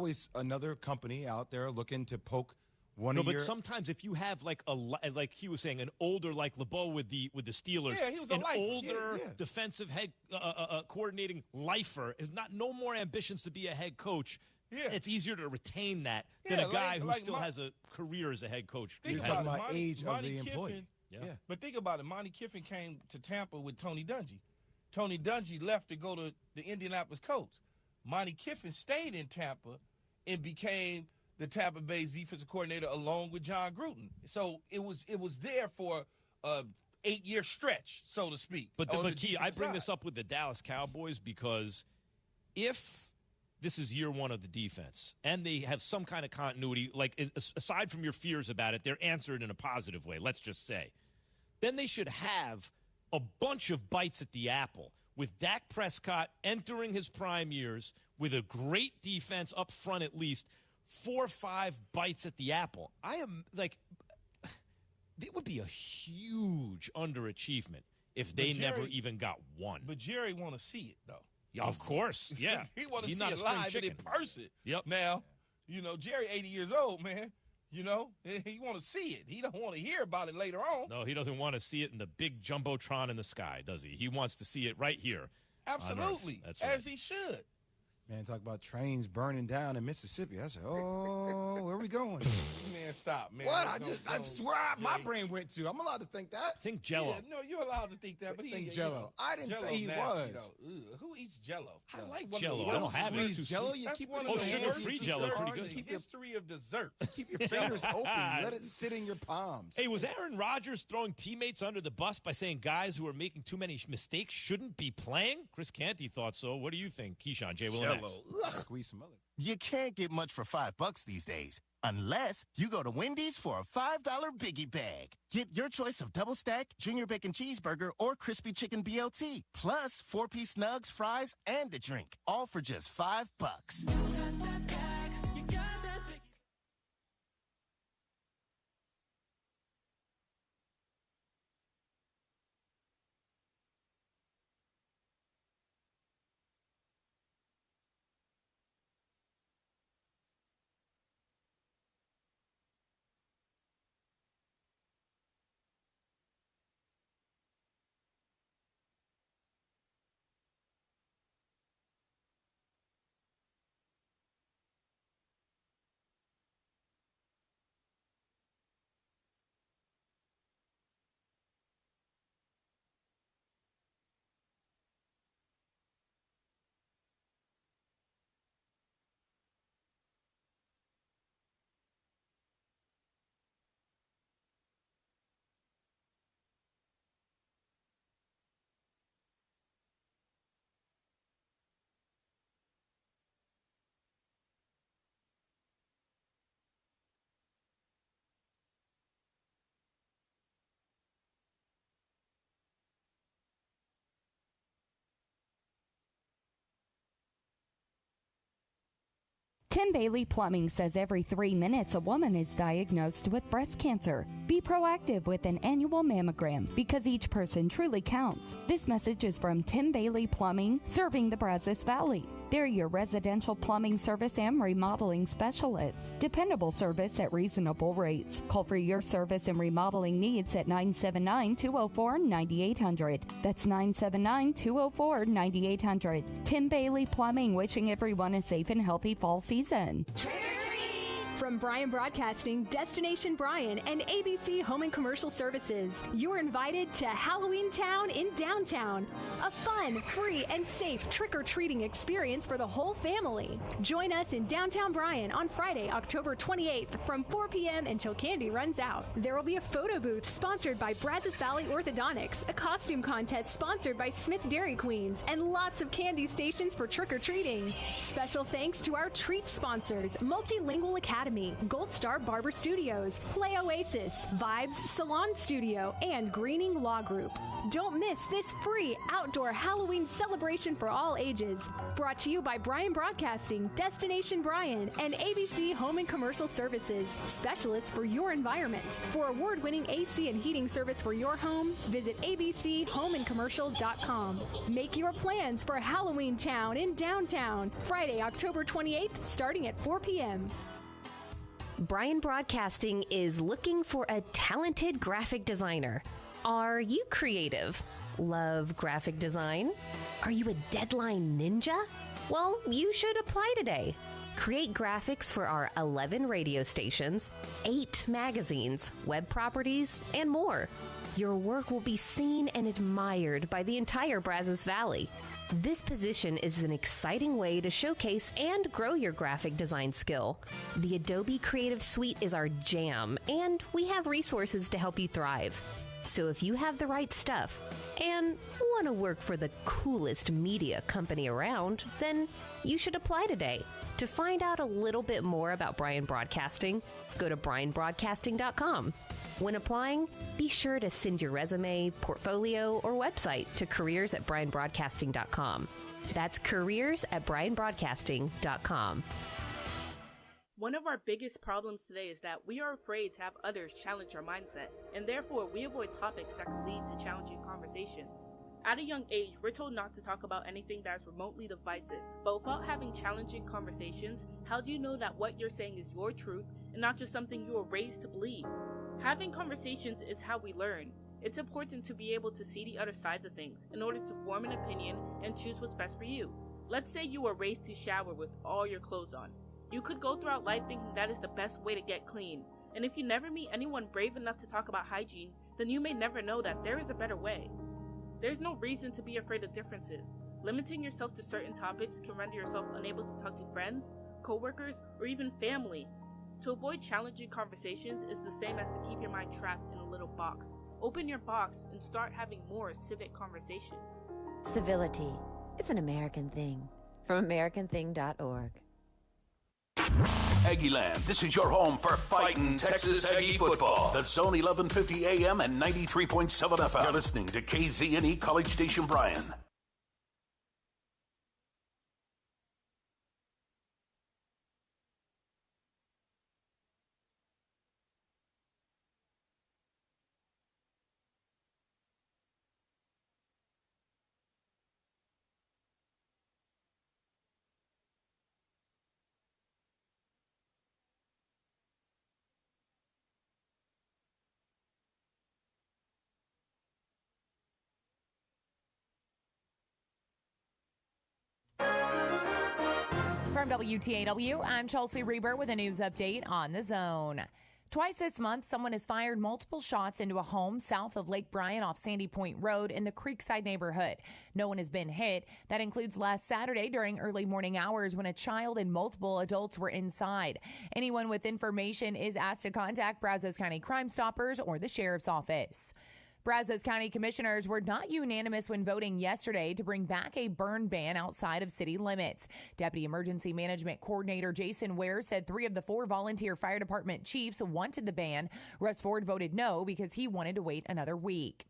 always another company out there looking to poke one of your. No, but sometimes if you have like he was saying, an older like LeBeau with the Steelers, he was an lifer. older defensive head coordinating lifer, is no more ambitions to be a head coach. Yeah. It's easier to retain that than a guy who still has a career as a head coach. You're talking about age of the employee. Yeah. But think about it. Monty Kiffin came to Tampa with Tony Dungy. Tony Dungy left to go to the Indianapolis Colts. Monty Kiffin stayed in Tampa and became the Tampa Bay defensive coordinator along with John Gruden. So it was there for a 8-year stretch, so to speak. But Key, I bring this up with the Dallas Cowboys because if this is year one of the defense and they have some kind of continuity, like aside from your fears about it, they're answered in a positive way, let's just say, then they should have a bunch of bites at the apple with Dak Prescott entering his prime years with a great defense up front, at least 4 or 5 bites at the apple. I am like, it would be a huge underachievement if they never even got one. But Jerry want to see it, though. Yeah, of course. Yeah. He want to see it live and in person. Yep. Now, Jerry 80 years old, man. He want to see it. He don't want to hear about it later on. No, he doesn't want to see it in the big jumbotron in the sky, does he? He wants to see it right here. Absolutely. That's right. As he should. Man, talk about trains burning down in Mississippi. I said, oh, where are we going? Man, stop, man. What? I swear my brain went to. I'm allowed to think that. Think Jell-O. Yeah, no, you're allowed to think that. But think Jell-O. I didn't Jell-O's say he nasty, was. Who eats Jell-O? I like Jell-O. I don't have it. Jell-O. You keep one of the sugar-free Jell-O, pretty good. The history of dessert. Keep your fingers open. Let it sit in your palms. Hey, was Aaron Rodgers throwing teammates under the bus by saying guys who are making too many mistakes shouldn't be playing? Chris Canty thought so. What do you think, Keyshawn, J. Will, and X? Squeeze some other. You can't get much for $5 these days, unless you go to Wendy's for a $5 Biggie Bag. Get your choice of double stack, junior bacon cheeseburger, or crispy chicken BLT, plus 4-piece nugs, fries, and a drink, all for just $5. Tim Bailey Plumbing says every 3 minutes a woman is diagnosed with breast cancer. Be proactive with an annual mammogram because each person truly counts. This message is from Tim Bailey Plumbing, serving the Brazos Valley. They're your residential plumbing service and remodeling specialists. Dependable service at reasonable rates. Call for your service and remodeling needs at 979-204-9800. That's 979-204-9800. Tim Bailey Plumbing, wishing everyone a safe and healthy fall season. From Bryan Broadcasting, Destination Bryan, and ABC Home and Commercial Services, you're invited to Halloween Town in downtown. A fun, free, and safe trick-or-treating experience for the whole family. Join us in downtown Bryan on Friday, October 28th from 4 p.m. until candy runs out. There will be a photo booth sponsored by Brazos Valley Orthodontics, a costume contest sponsored by Smith Dairy Queens, and lots of candy stations for trick-or-treating. Special thanks to our treat sponsors, Multilingual Academy, Academy, Gold Star Barber Studios, Play Oasis, Vibes Salon Studio, and Greening Law Group. Don't miss this free outdoor Halloween celebration for all ages. Brought to you by Bryan Broadcasting, Destination Bryan, and ABC Home and Commercial Services, specialists for your environment. For award-winning AC and heating service for your home, visit abchomeandcommercial.com. Make your plans for Halloween Town in downtown, Friday, October 28th, starting at 4 p.m. Bryan Broadcasting is looking for a talented graphic designer. Are you creative? Love graphic design? Are you a deadline ninja? Well, you should apply today. Create graphics for our 11 radio stations, 8 magazines, web properties, and more. Your work will be seen and admired by the entire Brazos Valley. This position is an exciting way to showcase and grow your graphic design skill. The Adobe Creative Suite is our jam, and we have resources to help you thrive. So if you have the right stuff and want to work for the coolest media company around, then you should apply today. To find out a little bit more about Bryan Broadcasting, go to bryanbroadcasting.com. When applying, be sure to send your resume, portfolio, or website to careers@bryanbroadcasting.com. That's careers@bryanbroadcasting.com. One of our biggest problems today is that we are afraid to have others challenge our mindset, and therefore we avoid topics that can lead to challenging conversations. At a young age, we're told not to talk about anything that is remotely divisive, but without having challenging conversations, how do you know that what you're saying is your truth and not just something you were raised to believe? Having conversations is how we learn. It's important to be able to see the other sides of things in order to form an opinion and choose what's best for you. Let's say you were raised to shower with all your clothes on. You could go throughout life thinking that is the best way to get clean. And if you never meet anyone brave enough to talk about hygiene, then you may never know that there is a better way. There's no reason to be afraid of differences. Limiting yourself to certain topics can render yourself unable to talk to friends, coworkers, or even family. To avoid challenging conversations is the same as to keep your mind trapped in a little box. Open your box and start having more civic conversations. Civility. It's an American thing. From AmericanThing.org. Aggieland, this is your home for fighting Texas Aggie football. The Zone 1150 AM and 93.7 FM. You're listening to KZNE College Station Bryan. From WTAW, I'm Chelsea Reber with a news update on the Zone. Twice this month, someone has fired multiple shots into a home south of Lake Bryan off Sandy Point Road in the Creekside neighborhood. No one has been hit. That includes last Saturday during early morning hours when a child and multiple adults were inside. Anyone with information is asked to contact Brazos County Crime Stoppers or the Sheriff's Office. Brazos County commissioners were not unanimous when voting yesterday to bring back a burn ban outside of city limits. Deputy Emergency Management Coordinator Jason Ware said 3 of the 4 volunteer fire department chiefs wanted the ban. Russ Ford voted no because he wanted to wait another week.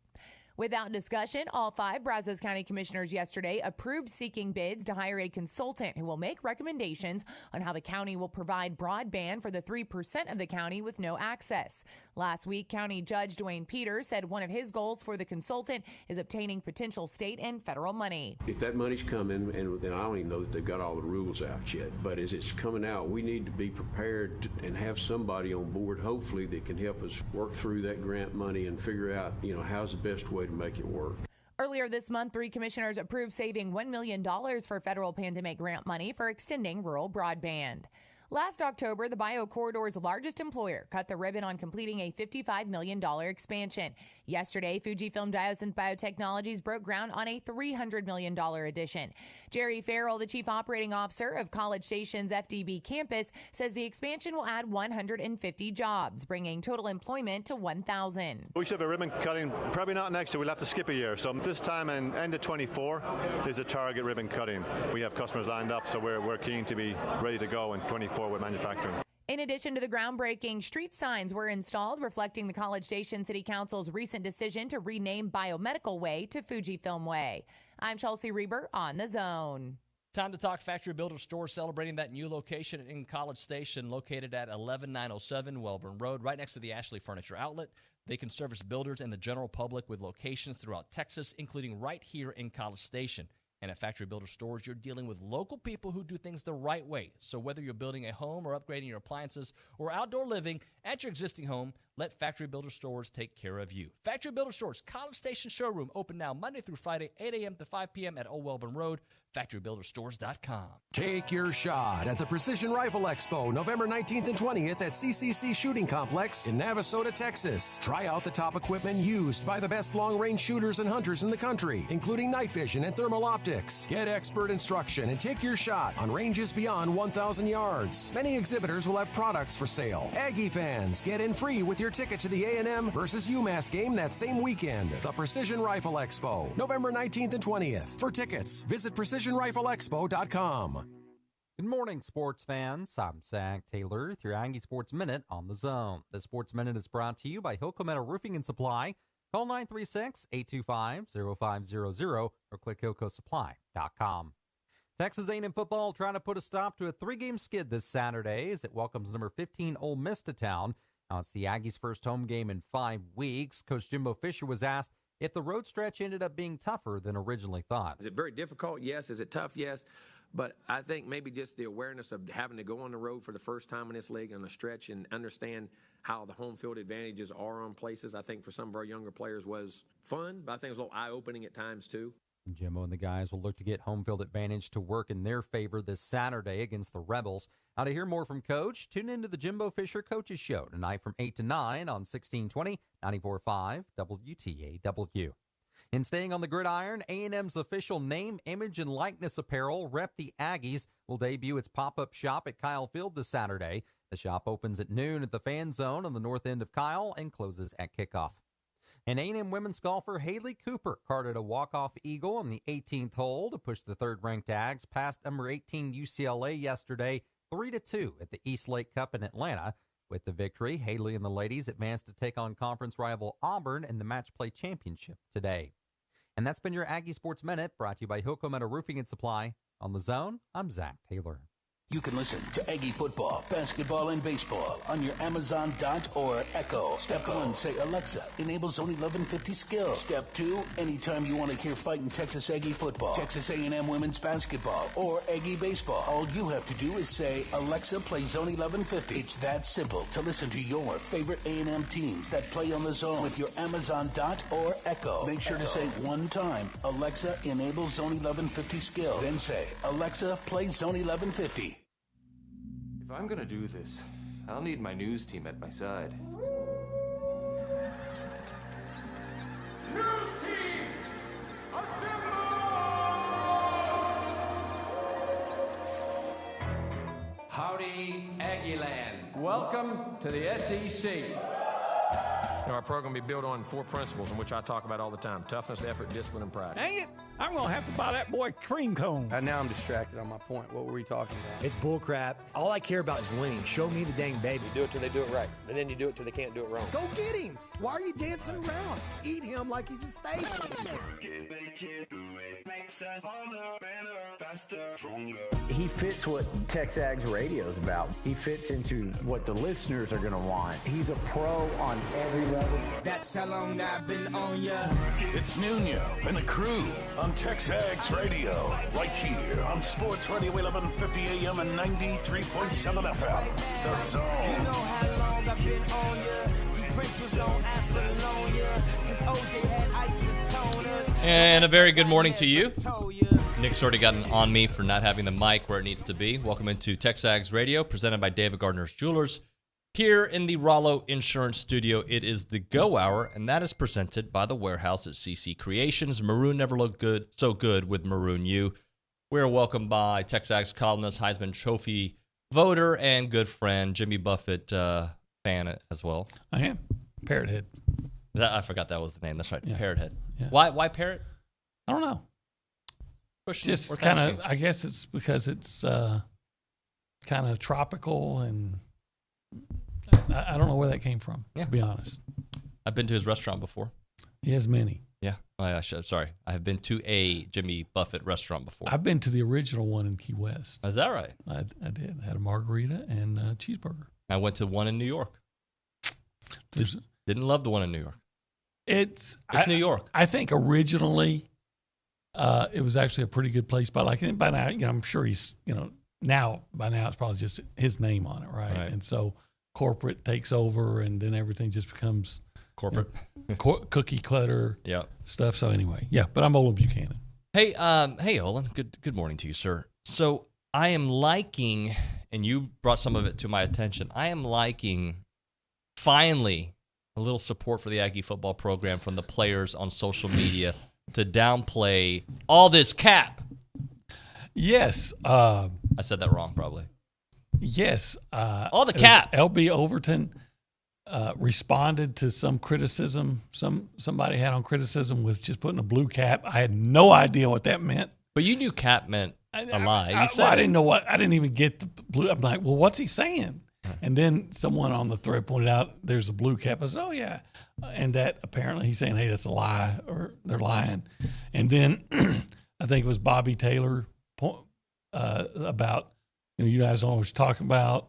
Without discussion, all 5 Brazos County commissioners yesterday approved seeking bids to hire a consultant who will make recommendations on how the county will provide broadband for the 3% of the county with no access. Last week, County Judge Dwayne Peters said one of his goals for the consultant is obtaining potential state and federal money. If that money's coming, and then I don't even know that they've got all the rules out yet, but as it's coming out, we need to be prepared and have somebody on board, hopefully, that can help us work through that grant money and figure out, how's the best way to make it work. Earlier this month, 3 commissioners approved saving $1 million for federal pandemic grant money for extending rural broadband. Last October, the BioCorridor's largest employer cut the ribbon on completing a $55 million expansion. Yesterday, Fujifilm Diosynth Biotechnologies broke ground on a $300 million addition. Jerry Farrell, the chief operating officer of College Station's FDB campus, says the expansion will add 150 jobs, bringing total employment to 1,000. We should have a ribbon cutting, probably not next year. We'll have to skip a year. So this time and end of 24 is a target ribbon cutting. We have customers lined up, so we're keen to be ready to go in 24 with manufacturing. In addition to the groundbreaking, street signs were installed reflecting the College Station City Council's recent decision to rename Biomedical Way to Fujifilm Way. I'm Chelsea Reber on The Zone. Time to talk Factory Builder Store, celebrating that new location in College Station, located at 11907 Welborn Road, right next to the Ashley Furniture Outlet. They can service builders and the general public with locations throughout Texas, including right here in College Station. And at Factory Builder Stores, you're dealing with local people who do things the right way. So whether you're building a home or upgrading your appliances or outdoor living at your existing home, let Factory Builder Stores take care of you. Factory Builder Stores, College Station Showroom, open now Monday through Friday, 8 a.m. to 5 p.m. at Old Welborn Road, factorybuilderstores.com. Take your shot at the Precision Rifle Expo, November 19th and 20th at CCC Shooting Complex in Navasota, Texas. Try out the top equipment used by the best long-range shooters and hunters in the country, including night vision and thermal optics. Get expert instruction and take your shot on ranges beyond 1,000 yards. Many exhibitors will have products for sale. Aggie fans, get in free with your ticket to the A&M versus UMass game that same weekend. The Precision Rifle Expo, November 19th and 20th. For tickets, visit PrecisionRifleExpo.com. Good morning, sports fans. I'm Zach Taylor with your Aggie Sports Minute on The Zone. The Sports Minute is brought to you by Hilco Metal Roofing and Supply. Call 936-825-0500 or click HilcoSupply.com. Texas A&M football trying to put a stop to a 3-game skid this Saturday as it welcomes number 15 Ole Miss to town. Now it's the Aggies' first home game in 5 weeks. Coach Jimbo Fisher was asked if the road stretch ended up being tougher than originally thought. Is it very difficult? Yes. Is it tough? Yes. But I think maybe just the awareness of having to go on the road for the first time in this league on a stretch and understand how the home field advantages are on places, I think for some of our younger players was fun, but I think it was a little eye-opening at times too. Jimbo and the guys will look to get home field advantage to work in their favor this Saturday against the Rebels. Now, to hear more from Coach, tune into the Jimbo Fisher Coaches Show tonight from 8 to 9 on 1620, 94.5 WTAW. And staying on the gridiron, A&M's official name, image, and likeness apparel, Rep the Aggies, will debut its pop-up shop at Kyle Field this Saturday. The shop opens at noon at the Fan Zone on the north end of Kyle and closes at kickoff. And A&M women's golfer Haley Cooper carded a walk-off eagle on the 18th hole to push the third-ranked Ags past number 18 UCLA yesterday, 3-2 at the East Lake Cup in Atlanta. With the victory, Haley and the ladies advanced to take on conference rival Auburn in the Match Play Championship today. And that's been your Aggie Sports Minute, brought to you by Hilco Metal Roofing and Supply. On The Zone, I'm Zach Taylor. You can listen to Aggie football, basketball, and baseball on your Amazon Dot or Echo. Step 1, say, Alexa, enable Zone 1150 skill. Step 2, anytime you want to hear fighting Texas Aggie football, Texas A&M women's basketball, or Aggie baseball, all you have to do is say, Alexa, play Zone 1150. It's that simple to listen to your favorite A&M teams that play on the Zone with your Amazon Dot or Echo. Make sure to say one time, Alexa, enable Zone 1150 skill. Then say, Alexa, play Zone 1150. If I'm gonna do this, I'll need my news team at my side. News team, assemble! Howdy, Aggieland. Welcome to the SEC. Our program will be built on 4 principles in which I talk about all the time: toughness, effort, discipline, and pride. Dang it! I'm going to have to buy that boy cream cone. Now I'm distracted on my point. What were we talking about? It's bullcrap. All I care about is winning. Show me the dang baby. You do it till they do it right, and then you do it till they can't do it wrong. Go get him! Why are you dancing around? Eat him like he's a steak. He fits what TexAgs radio is about. He fits into what the listeners are going to want. He's a pro on every level. That's how long I've been on ya. It's Nuño and the crew on TexAgs Radio, right here on Sports Radio 1150 AM and 93.7 FM. The Zone. You know how long I've been on ya. Since Prince was on Apollonia. Since OJ had isotoners. And a very good morning to you. Nick's already gotten on me for not having the mic where it needs to be. Welcome into TexAgs Radio, presented by David Gardner's Jewelers. Here in the Rollo Insurance Studio, it is the Go Hour, and that is presented by the warehouse at CC Creations. Maroon never looked good, so good with Maroon U. We're welcomed by TexAgs columnist, Heisman Trophy voter, and good friend, Jimmy Buffett fan as well. I am. Parrot Head. I forgot that was the name. That's right, Yeah. Parrot Head. Yeah. Why Parrot? I don't know. Question or Just kind of, Thanksgiving? I guess it's because it's kind of tropical and I don't know where that came from, to be honest. I've been to his restaurant before. He has many. Yeah. Sorry. I have been to a Jimmy Buffett restaurant before. I've been to the original one in Key West. Is that right? I did. I had a margarita and a cheeseburger. I went to one in New York. Didn't love the one in New York. It's New York. I think originally it was actually a pretty good place, but by now, I'm sure he's, by now it's probably just his name on it, right? And so corporate takes over, and then everything just becomes corporate, cookie cutter stuff. So anyway, but I'm Olin Buchanan. Hey, Olin. Good morning to you, sir. So I am liking, and you brought some of it to my attention. I am liking finally a little support for the Aggie football program from the players on social media to downplay all this cap. Yes. I said that wrong, probably. Yes. All the cap. LB Overton responded to some criticism somebody had on criticism with just putting a blue cap. I had no idea what that meant. But you knew cap meant a lie. I didn't know what. I didn't even get the blue. I'm like, well, what's he saying? And then someone on the thread pointed out there's a blue cap. I said, oh, yeah. And that apparently he's saying, hey, that's a lie, or they're lying. And then I think it was Bobby Taylor about, you guys don't know what you're talking about,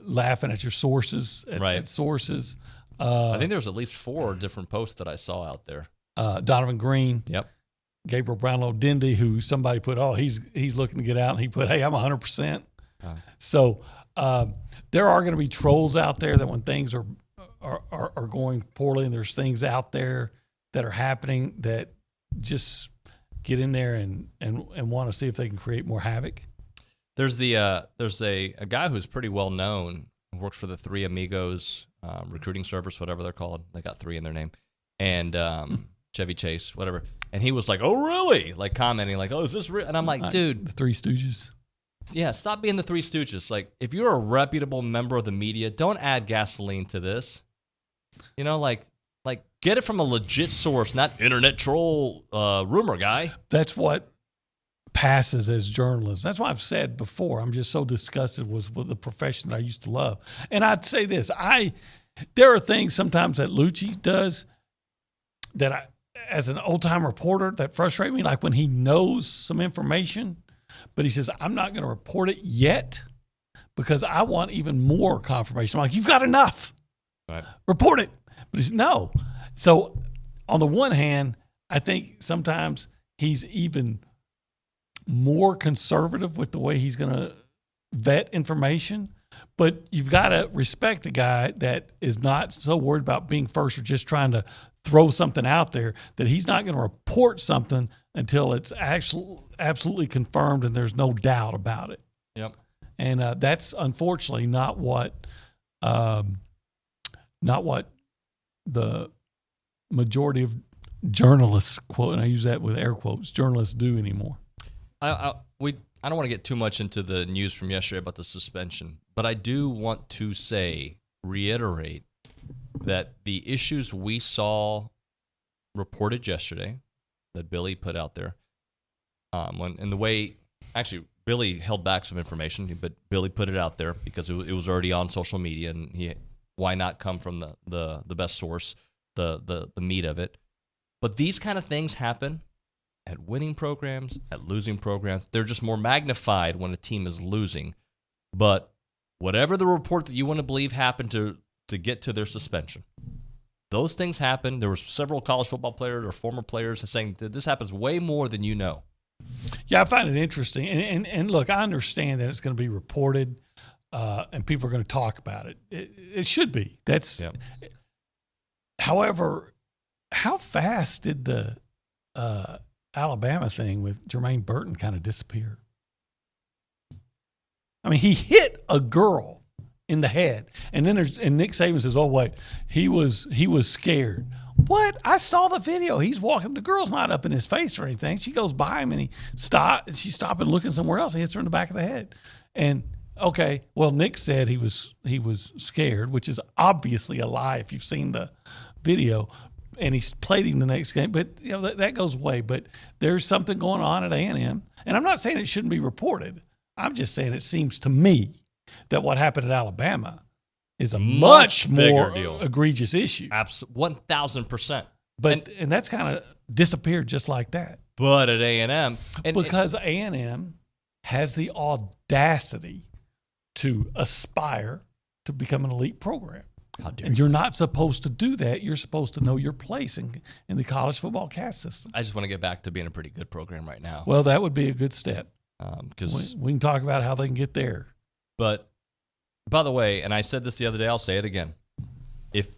laughing at your sources, at sources. I think there was at least 4 different posts that I saw out there. Donovan Green. Yep. Gabriel Brownlow Dindy, who somebody put, he's looking to get out. And he put, hey, I'm 100%. So there are going to be trolls out there that when things are going poorly and there's things out there that are happening that just get in there and want to see if they can create more havoc. There's a guy who's pretty well known, who works for the Three Amigos recruiting service, whatever they're called. They got 3 in their name, and Chevy Chase, whatever. And he was like, "Oh, really?" Like commenting, like, "Oh, is this real?" And I'm like, "Dude, the Three Stooges." Yeah, stop being the Three Stooges. Like, if you're a reputable member of the media, don't add gasoline to this. Like get it from a legit source, not internet troll rumor guy. That's what passes as journalism. That's why I've said before, I'm just so disgusted with the profession that I used to love. And I'd say this, there are things sometimes that Lucci does that as an old-time reporter, that frustrate me, like when he knows some information, but he says, I'm not going to report it yet because I want even more confirmation. I'm like, you've got enough. Right. Report it. But he says, no. So on the one hand, I think sometimes he's even more conservative with the way he's going to vet information. But you've got to respect a guy that is not so worried about being first or just trying to throw something out there, that he's not going to report something until it's actually absolutely confirmed and there's no doubt about it. Yep. And that's unfortunately not what the majority of journalists, quote, and I use that with air quotes, journalists do anymore. I don't want to get too much into the news from yesterday about the suspension, but I do want to reiterate that the issues we saw reported yesterday that Billy put out there, Billy held back some information, but Billy put it out there because it was already on social media, and why not come from the best source, the meat of it. But these kind of things happen at winning programs, at losing programs. They're just more magnified when a team is losing. But whatever the report that you want to believe happened to get to their suspension, those things happen. There were several college football players or former players saying that this happens way more than you know. Yeah, I find it interesting. And look, I understand that it's going to be reported and people are going to talk about it. It should be. However, how fast did the Alabama thing with Jermaine Burton kind of disappear? I mean, he hit a girl in the head, and then Nick Saban says, "Oh wait, he was scared." What? I saw the video. He's walking. The girl's not up in his face or anything. She goes by him, and she stopped and looking somewhere else. And hits her in the back of the head. And okay, well, Nick said he was scared, which is obviously a lie if you've seen the video. And he played him the next game, but that goes away. But there's something going on at A&M, and I'm not saying it shouldn't be reported. I'm just saying it seems to me that what happened at Alabama is a much more deal. Egregious issue. 1,000%. But and that's kind of disappeared just like that. But at A&M, because A&M has the audacity to aspire to become an elite program. How dare and you're not supposed to do that. You're supposed to know your place in the college football caste system. I just want to get back to being a pretty good program right now. Well, that would be a good step. Because we can talk about how they can get there. But by the way, and I said this the other day, I'll say it again. If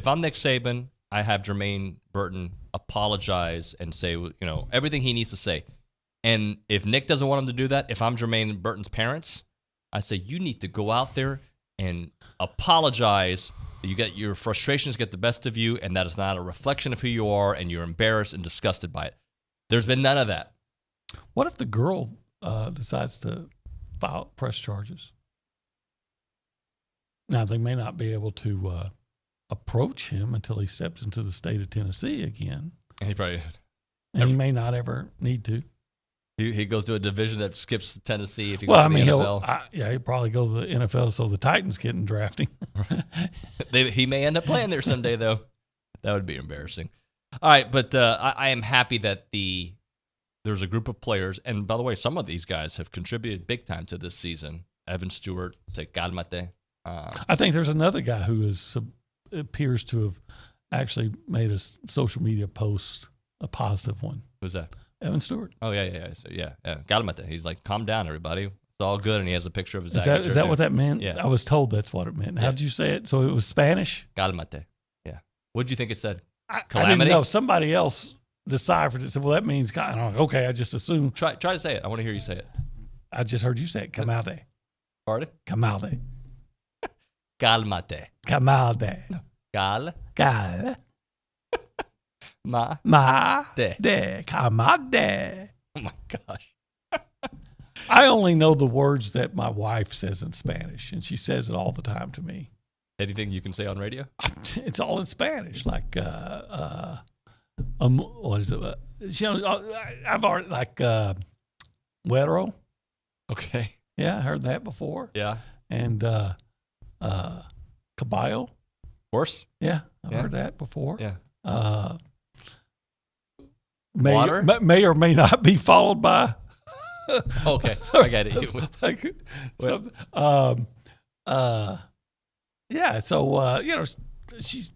I'm Nick Saban, I have Jermaine Burton apologize and say, everything he needs to say. And if Nick doesn't want him to do that, if I'm Jermaine Burton's parents, I say you need to go out there and apologize. You get your frustrations get the best of you, and that is not a reflection of who you are, and you're embarrassed and disgusted by it. There's been none of that. What if the girl decides to press charges? Now, they may not be able to approach him until he steps into the state of Tennessee again. And he may not ever need to. He goes to a division that skips Tennessee if he goes to the NFL. He'll probably go to the NFL so the Titans get in drafting. He may end up playing there someday, though. That would be embarrassing. All right, but I am happy that there's a group of players, and by the way, some of these guys have contributed big time to this season. Evan Stewart, say Calmate. I think there's another guy who appears to have actually made a social media post, a positive one. Who's that? Evan Stewart. Oh, yeah. So, yeah. Calmate. He's like, calm down, everybody. It's all good, and he has a picture of his Is that what that meant? Yeah. I was told that's what it meant. Yeah. How did you say it? So it was Spanish? Calmate. Yeah. What did you think it said? I Calamity? didn't know. Somebody else deciphered it. Said, well, that means, and I'm like, okay, I just assumed. Try to say it. I want to hear you say it. I just heard you say it. Camalde. Pardon? Camalde. Calmate. Camalde. Cal. De. Camalde. Oh, my gosh. I only know the words that my wife says in Spanish, and she says it all the time to me. Anything you can say on radio? It's all in Spanish, like what is it? I've already güero. Okay. Yeah, I heard that before. Yeah. And caballo. Horse. Yeah, I've heard that before. Yeah. Water may or may not be followed by. Okay, I got it. Yeah. So she's,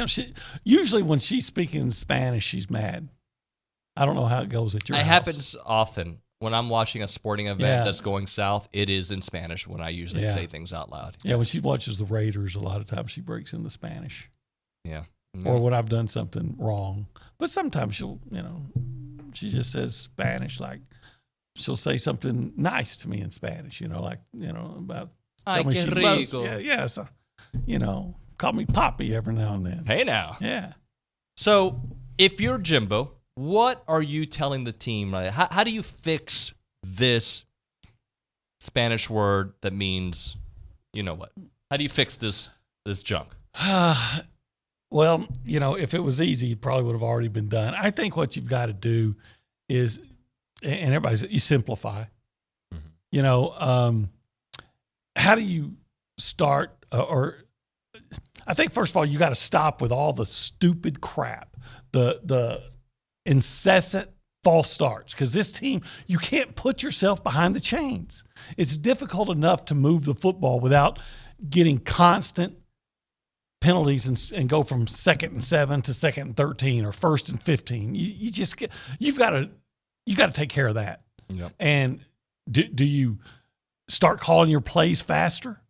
she usually when she's speaking in Spanish, she's mad. I don't know how it goes at your house. It happens often when I'm watching a sporting event that's going south. It is in Spanish when I usually say things out loud. Yeah, when she watches the Raiders, a lot of times she breaks into Spanish. Yeah. Or when I've done something wrong. But sometimes she'll, she just says Spanish, like she'll say something nice to me in Spanish, about tell me she loves me. Yeah, so, call me Poppy every now and then. Hey now. Yeah. So if you're Jimbo, what are you telling the team? Right? How do you fix this Spanish word that means, what? How do you fix this junk? Well, if it was easy, it probably would have already been done. I think what you've got to do is, and everybody says, you simplify. Mm-hmm. How do you start? I think first of all, you got to stop with all the stupid crap, the incessant false starts, because this team, you can't put yourself behind the chains. It's difficult enough to move the football without getting constant penalties and go from 2nd and 7 to 2nd and 13 or 1st and 15. You've got to take care of that. Yep. And do you start calling your plays faster?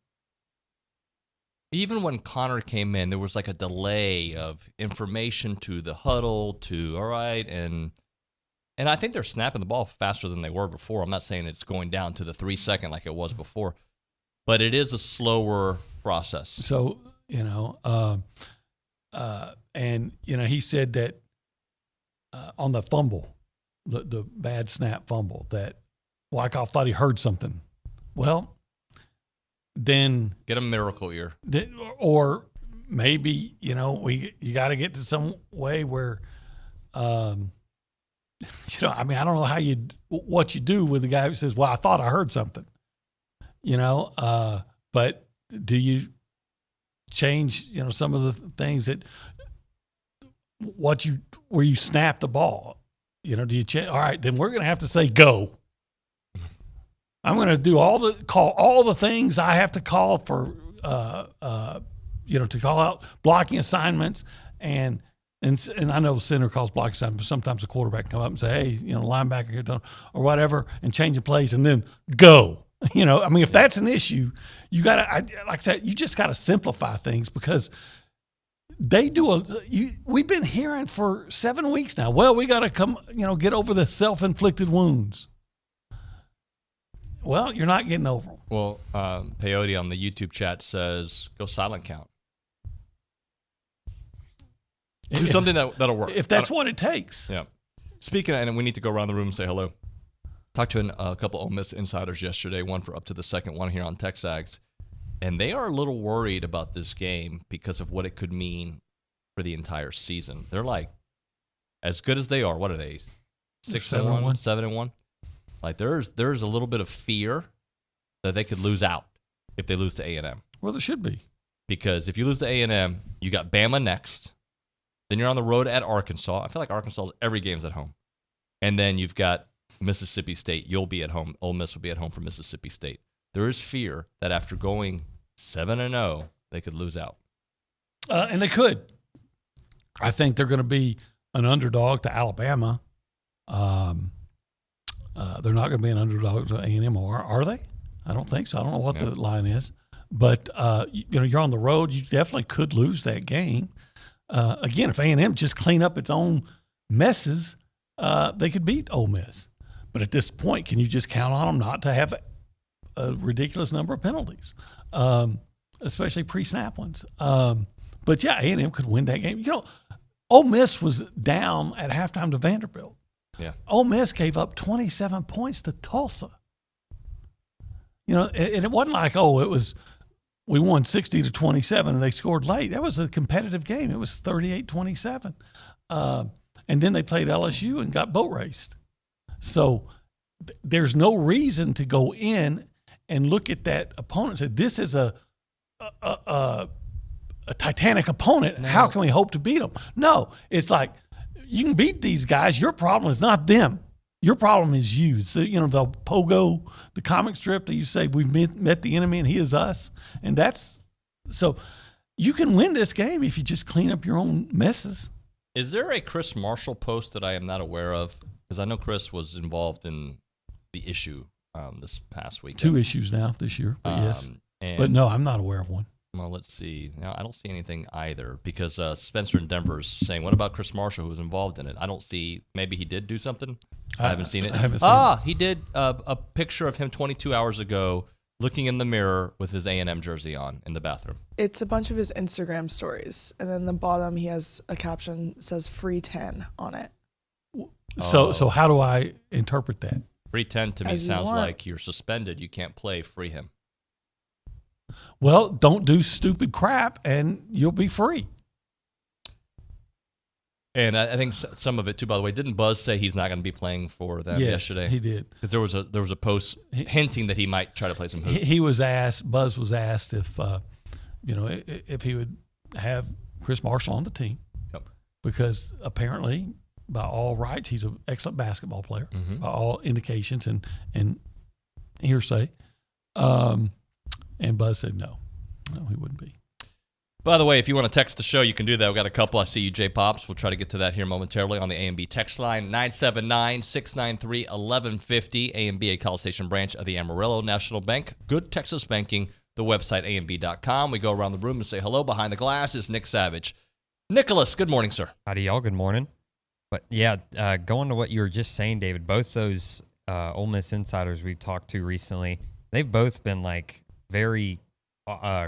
Even when Connor came in, there was like a delay of information to the huddle to all right, and I think they're snapping the ball faster than they were before. I'm not saying it's going down to the 3-second like it was before, but it is a slower process. So. He said that on the fumble, the bad snap fumble, that Wyckoff thought he heard something. Well, then get a miracle ear, or maybe you got to get to some way where, I don't know what you do with the guy who says, "Well, I thought I heard something." But do you change, some of the things that where you snap the ball? Do you change? All right, then we're going to have to say go. I'm going to call all the things I have to call for, to call out blocking assignments and I know center calls blocking assignments, but sometimes the quarterback come up and say, hey, linebacker here or whatever, and changing plays and then go. If that's an issue, you got to, like I said, you just got to simplify things because they we've been hearing for 7 weeks now, well, we got to come, get over the self-inflicted wounds. Well, you're not getting over them. Well, Peyote on the YouTube chat says, go silent count. Do something that'll work. If that's what it takes. Yeah. Speaking of, and we need to go around the room and say hello. Talked to a couple Ole Miss insiders yesterday, one for up to the second, one here on TexAgs. And they are a little worried about this game because of what it could mean for the entire season. They're like, as good as they are, what are they? 6-1, 7-1? Like there's a little bit of fear that they could lose out if they lose to A&M. Well, there should be. Because if you lose to A&M, you got Bama next. Then you're on the road at Arkansas. I feel like Arkansas, every game's at home. And then you've got Mississippi State. You'll be at home. Ole Miss will be at home for Mississippi State. There is fear that after going 7-0, they could lose out. And they could. I think they're going to be an underdog to Alabama. They're not going to be an underdog to A&M, are they? I don't think so. I don't know what the line is. But, you're on the road. You definitely could lose that game. Again, if A&M just clean up its own messes, they could beat Ole Miss. But at this point, can you just count on them not to have a ridiculous number of penalties, especially pre-snap ones? But, yeah, A&M could win that game. Ole Miss was down at halftime to Vanderbilt. Yeah. Ole Miss gave up 27 points to Tulsa. And it wasn't like, we won 60-27 and they scored late. That was a competitive game. It was 38-27. And then they played LSU and got boat raced. So there's no reason to go in and look at that opponent and say, this is a Titanic opponent. No. How can we hope to beat them? No, it's like you can beat these guys. Your problem is not them. Your problem is you. So, the pogo, the comic strip that you say we've met the enemy and he is us. And so you can win this game if you just clean up your own messes. Is there a Chris Marshall post that I am not aware of? Because I know Chris was involved in the issue this past week. 2 issues now this year, but yes. But no, I'm not aware of one. Well, let's see. No, I don't see anything either because Spencer in Denver is saying, what about Chris Marshall who was involved in it? I don't see. Maybe he did do something. I haven't seen it. He did a picture of him 22 hours ago looking in the mirror with his A&M jersey on in the bathroom. It's a bunch of his Instagram stories. And then the bottom, he has a caption that says free 10 on it. So how do I interpret that? Free 10 to me sounds like you're suspended. You can't play. Free him. Well, don't do stupid crap and you'll be free. And I think some of it too. By the way, didn't Buzz say he's not going to be playing for them yesterday? Yes, he did. Because there was a post hinting that he might try to play some hoops. He was asked. Buzz was asked if if he would have Chris Marshall on the team. Yep. Because apparently, by all rights, he's an excellent basketball player. Mm-hmm. By all indications and hearsay. And Buzz said no, he wouldn't be. By the way, if you want to text the show, you can do that. We've got a couple. I see you, J Pops. We'll try to get to that here momentarily on the A&B text line, 979-693-1150. A&B, a College Station branch of the Amarillo National Bank. Good Texas banking, the website, amb.com. We go around the room and say hello. Behind the glass is Nick Savage. Nicholas, good morning, sir. Howdy, y'all. Good morning. But, yeah, going to what you were just saying, David, both those Ole Miss insiders we've talked to recently, they've both been, very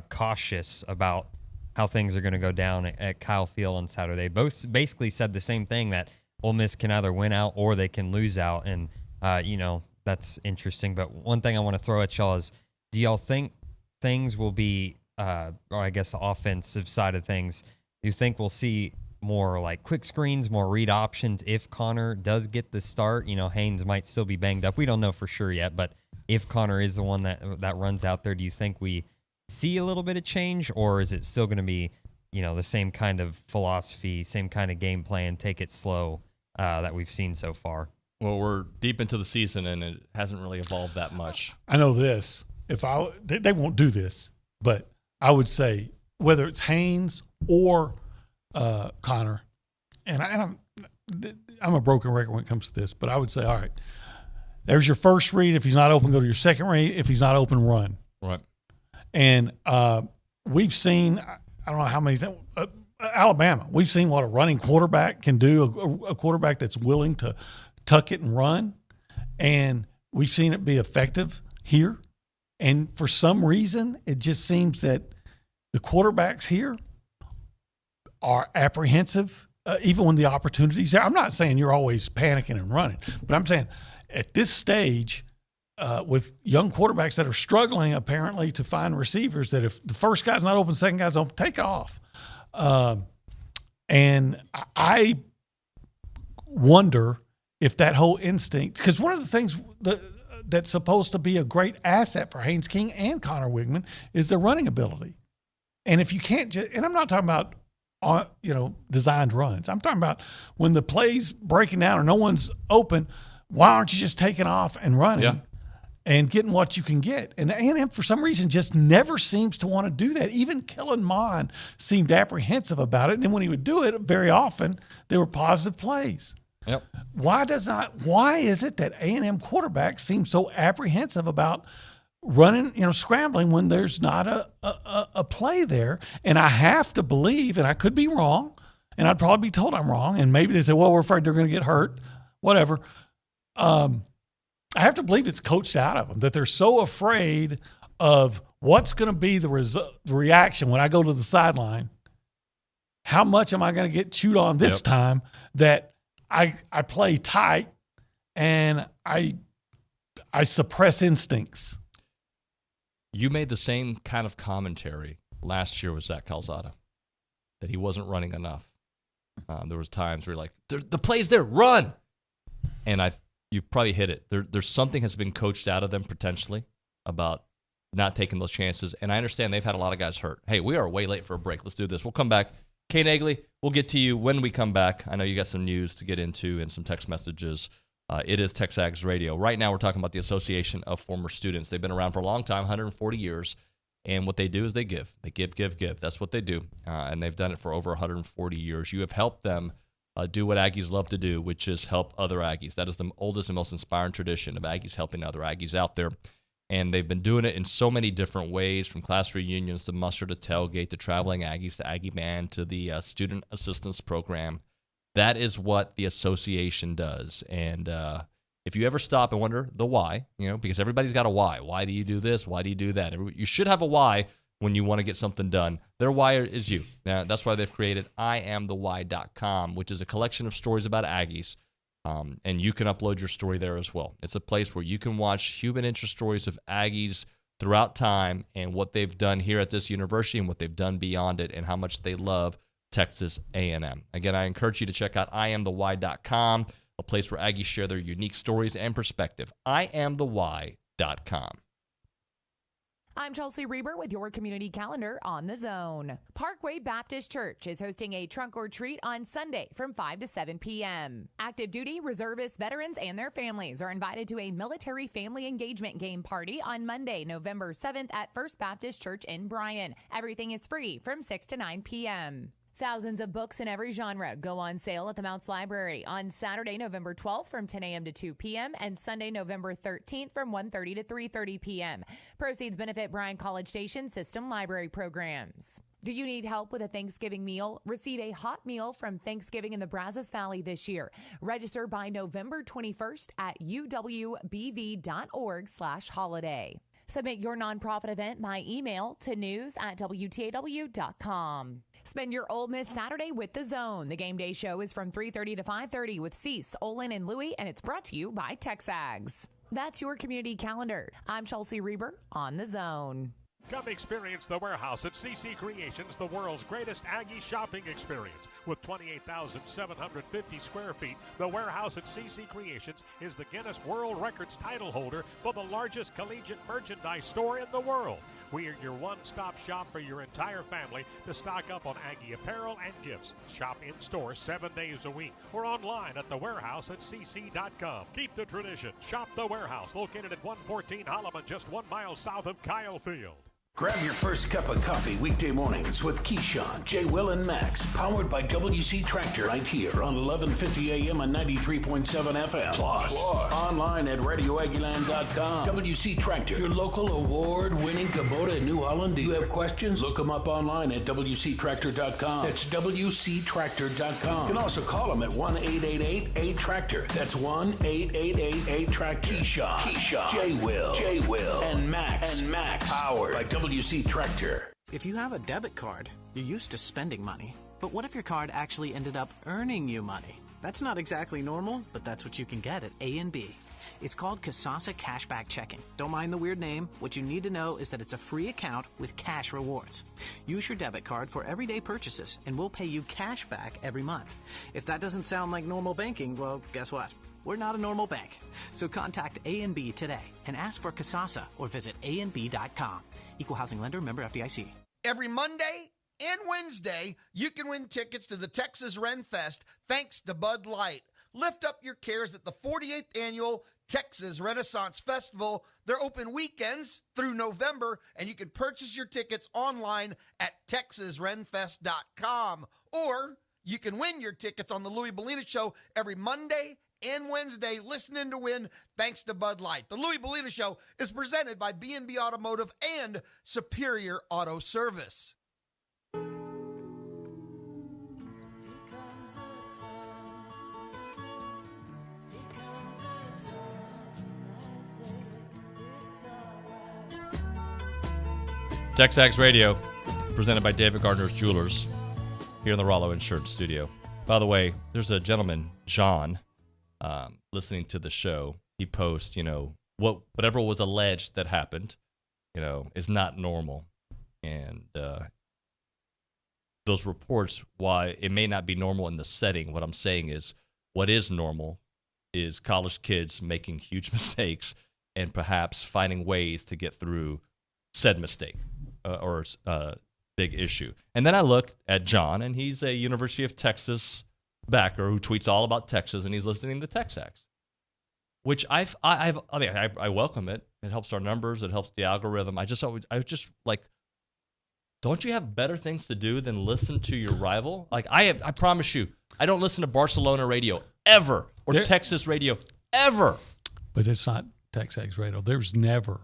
cautious about how things are going to go down at Kyle Field on Saturday. Both basically said the same thing, that Ole Miss can either win out or they can lose out, and, that's interesting. But one thing I want to throw at y'all is, do y'all think things will be, or I guess the offensive side of things, do you think we'll see more quick screens, more read options if Connor does get the start? Haynes might still be banged up. We don't know for sure yet, but if Connor is the one that runs out there, do you think we see a little bit of change, or is it still going to be, the same kind of philosophy, same kind of game plan, take it slow that we've seen so far? Well, we're deep into the season, and it hasn't really evolved that much. I know this. They won't do this, but I would say whether it's Haynes or Connor, and I'm a broken record when it comes to this, but I would say, all right, there's your first read. If he's not open, go to your second read. If he's not open, run. Right. And we've seen, I don't know how many, Alabama, we've seen what a running quarterback can do, a quarterback that's willing to tuck it and run. And we've seen it be effective here. And for some reason, it just seems that the quarterbacks here are apprehensive, even when the opportunity's there. I'm not saying you're always panicking and running, but I'm saying at this stage, with young quarterbacks that are struggling apparently to find receivers, that if the first guy's not open, second guy's open, take off. And I wonder if that whole instinct, because one of the things that's supposed to be a great asset for Haynes King and Connor Wigman is their running ability. And if you can't and I'm not talking about designed runs. I'm talking about when the play's breaking down or no one's open, why aren't you just taking off and running and getting what you can get? And A&M, for some reason, just never seems to want to do that. Even Kellen Mond seemed apprehensive about it. And then when he would do it, very often, they were positive plays. Yep. Why is it that A&M quarterbacks seem so apprehensive about running, scrambling when there's not a play there? And I have to believe, and I could be wrong, and I'd probably be told I'm wrong, and maybe they say, well, we're afraid they're going to get hurt, whatever. I have to believe it's coached out of them, that they're so afraid of what's going to be the reaction when I go to the sideline. How much am I going to get chewed on this time that I play tight and I suppress instincts? You made the same kind of commentary last year with Zach Calzada, that he wasn't running enough. There was times where you're like, the play's there, run. And you've probably hit it. There's something has been coached out of them potentially about not taking those chances. And I understand they've had a lot of guys hurt. Hey, we are way late for a break. Let's do this. We'll come back. Kane Egley, we'll get to you when we come back. I know you got some news to get into and some text messages. It is TexAgs Radio. Right now we're talking about the Association of Former Students. They've been around for a long time, 140 years. And what they do is they give. They give. That's what they do. And they've done it for over 140 years. You have helped them do what Aggies love to do, which is help other Aggies. That is the oldest and most inspiring tradition of Aggies helping other Aggies out there. And they've been doing it in so many different ways, from class reunions to muster to tailgate to traveling Aggies to Aggie Band to the student assistance program. That is what the association does. And if you ever stop and wonder the why, because everybody's got a why. Why do you do this? Why do you do that? You should have a why when you want to get something done. Their why is you. That's why they've created IamTheWhy.com, which is a collection of stories about Aggies. And you can upload your story there as well. It's a place where you can watch human interest stories of Aggies throughout time and what they've done here at this university and what they've done beyond it and how much they love Texas A&M. Again, I encourage you to check out IamTheWhy.com, a place where Aggies share their unique stories and perspective. IamTheWhy.com. I'm Chelsea Reber with your community calendar on the Zone. Parkway Baptist Church is hosting a trunk or treat on Sunday from 5 to 7 p.m. Active duty, reservists, veterans, and their families are invited to a military family engagement game party on Monday, November 7th at First Baptist Church in Bryan. Everything is free from 6 to 9 p.m. Thousands of books in every genre go on sale at the Mounts Library on Saturday, November 12th from 10 a.m. to 2 p.m. and Sunday, November 13th from 1:30 to 3:30 p.m. Proceeds benefit Bryan College Station System Library programs. Do you need help with a Thanksgiving meal? Receive a hot meal from Thanksgiving in the Brazos Valley this year. Register by November 21st at uwbv.org/holiday. Submit your nonprofit event by email to news@wtaw.com. Spend your Ole Miss Saturday with The Zone. The game day show is from 3:30 to 5:30 with Cease, Olin, and Louie, and it's brought to you by TexAgs. That's your community calendar. I'm Chelsea Reber on The Zone. Come experience the warehouse at CC Creations, the world's greatest Aggie shopping experience. With 28,750 square feet, the warehouse at CC Creations is the Guinness World Records title holder for the largest collegiate merchandise store in the world. We are your one-stop shop for your entire family to stock up on Aggie apparel and gifts. Shop in-store 7 days a week or online at thewarehouse@cc.com. Keep the tradition. Shop the warehouse, located at 114 Holloman, just 1 mile south of Kyle Field. Grab your first cup of coffee weekday mornings with Keyshawn, J. Will, and Max, powered by WC Tractor, right here on 1150 AM and 93.7 FM. Plus, online at RadioAggieland.com. WC Tractor, your local award-winning Kubota in New Holland. Do you have questions? Look them up online at WCTractor.com. That's WCTractor.com. You can also call them at 1-888-8-TRACTOR. That's 1-888-8-TRACTOR. Keyshawn, J. Will, and Max, powered by WC Tractor. If you have a debit card, you're used to spending money. But what if your card actually ended up earning you money? That's not exactly normal, but that's what you can get at A&B. It's called Kasasa Cashback Checking. Don't mind the weird name. What you need to know is that it's a free account with cash rewards. Use your debit card for everyday purchases, and we'll pay you cash back every month. If that doesn't sound like normal banking, well, guess what? We're not a normal bank. So contact A&B today and ask for Kasasa or visit ANB.com. Equal housing lender, member FDIC. Every Monday and Wednesday, you can win tickets to the Texas Ren Fest thanks to Bud Light. Lift up your cares at the 48th Annual Texas Renaissance Festival. They're open weekends through November, and you can purchase your tickets online at TexasRenFest.com. Or you can win your tickets on the Louis Bellina Show every Monday and Wednesday. Listening to win thanks to Bud Light. The Louis Bellina Show is presented by B&B Automotive and Superior Auto Service. TexAgs Radio, presented by David Gardner's Jewelers, here in the Rollo Insurance Studio. By the way, there's a gentleman, John, listening to the show. He posts, whatever was alleged that happened, is not normal. And those reports, why it may not be normal in the setting, what I'm saying is what is normal is college kids making huge mistakes and perhaps finding ways to get through said mistake or big issue. And then I looked at John, and he's a University of Texas backer who tweets all about Texas, and he's listening to TexAgs, which I welcome it. It helps our numbers. It helps the algorithm. I just like, don't you have better things to do than listen to your rival? Like I promise you, I don't listen to Barcelona radio ever or Texas radio ever. But it's not TexAgs radio. There's never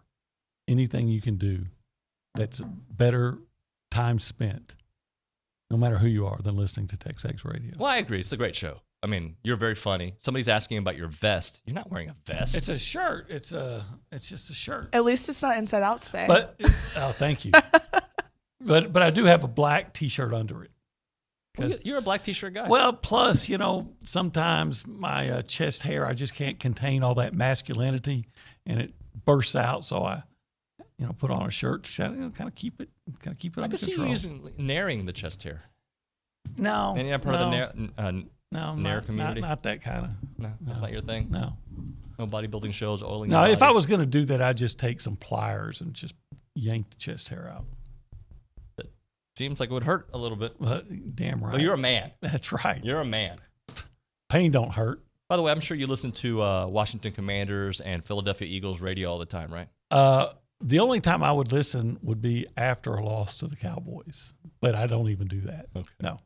anything you can do that's better time spent, no matter who you are, than listening to TexAgs radio. Well, I agree. It's a great show. I mean, you're very funny. Somebody's asking about your vest. You're not wearing a vest. It's a shirt. It's just a shirt. At least it's not inside out today. But thank you. But I do have a black T-shirt under it. Well, you're a black T-shirt guy. Well, plus, sometimes my chest hair, I just can't contain all that masculinity, and it bursts out. So I, put on a shirt to kind of keep it under control. I can see you using narrowing the chest hair. No. And you're part of the Nair community? Not that kind of. No, that's not your thing? No. No bodybuilding shows, oiling No, your if body? I was going to do that, I'd just take some pliers and just yank the chest hair out. It seems like it would hurt a little bit. Well, damn right. Well, you're a man. That's right. You're a man. Pain don't hurt. By the way, I'm sure you listen to Washington Commanders and Philadelphia Eagles radio all the time, right? The only time I would listen would be after a loss to the Cowboys, but I don't even do that. Okay. No.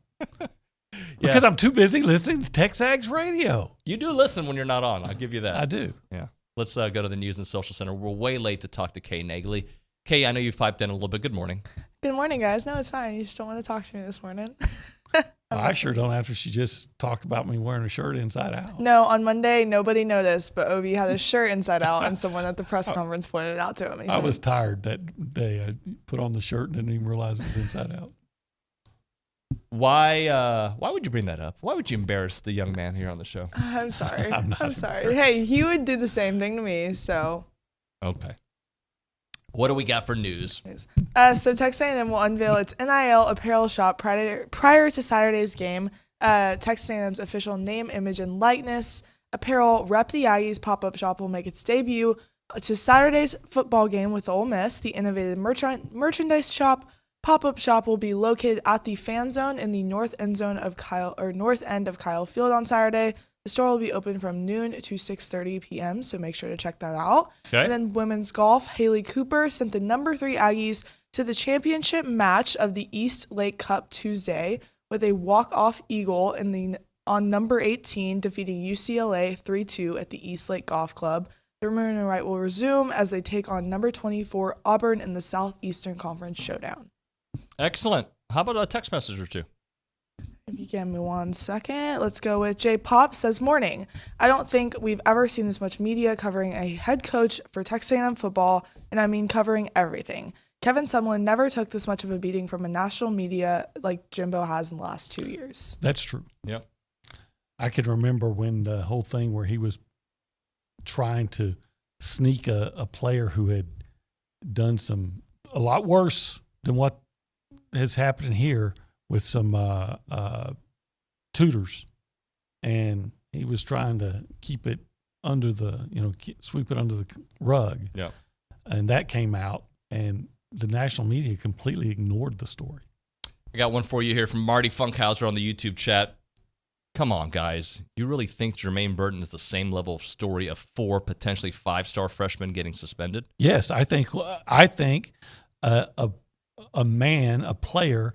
Because I'm too busy listening to TexAgs radio. You do listen when you're not on. I'll give you that. I do. Yeah. Let's go to the News and Social Center. We're way late to talk to Kay Nagley. Kay, I know you've piped in a little bit. Good morning. Good morning, guys. No, it's fine. You just don't want to talk to me this morning. I sure don't after she just talked about me wearing a shirt inside out. No, on Monday, nobody noticed, but Obi had his shirt inside out, and someone at the press conference pointed it out to him. I was tired that day. I put on the shirt and didn't even realize it was inside out. Why would you bring that up? Why would you embarrass the young man here on the show? I'm sorry. I'm sorry. Hey, he would do the same thing to me, so. Okay. What do we got for news? So Texas A&M will unveil its NIL apparel shop prior to Saturday's game. Texas A&M's official name, image, and likeness apparel Rep the Aggies pop-up shop will make its debut to Saturday's football game with Ole Miss. The innovative merchandise shop pop-up shop will be located at the fan zone in the north end of Kyle Field on Saturday. The store will be open from noon to 6:30 p.m., so make sure to check that out. Okay. And then women's golf, Haley Cooper sent the number 3 Aggies to the championship match of the East Lake Cup Tuesday with a walk-off eagle on number 18, defeating UCLA 3-2 at the East Lake Golf Club. The Maroon and White will resume as they take on number 24 Auburn in the Southeastern Conference Showdown. Excellent. How about a text message or two? If you give me 1 second, let's go with J Pop says, morning. I don't think we've ever seen this much media covering a head coach for Texas A&M football, and I mean covering everything. Kevin Sumlin never took this much of a beating from a national media like Jimbo has in the last 2 years. That's true. Yep. I can remember when the whole thing where he was trying to sneak a player who had done a lot worse than what has happened here with some tutors, and he was trying to keep it under sweep it under the rug. Yeah. And that came out, and the national media completely ignored the story. I got one for you here from Marty Funkhauser on the YouTube chat. Come on, guys. You really think Jermaine Burton is the same level of story of 4 potentially 5-star freshmen getting suspended? Yes, I think a player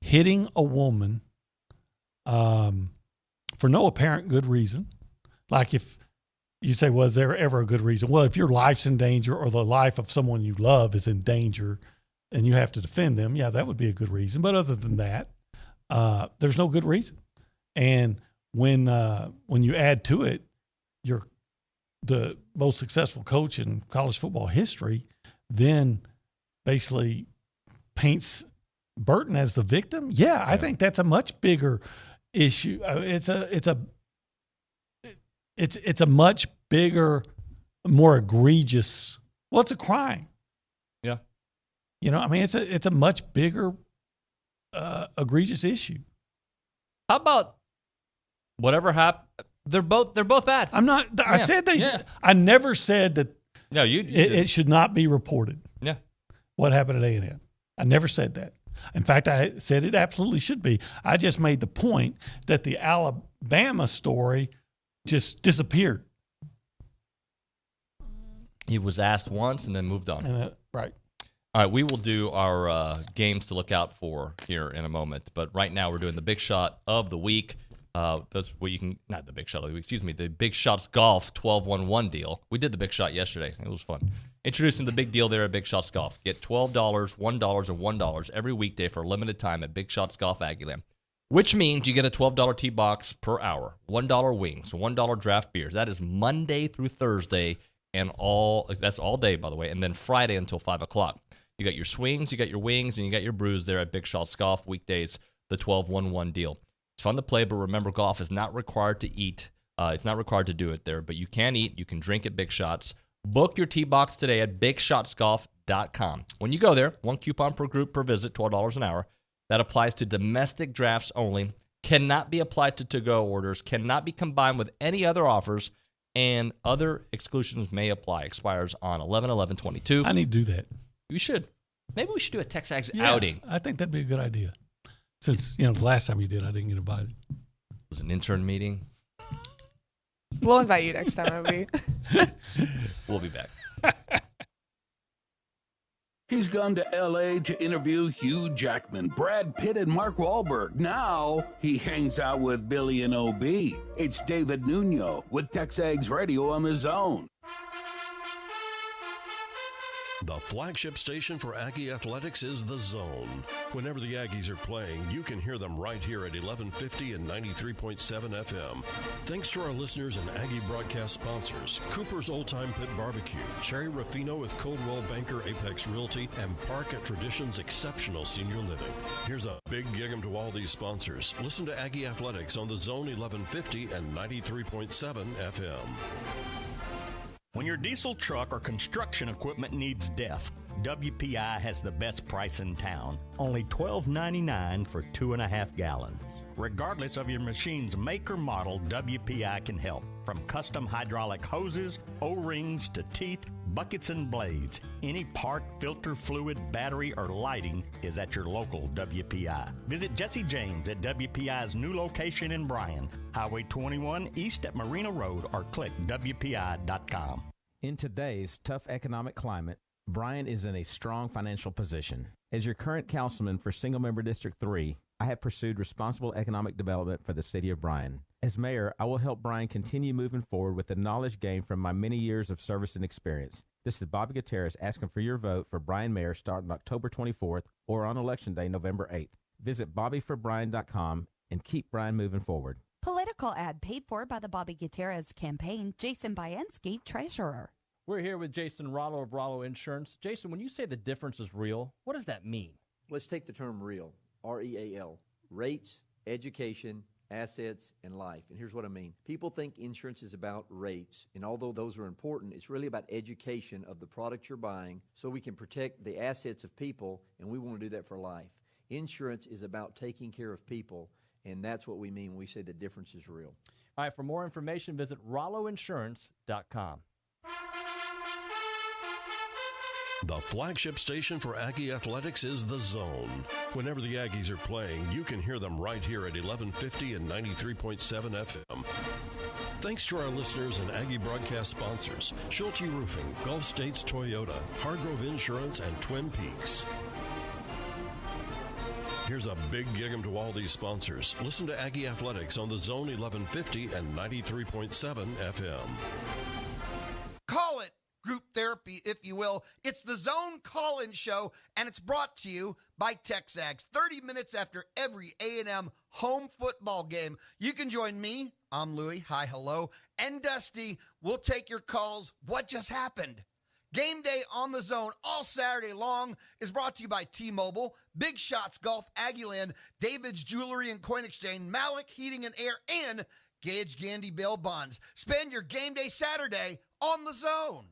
hitting a woman for no apparent good reason. Like if you say, was there ever a good reason? Well, if your life's in danger or the life of someone you love is in danger and you have to defend them, yeah, that would be a good reason. But other than that, there's no good reason. And when you add to it, you're the most successful coach in college football history, then basically paints Burton as the victim. Yeah, I think that's a much bigger issue. It's a much bigger, more egregious. Well, it's a crime. Yeah. I mean, it's a much bigger, egregious issue. How about whatever happened? They're both bad. I'm not. Yeah. I said they. Yeah. I never said that. No, it should not be reported. Yeah. What happened at A&M? I never said that. In fact, I said it absolutely should be. I just made the point that the Alabama story just disappeared. He was asked once and then moved on. Right. All right, we will do our games to look out for here in a moment. But right now we're doing the Big Shot of the Week. That's what you can, not the Big Shot of the Week, excuse me, the Big Shots Golf 12-1-1 deal. We did the Big Shot yesterday. It was fun. Introducing the big deal there at Big Shots Golf. Get $12, $1, and $1 every weekday for a limited time at Big Shots Golf Aggieland, which means you get a $12 tee box per hour, $1 wings, $1 draft beers. That is Monday through Thursday, and that's all day, by the way, and then Friday until 5 o'clock. You got your swings, you got your wings, and you got your brews there at Big Shots Golf weekdays, the 12-1-1 deal. It's fun to play, but remember, golf is not required to eat. It's not required to do it there, but you can eat. You can drink at Big Shots. Book your tee box today at BigShotsGolf.com. When you go there, 1 coupon per group per visit, $12 an hour. That applies to domestic drafts only. Cannot be applied to to-go orders. Cannot be combined with any other offers, and other exclusions may apply. Expires on 11/11/22. I need to do that. You should. Maybe we should do a TexAgs Yeah, outing. I think that'd be a good idea. Since, the last time you did, I didn't get invited. It was an intern meeting. We'll invite you next time, Obi. We'll be back. He's gone to L.A. to interview Hugh Jackman, Brad Pitt, and Mark Wahlberg. Now he hangs out with Billy and O.B. It's David Nuño with TexAgs Radio on the Zone. The flagship station for Aggie Athletics is The Zone. Whenever the Aggies are playing, you can hear them right here at 1150 and 93.7 FM. Thanks to our listeners and Aggie broadcast sponsors, Cooper's Old Time Pit Barbecue, Cherry Rafino with Coldwell Banker Apex Realty, and Park at Tradition's Exceptional Senior Living. Here's a big gig 'em to all these sponsors. Listen to Aggie Athletics on The Zone 1150 and 93.7 FM. When your diesel truck or construction equipment needs DEF, WPI has the best price in town, only $12.99 for 2.5 gallons. Regardless of your machine's make or model, WPI can help. From custom hydraulic hoses, O-rings to teeth, buckets and blades, any part, filter, fluid, battery, or lighting is at your local WPI. Visit Jesse James at WPI's new location in Bryan, Highway 21 east at Marina Road, or click WPI.com. In today's tough economic climate, Bryan is in a strong financial position. As your current councilman for Single Member District 3, I have pursued responsible economic development for the city of Bryan. As mayor, I will help Bryan continue moving forward with the knowledge gained from my many years of service and experience. This is Bobby Gutierrez asking for your vote for Bryan Mayor starting October 24th or on Election Day, November 8th. Visit bobbyforbryan.com and keep Bryan moving forward. Political ad paid for by the Bobby Gutierrez campaign. Jason Bianski, treasurer. We're here with Jason Rollo of Rollo Insurance. Jason, when you say the difference is real, what does that mean? Let's take the term real, R-E-A-L. Rates, education, assets, and life. And here's what I mean. People think insurance is about rates, and although those are important, it's really about education of the product you're buying so we can protect the assets of people, and we want to do that for life. Insurance is about taking care of people, and that's what we mean when we say the difference is real. All right, for more information, visit rolloinsurance.com. The flagship station for Aggie Athletics is The Zone. Whenever the Aggies are playing, you can hear them right here at 1150 and 93.7 FM. Thanks to our listeners and Aggie broadcast sponsors, Schulte Roofing, Gulf States Toyota, Hargrove Insurance, and Twin Peaks. Here's a big gig 'em to all these sponsors. Listen to Aggie Athletics on The Zone 1150 and 93.7 FM. Call it group therapy, if you will. It's the Zone Call-In Show, and it's brought to you by TexAgs. 30 minutes after every A&M home football game. You can join me, I'm Louie, hi, hello, and Dusty. We'll take your calls. What just happened? Game day on the Zone all Saturday long is brought to you by T-Mobile, Big Shots Golf, Aggieland, David's Jewelry and Coin Exchange, Malik Heating and Air, and Gage Gandy Bail Bonds. Spend your game day Saturday on the Zone.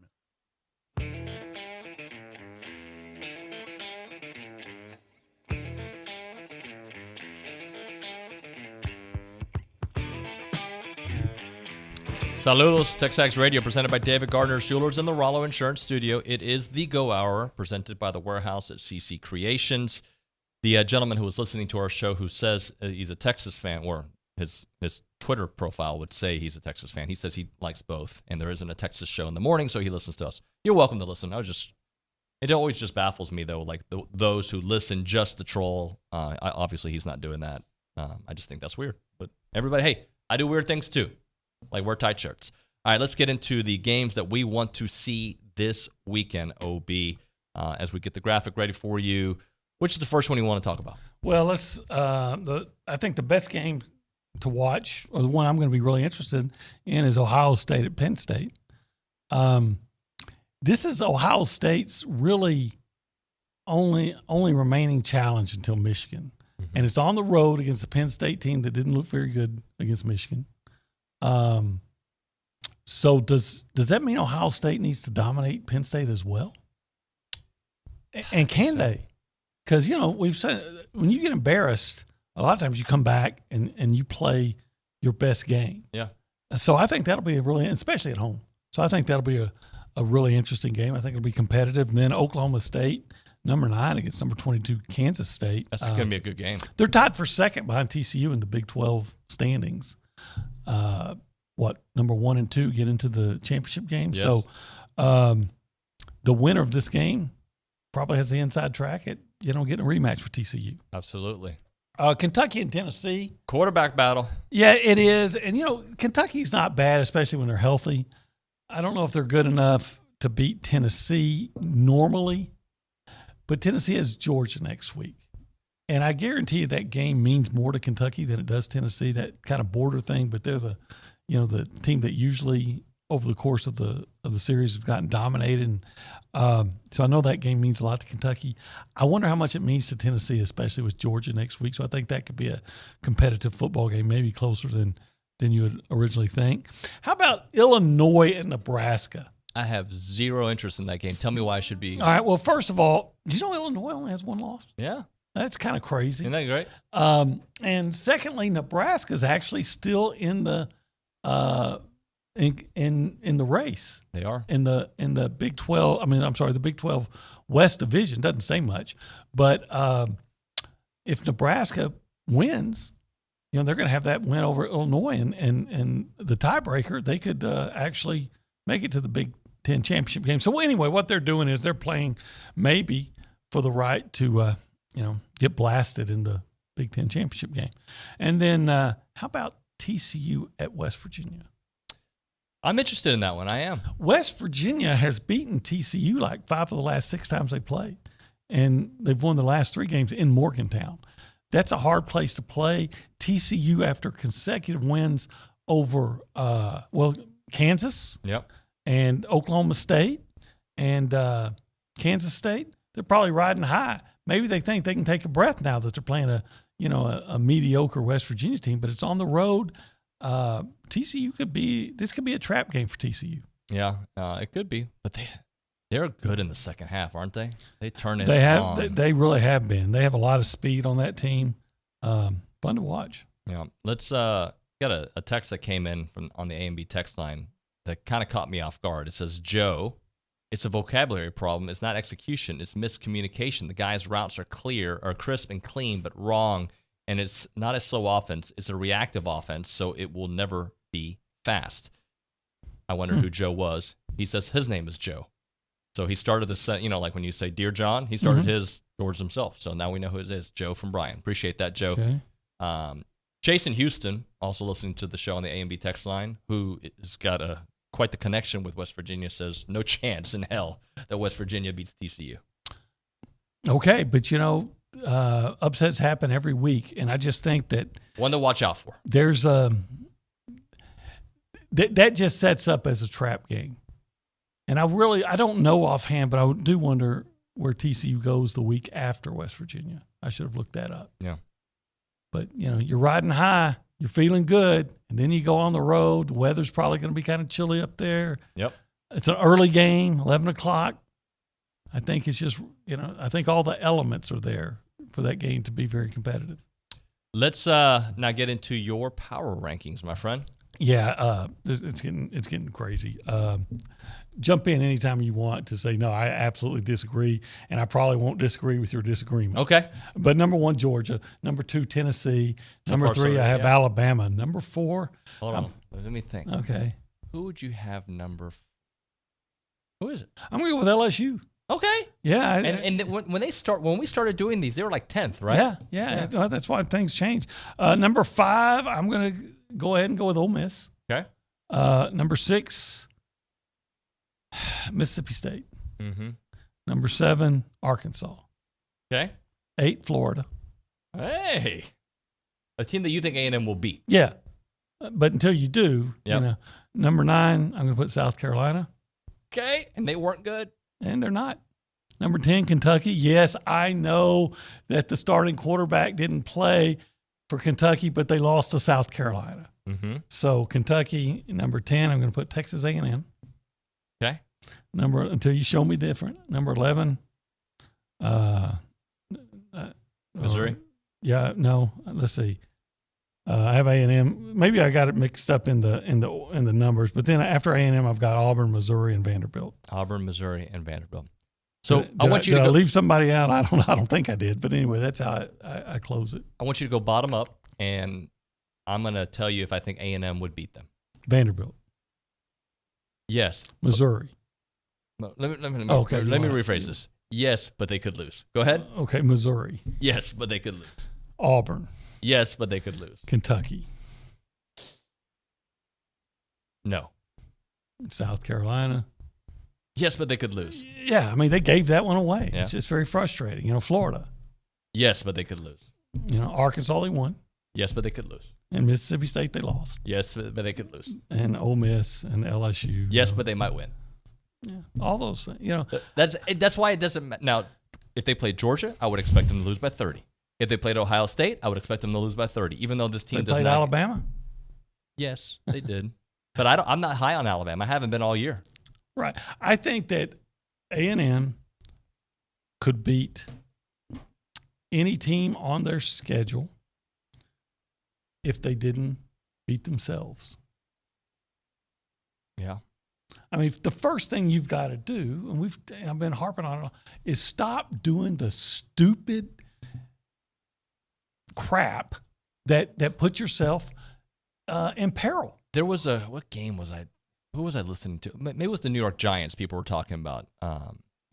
Saludos, TexAgs Radio, presented by David Gardner's Jewelers in the Rollo Insurance Studio. It is the Go Hour, presented by the Warehouse at CC Creations. The gentleman who was listening to our show who says he's a Texas fan, or his Twitter profile would say he's a Texas fan. He says he likes both, and there isn't a Texas show in the morning, so he listens to us. You're welcome to listen. It always just baffles me, though, like those who listen just to troll. Obviously, he's not doing that. I just think that's weird. But everybody, hey, I do weird things too. Like wear tight shirts. All right, let's get into the games that we want to see this weekend, OB, as we get the graphic ready for you. Which is the first one you want to talk about? Well, I think the best game to watch, or the one I'm going to be really interested in, is Ohio State at Penn State. This is Ohio State's really only remaining challenge until Michigan. Mm-hmm. And it's on the road against the Penn State team that didn't look very good against Michigan. So does that mean Ohio State needs to dominate Penn State as well? And can they? Because, we've said when you get embarrassed, a lot of times you come back and you play your best game. Yeah. So I think that'll be especially at home. So I think that'll be a really interesting game. I think it'll be competitive. And then Oklahoma State, number 9 against number 22 Kansas State. That's going to be a good game. They're tied for second behind TCU in the Big 12 standings. Number 1 and 2 get into the championship game. Yes. So the winner of this game probably has the inside track at getting a rematch for TCU. Absolutely. Kentucky and Tennessee. Quarterback battle. Yeah, it is. And, Kentucky's not bad, especially when they're healthy. I don't know if they're good enough to beat Tennessee normally, but Tennessee has Georgia next week. And I guarantee you that game means more to Kentucky than it does Tennessee, that kind of border thing. But they're the team that usually over the course of the series have gotten dominated. So I know that game means a lot to Kentucky. I wonder how much it means to Tennessee, especially with Georgia next week. So I think that could be a competitive football game, maybe closer than you would originally think. How about Illinois and Nebraska? I have zero interest in that game. Tell me why I should be. All right. Well, first of all, do you know Illinois only has one loss? Yeah. That's kind of crazy. Isn't that great? And secondly, Nebraska's actually still in the in the race. They are in the Big 12. I mean, I'm sorry, the Big 12 West Division. Doesn't say much, but if Nebraska wins, they're going to have that win over Illinois, and the tiebreaker, they could actually make it to the Big Ten championship game. So anyway, what they're doing is they're playing maybe for the right to get blasted in the Big Ten championship game. And then how about TCU at West Virginia? I'm interested in that one. I am. West Virginia has beaten TCU like 5 of the last 6 times they played, and they've won the last 3 games in Morgantown. That's a hard place to play. TCU, after consecutive wins over, Kansas, and Oklahoma State, and Kansas State, they're probably riding high. Maybe they think they can take a breath now that they're playing a mediocre West Virginia team, but it's on the road. TCU could be a trap game for TCU. Yeah, it could be, but they're good in the second half, aren't they? They turn it. They really have been. They have a lot of speed on that team. Fun to watch. Yeah, let's got a text that came in on the A&B text line that kind of caught me off guard. It says, Joe, it's a vocabulary problem. It's not execution. It's miscommunication. The guy's routes are crisp and clean, but wrong. And it's not a slow offense. It's a reactive offense, so it will never be fast. I wondered who Joe was. He says his name is Joe. So he started like when you say Dear John, he started his towards himself. So now we know who it is, Joe from Bryan. Appreciate that, Joe. Okay. Jason Houston, also listening to the show on the A&B text line, who has got quite the connection with West Virginia, says no chance in hell that West Virginia beats TCU. Okay, but upsets happen every week, and I just think that one to watch out for. There's that just sets up as a trap game, and I don't know offhand, but I do wonder where TCU goes the week after West Virginia. I should have looked that up. Yeah, but you're riding high, you're feeling good, and then you go on the road. The weather's probably going to be kind of chilly up there. Yep, it's an early game, 11 o'clock. I think it's just, I think all the elements are there for that game to be very competitive. Let's now get into your power rankings, my friend. Yeah, it's getting crazy. Jump in anytime you want to say, no, I absolutely disagree, and I probably won't disagree with your disagreement. Okay. But number 1, Georgia. Number 2, Tennessee. Number 3, I have Alabama. Number 4. Hold on. Let me think. Okay. Who would you have number 4? Who is it? I'm going to go with LSU. Okay. Yeah. And when we started doing these, they were like 10th, right? Yeah. That's why things change. Number 5, I'm going to go ahead and go with Ole Miss. Okay. Number 6, Mississippi State. Mm-hmm. Number 7, Arkansas. Okay. 8, Florida. Hey. A team that you think A&M will beat. Yeah. But until you do, Number 9, I'm going to put South Carolina. Okay. And they weren't good. And they're not. Number 10, Kentucky. Yes, I know that the starting quarterback didn't play for Kentucky, but they lost to South Carolina. Mm-hmm. So Kentucky, number 10, I'm going to put Texas A&M. Okay. Until you show me different. Number 11, Missouri. Let's see. I have A&M. Maybe I got it mixed up in the numbers, but then after A&M, I've got Auburn, Missouri, and Vanderbilt. Auburn, Missouri, and Vanderbilt. So I want you to leave somebody out. I don't think I did, but anyway, that's how I close it. I want you to go bottom up, and I'm going to tell you if I think A&M would beat them. Vanderbilt. Yes. Missouri. Let me rephrase this. Yes, but they could lose. Go ahead. Okay, Missouri. Yes, but they could lose. Auburn. Yes, but they could lose. Kentucky. No. South Carolina. Yes, but they could lose. Yeah, I mean, they gave that one away. Yeah. It's just very frustrating. Florida. Yes, but they could lose. Arkansas, they won. Yes, but they could lose. And Mississippi State, they lost. Yes, but they could lose. And Ole Miss and LSU. Yes, but they might win. Yeah, all those things. That's why it doesn't matter. Now, if they played Georgia, I would expect them to lose by 30. If they played Ohio State, I would expect them to lose by 30, even though this team does not. They played Alabama? Yes, they did. But I'm not high on Alabama. I haven't been all year. Right. I think that A&M could beat any team on their schedule if they didn't beat themselves. Yeah. I mean, the first thing you've got to do, and I've been harping on it, is stop doing the stupid crap that puts yourself in peril. There was what game was I? Who was I listening to? Maybe it was the New York Giants people were talking about.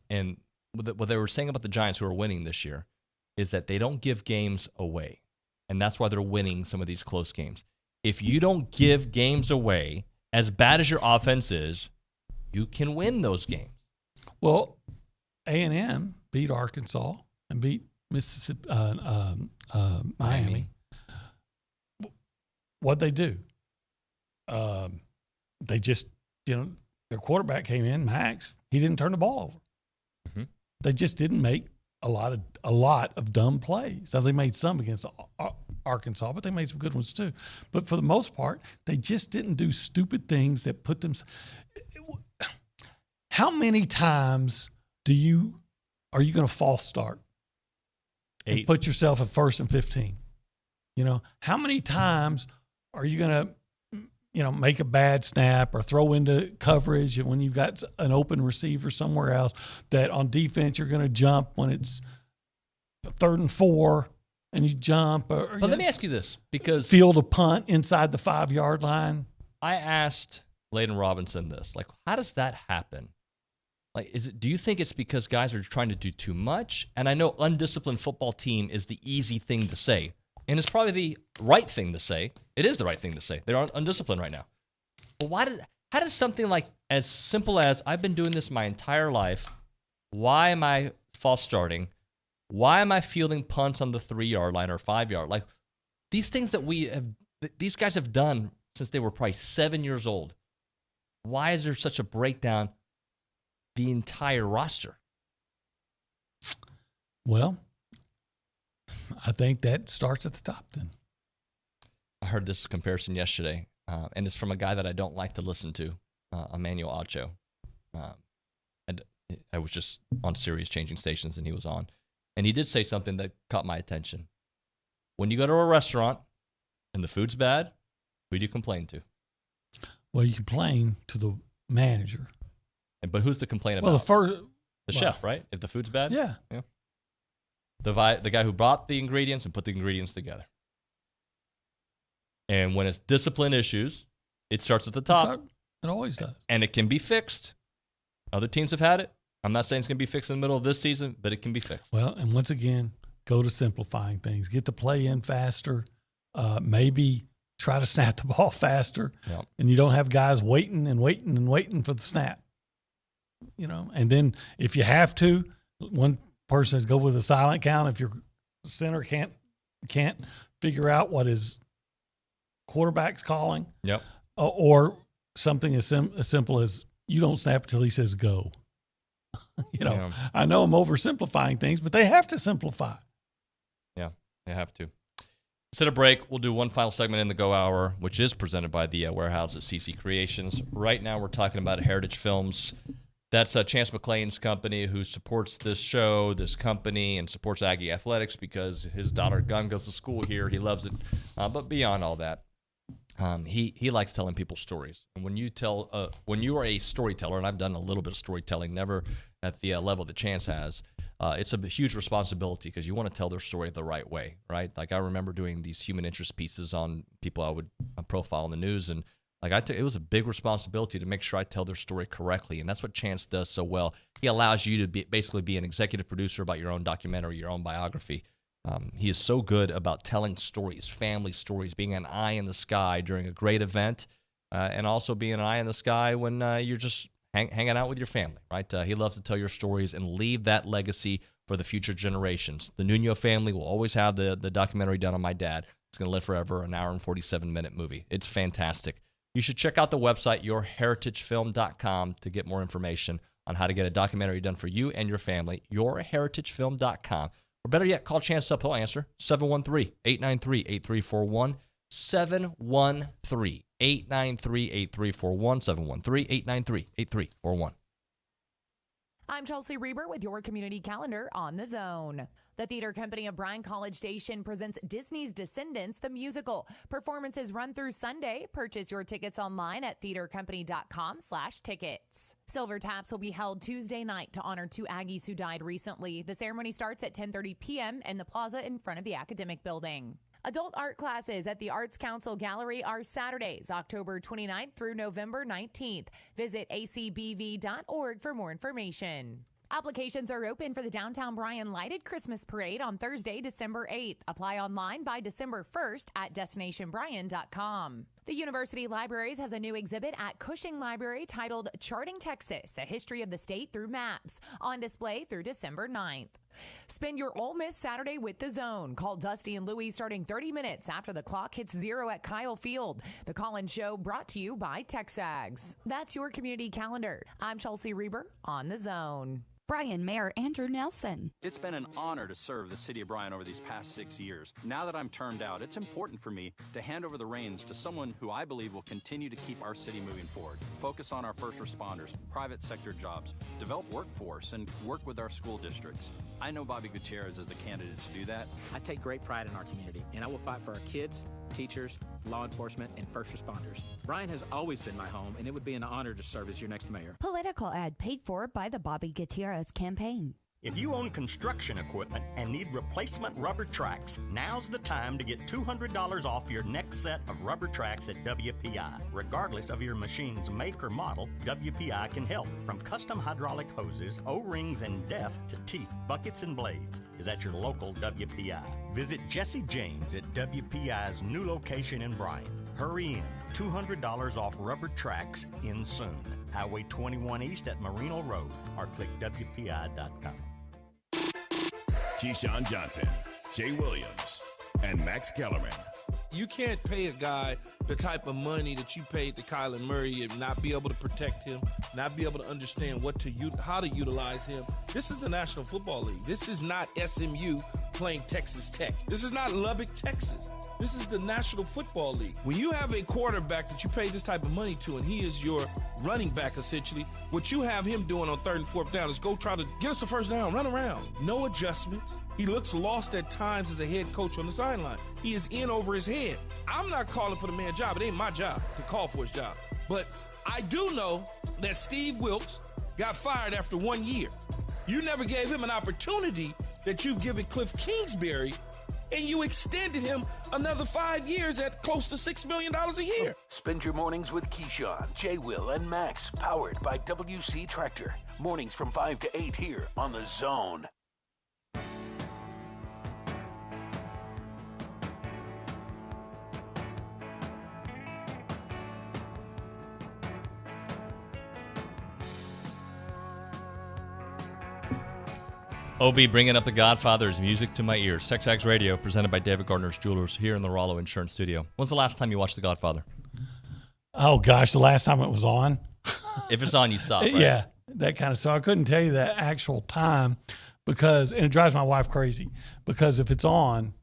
And what they were saying about the Giants who are winning this year is that they don't give games away. And that's why they're winning some of these close games. If you don't give games away, as bad as your offense is, you can win those games. Well, A&M beat Arkansas and beat Mississippi, Miami. What'd they do? They just, their quarterback came in, Max. He didn't turn the ball over. Mm-hmm. They just didn't make a lot of dumb plays. Now, they made some against Arkansas, but they made some good ones too. But for the most part, they just didn't do stupid things that put them. How many times are you going to false start? 8. And put yourself at 1st and 15. How many times are you going to, make a bad snap or throw into coverage and when you've got an open receiver somewhere else that on defense you're going to jump when it's 3rd and 4 and you jump? But let me ask you this, because field a punt inside the 5-yard line. I asked Layden Robinson this, how does that happen? Do you think it's because guys are trying to do too much? And I know undisciplined football team is the easy thing to say. And it's probably the right thing to say. It is the right thing to say. They're undisciplined right now. But how does something as simple as, I've been doing this my entire life, why am I false starting? Why am I fielding punts on the 3-yard line or 5-yard? These things that these guys have done since they were probably 7 years old. Why is there such a breakdown the entire roster? Well, I think that starts at the top then. I heard this comparison yesterday, and it's from a guy that I don't like to listen to, Emmanuel Acho. I was just on Sirius changing stations, and he was on. And he did say something that caught my attention. When you go to a restaurant and the food's bad, who do you complain to? Well, you complain to the manager. But who's to complain well, about? The chef, right? If the food's bad? Yeah. The guy who brought the ingredients and put the ingredients together. And when it's discipline issues, it starts at the top. It always does. And it can be fixed. Other teams have had it. I'm not saying it's going to be fixed in the middle of this season, but it can be fixed. Well, and once again, go to simplifying things. Get the play in faster. Maybe try to snap the ball faster. Yep. And you don't have guys waiting for the snap. And then if you have to, one person go with a silent count. If your center can't figure out what his quarterback's calling. Yep. Or something as simple as you don't snap until he says go. I know I'm oversimplifying things, but they have to simplify. Yeah, they have to. Instead of break, we'll do one final segment in the Go Hour, which is presented by the warehouse at CC Creations. Right now, we're talking about Heritage Films. That's Chance McClain's company, who supports this show, this company, and supports Aggie Athletics because his daughter Gunn goes to school here. He loves it. But beyond all that, he likes telling people stories. And when you are a storyteller, and I've done a little bit of storytelling, never at the level that Chance has, it's a huge responsibility because you want to tell their story the right way, right? I remember doing these human interest pieces on people I would profile in the news, and it was a big responsibility to make sure I tell their story correctly, and that's what Chance does so well. He allows you to basically be an executive producer about your own documentary, your own biography. He is so good about telling stories, family stories, being an eye in the sky during a great event, and also being an eye in the sky when you're just hanging out with your family, right? He loves to tell your stories and leave that legacy for the future generations. The Nuño family will always have the documentary done on my dad. It's going to live forever, an hour and 47-minute movie. It's fantastic. You should check out the website, yourheritagefilm.com, to get more information on how to get a documentary done for you and your family, yourheritagefilm.com. Or better yet, call Chance up. He'll answer, 713-893-8341, 893-8341, 713-893-8341. I'm Chelsea Reber with your community calendar on the Zone. The theater company of Bryan College Station presents Disney's Descendants, the musical. Performances run through Sunday. Purchase your tickets online at theatercompany.com/tickets. Silver Taps will be held Tuesday night to honor 2 Aggies who died recently. The ceremony starts at 10:30 p.m. in the plaza in front of the academic building. Adult art classes at the Arts Council Gallery are Saturdays, October 29th through November 19th. Visit acbv.org for more information. Applications are open for the Downtown Bryan Lighted Christmas Parade on Thursday, December 8th. Apply online by December 1st at destinationbryan.com. The University Libraries has a new exhibit at Cushing Library titled Charting Texas, A History of the State Through Maps, on display through December 9th. Spend your Ole Miss Saturday with the Zone. Call Dusty and Louie starting 30 minutes after the clock hits 0 at Kyle Field. The Call-In Show brought to you by TexAgs. That's your community calendar. I'm Chelsea Reber on the Zone. Bryan Mayor Andrew Nelson. It's been an honor to serve the city of Bryan over these past 6 years. Now that I'm termed out, it's important for me to hand over the reins to someone who I believe will continue to keep our city moving forward. Focus on our first responders, private sector jobs, develop workforce, and work with our school districts. I know Bobby Gutierrez is the candidate to do that. I take great pride in our community, and I will fight for our kids, teachers, law enforcement, and first responders. Bryan has always been my home, and it would be an honor to serve as your next mayor. Political ad paid for by the Bobby Gutierrez campaign. If you own construction equipment and need replacement rubber tracks, now's the time to get $200 off your next set of rubber tracks at WPI. Regardless of your machine's make or model, WPI can help. From custom hydraulic hoses, O-rings, and depth to teeth, buckets, and blades is at your local WPI. Visit Jesse James at WPI's new location in Bryan. Hurry in. $200 off rubber tracks in soon. Highway 21 East at Marino Road or click WPI.com. Keyshawn Johnson, Jay Williams, and Max Kellerman. You can't pay a guy the type of money that you paid to Kyler Murray and not be able to protect him, not be able to understand how to utilize him. This is the National Football League. This is not SMU playing Texas Tech. This is not Lubbock, Texas. This is the National Football League. When you have a quarterback that you pay this type of money to and he is your running back essentially, what you have him doing on 3rd and 4th down is go try to get us the first down, run around. No adjustments. He looks lost at times as a head coach on the sideline. He is in over his head. I'm not calling for the man's job. It ain't my job to call for his job. But I do know that Steve Wilkes got fired after 1 year. You never gave him an opportunity that you've given Cliff Kingsbury, and you extended him another 5 years at close to $6 million a year. Spend your mornings with Keyshawn, Jay Will, and Max, powered by WC Tractor. Mornings from 5 to 8 here on The Zone. OB bringing up The Godfather's music to my ears. TexAgs Radio, presented by David Gardner's Jewelers here in the Rollo Insurance Studio. When's the last time you watched The Godfather? Oh, gosh, the last time it was on. If it's on, you stop, right? Yeah, that kind of stuff. I couldn't tell you the actual time because, and it drives my wife crazy, because if it's on,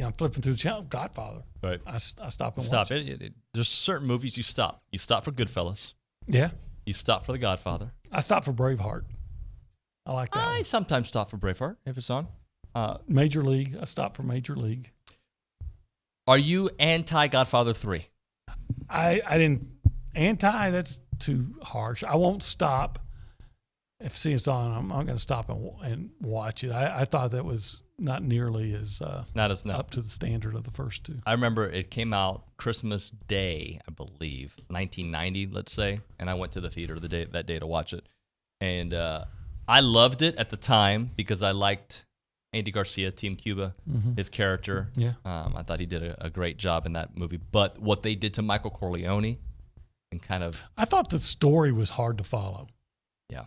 I'm flipping through the channel, Godfather. Right. I stop and stop watch it. There's certain movies you stop. You stop for Goodfellas. Yeah. You stop for The Godfather. I stop for Braveheart. I like that. I sometimes stop for Braveheart if it's on. Major League. I stop for Major League. Are you anti-Godfather 3? I didn't. That's too harsh. I won't stop. If it's on, I'm going to stop and watch it. I thought that was not nearly as up to the standard of the first two. I remember it came out Christmas Day, I believe, 1990, let's say, and I went to the theater that day to watch it. And I loved it at the time because I liked Andy Garcia, Team Cuba, his character. Yeah. I thought he did a great job in that movie. But what they did to Michael Corleone and kind of... I thought the story was hard to follow. Yeah.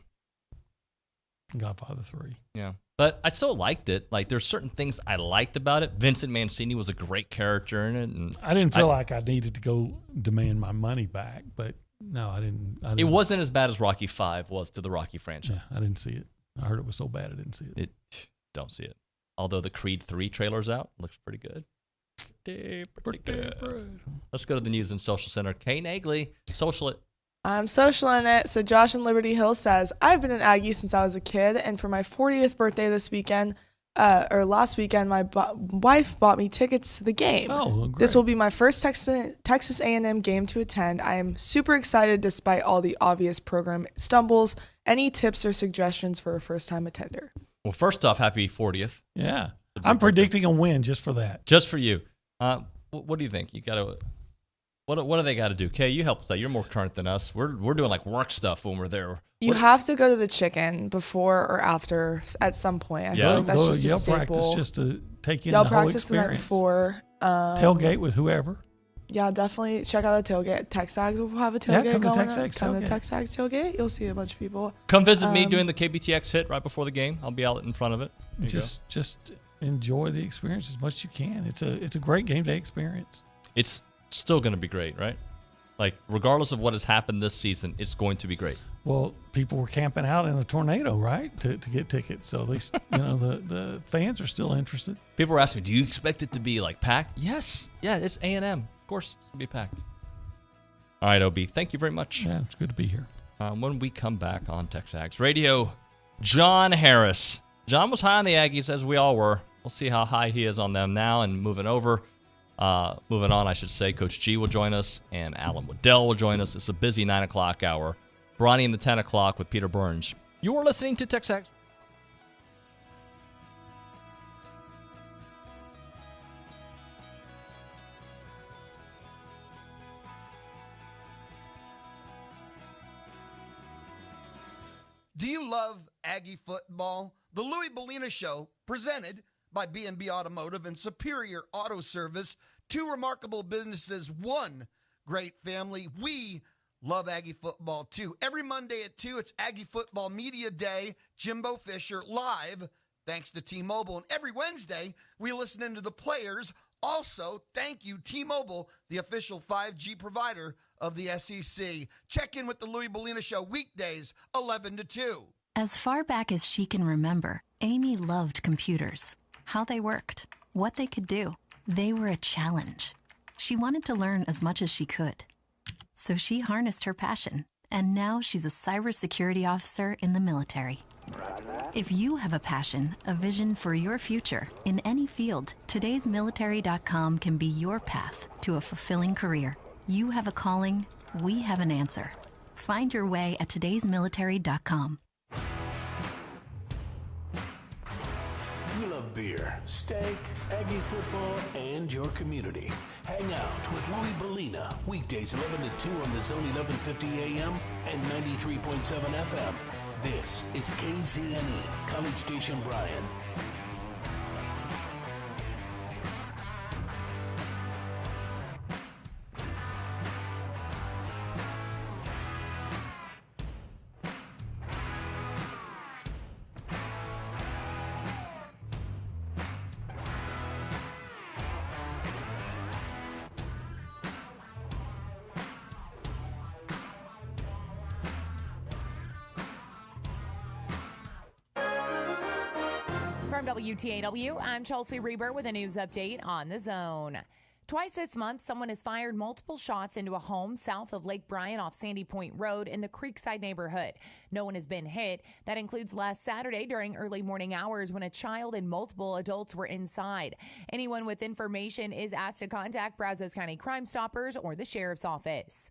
Godfather 3. Yeah. But I still liked it. Like, there's certain things I liked about it. Vincent Mancini was a great character in it. And I didn't feel like I needed to go demand my money back, but... No, I didn't. It wasn't as bad as Rocky V was to the Rocky franchise. Yeah, I didn't see it. I heard it was so bad I didn't see it. Don't see it. Although the Creed 3 trailer's out, looks pretty good. Pretty good. Let's go to the News and Social Center. Kay Nagley, social it. I'm socialing it. So Josh in Liberty Hill says, I've been an Aggie since I was a kid, and for my 40th birthday this weekend, last weekend, my wife bought me tickets to the game. Oh, great. This will be my first Texas A&M game to attend. I am super excited despite all the obvious program stumbles. Any tips or suggestions for a first-time attender? Well, first off, happy 40th. Yeah. I'm predicting a win just for that. Just for you. What do you think? You got to... What do they got to do? Kay, you help with that. You're more current than us. We're doing like work stuff when we're there. You have to go to the chicken before or after at some point. I feel like that's just a staple. Practice just to take in Y'all the whole practice the night experience. before. Tailgate with whoever. Yeah, definitely check out the tailgate. TexAgs will have a tailgate come going. to TexAgs Come tailgate. to TexAgs tailgate. You'll see a bunch of people. Come visit me doing the KBTX hit right before the game. I'll be out in front of it. Just enjoy the experience as much as you can. It's a great game day experience. It's still going to be great, right? Like, regardless of what has happened this season, it's going to be great. Well, people were camping out in a tornado, right, to get tickets. So at least the fans are still interested. People were asking, do you expect it to be like packed? Yes. Yeah, it's A&M. Of course, it's going to be packed. All right, OB, thank you very much. Yeah, it's good to be here. When we come back on TexAgs Radio, John Harris. John was high on the Aggies, as we all were. We'll see how high he is on them now. And moving on, I should say, Coach G will join us, and Alan Waddell will join us. It's a busy 9 o'clock hour. Bronny in the 10 o'clock with Peter Burns. You are listening to TexAgs. Do you love Aggie football? The Louis Bellina Show, presented by B&B Automotive and Superior Auto Service, two remarkable businesses, one great family. We love Aggie football, too. Every Monday at 2, it's Aggie Football Media Day. Jimbo Fisher live, thanks to T-Mobile. And every Wednesday, we listen into the players. Also, thank you, T-Mobile, the official 5G provider of the SEC. Check in with the Louis Bellina Show weekdays, 11 to 2. As far back as she can remember, Amy loved computers. How they worked, what they could do. They were a challenge. She wanted to learn as much as she could. So she harnessed her passion, and now she's a cybersecurity officer in the military. If you have a passion, a vision for your future in any field, todaysmilitary.com can be your path to a fulfilling career. You have a calling, we have an answer. Find your way at todaysmilitary.com. We love beer, steak, Aggie football, and your community. Hang out with Louis Bellina, weekdays 11 to 2 on the Zone 1150 AM and 93.7 FM. This is KZNE, College Station Bryan. From WTAW, I'm Chelsea Reber with a news update on the Zone. Twice this month, someone has fired multiple shots into a home south of Lake Bryan off Sandy Point Road in the Creekside neighborhood. No one has been hit. That includes last Saturday during early morning hours when a child and multiple adults were inside. Anyone with information is asked to contact Brazos County Crime Stoppers or the Sheriff's Office.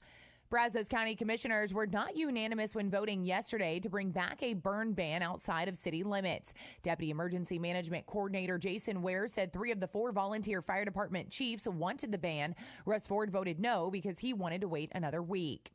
Brazos County commissioners were not unanimous when voting yesterday to bring back a burn ban outside of city limits. Deputy Emergency Management Coordinator Jason Ware said 3 of the 4 volunteer fire department chiefs wanted the ban. Russ Ford voted no because he wanted to wait another week.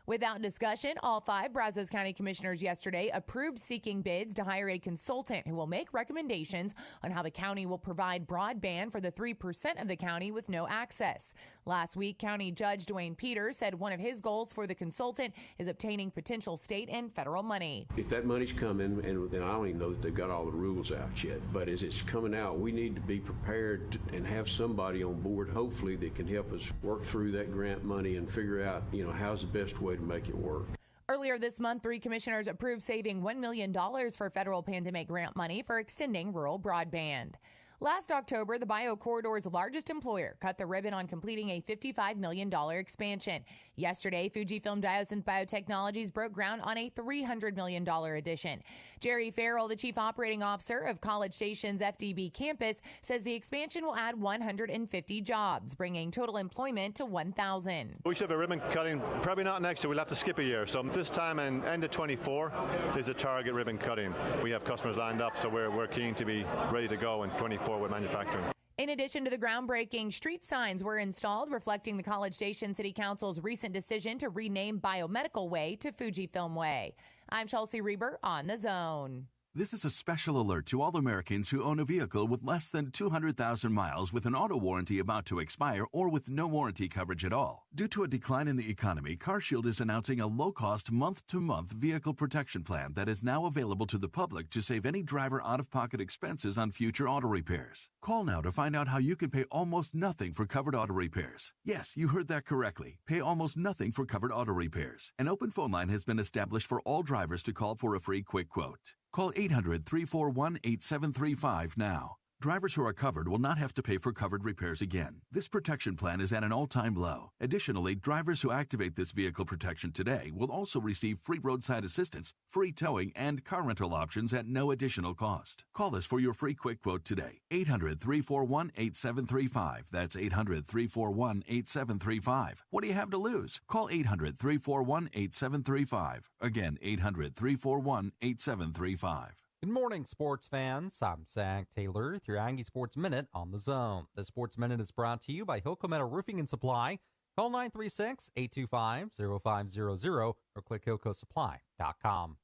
Without discussion, all 5 Brazos County commissioners yesterday approved seeking bids to hire a consultant who will make recommendations on how the county will provide broadband for the 3% of the county with no access. Last week, County Judge Dwayne Peters said one of his goals for the consultant is obtaining potential state and federal money. If that money's coming, and I don't even know that they've got all the rules out yet, but as it's coming out, we need to be prepared and have somebody on board, hopefully, that can help us work through that grant money and figure out, how's the best way to make it work. Earlier this month, 3 commissioners approved saving $1 million for federal pandemic grant money for extending rural broadband. Last October, the BioCorridor's largest employer cut the ribbon on completing a $55 million expansion. Yesterday, Fujifilm Diosynth Biotechnologies broke ground on a $300 million addition. Jerry Farrell, the chief operating officer of College Station's FDB campus, says the expansion will add 150 jobs, bringing total employment to 1,000. We should have a ribbon cutting, probably not next year. We'll have to skip a year. So this time and end of 24 is a target ribbon cutting. We have customers lined up, so we're keen to be ready to go in 24 with manufacturing. In addition to the groundbreaking, street signs were installed reflecting the College Station City Council's recent decision to rename Biomedical Way to Fujifilm Way. I'm Chelsea Reber on The Zone. This is a special alert to all Americans who own a vehicle with less than 200,000 miles with an auto warranty about to expire or with no warranty coverage at all. Due to a decline in the economy, CarShield is announcing a low-cost month-to-month vehicle protection plan that is now available to the public to save any driver out-of-pocket expenses on future auto repairs. Call now to find out how you can pay almost nothing for covered auto repairs. Yes, you heard that correctly. Pay almost nothing for covered auto repairs. An open phone line has been established for all drivers to call for a free quick quote. Call 800-341-8735 now. Drivers who are covered will not have to pay for covered repairs again. This protection plan is at an all-time low. Additionally, drivers who activate this vehicle protection today will also receive free roadside assistance, free towing, and car rental options at no additional cost. Call us for your free quick quote today. 800-341-8735. That's 800-341-8735. What do you have to lose? Call 800-341-8735. Again, 800-341-8735. Good morning, sports fans. I'm Zach Taylor with your Aggie Sports Minute on The Zone. The Sports Minute is brought to you by Hilco Metal Roofing and Supply. Call 936-825-0500 or click HilcoSupply.com.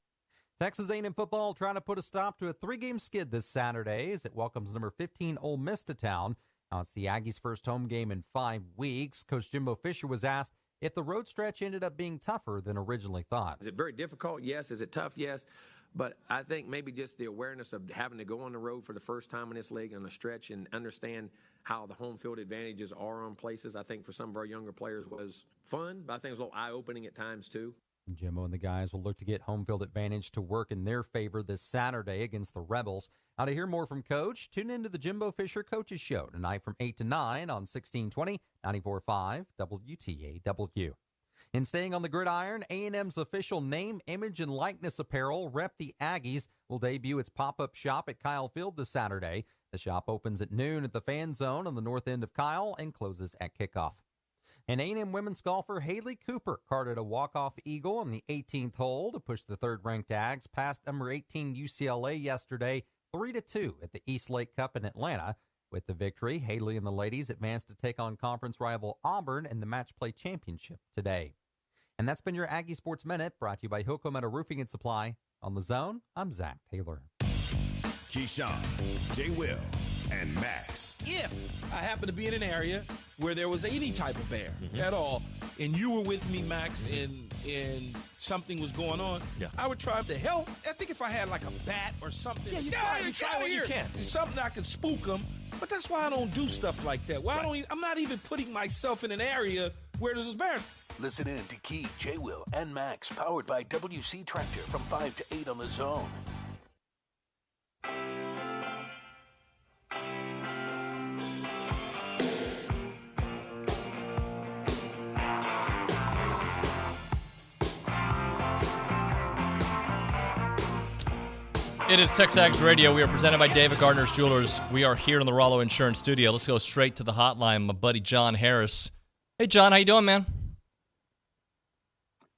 Texas A&M football trying to put a stop to a 3-game skid this Saturday as it welcomes number 15 Ole Miss to town. Now it's the Aggies' first home game in 5 weeks. Coach Jimbo Fisher was asked if the road stretch ended up being tougher than originally thought. Is it very difficult? Yes. Is it tough? Yes. But I think maybe just the awareness of having to go on the road for the first time in this league on the stretch and understand how the home field advantages are on places, I think for some of our younger players was fun, but I think it was a little eye-opening at times too. Jimbo and the guys will look to get home field advantage to work in their favor this Saturday against the Rebels. Now to hear more from Coach, tune into the Jimbo Fisher Coaches Show tonight from 8 to 9 on 1620, 94.5 WTAW. And staying on the gridiron, A&M's official name, image, and likeness apparel, Rep the Aggies, will debut its pop-up shop at Kyle Field this Saturday. The shop opens at noon at the Fan Zone on the north end of Kyle and closes at kickoff. And A&M women's golfer Haley Cooper carded a walk-off eagle on the 18th hole to push the third-ranked Ags past number 18 UCLA yesterday 3-2 at the East Lake Cup in Atlanta. With the victory, Haley and the ladies advanced to take on conference rival Auburn in the Match Play Championship today. And that's been your Aggie Sports Minute, brought to you by Hilco Metal Roofing and Supply. On The Zone, I'm Zach Taylor. Keyshawn, J. Will, and Max. If I happen to be in an area where there was any type of bear at all, and you were with me, Max, and something was going on, I would try to help. I think if I had like a bat or something, you try what you can. Something I could spook them. But that's why I don't do stuff like that. Why I'm not even putting myself in an area where there's bears. Listen in to Key, J. Will, and Max, powered by WC Tractor from 5 to 8 on The Zone. It is TexAgs Radio. We are presented by David Gardner's Jewelers. We are here in the Rollo Insurance Studio. Let's go straight to the hotline. My buddy John Harris. Hey, John, how you doing, man?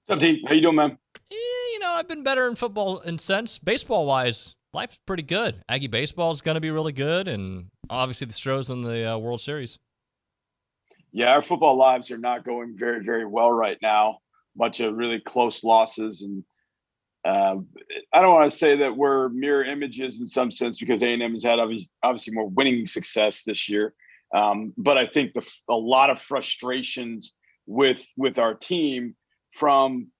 What's up, D? How you doing, man? I've been better in football in sense. Baseball-wise, life's pretty good. Aggie baseball is going to be really good, and obviously the Stros in the World Series. Yeah, our football lives are not going very, very well right now. Bunch of really close losses, and I don't want to say that we're mirror images in some sense because A&M has had obviously more winning success this year. But I think a lot of frustrations with our team from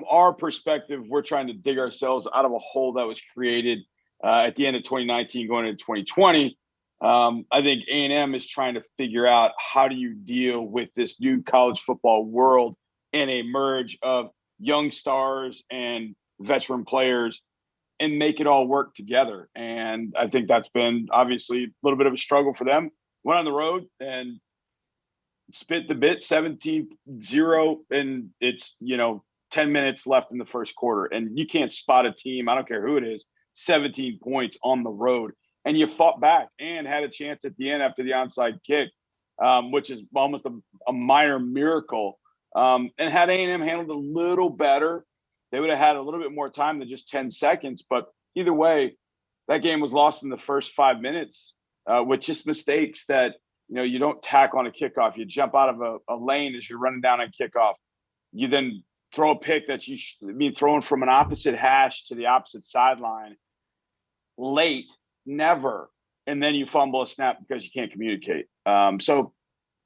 our perspective, we're trying to dig ourselves out of a hole that was created at the end of 2019 going into 2020. I think A&M is trying to figure out how do you deal with this new college football world and a merge of young stars and veteran players and make it all work together. And I think that's been obviously a little bit of a struggle for them. Went on the road and spit the bit 17-0, and it's 10 minutes left in the first quarter, and you can't spot a team, I don't care who it is, 17 points on the road, and you fought back and had a chance at the end after the onside kick, which is almost a minor miracle. And had A&M handled a little better, they would have had a little bit more time than just 10 seconds. But either way, that game was lost in the first 5 minutes with just mistakes that you don't tack on a kickoff. You jump out of a lane as you're running down on kickoff. You then throw a pick that thrown from an opposite hash to the opposite sideline late, never. And then you fumble a snap because you can't communicate. So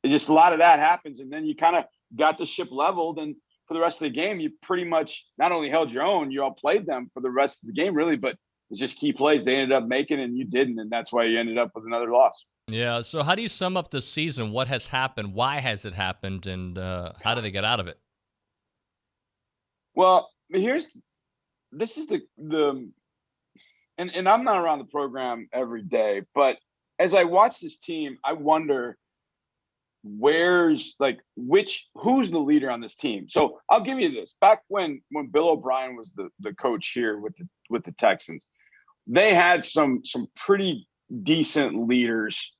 just a lot of that happens. And then you kind of got the ship leveled. And for the rest of the game, you pretty much not only held your own, you all played them for the rest of the game, really, but it's just key plays they ended up making and you didn't. And that's why you ended up with another loss. Yeah. So how do you sum up the season? What has happened? Why has it happened? And how do they get out of it? Well, this is the and I'm not around the program every day, but as I watch this team, I wonder who's the leader on this team. So I'll give you this. Back when Bill O'Brien was the coach here with the Texans, they had some pretty decent leaders.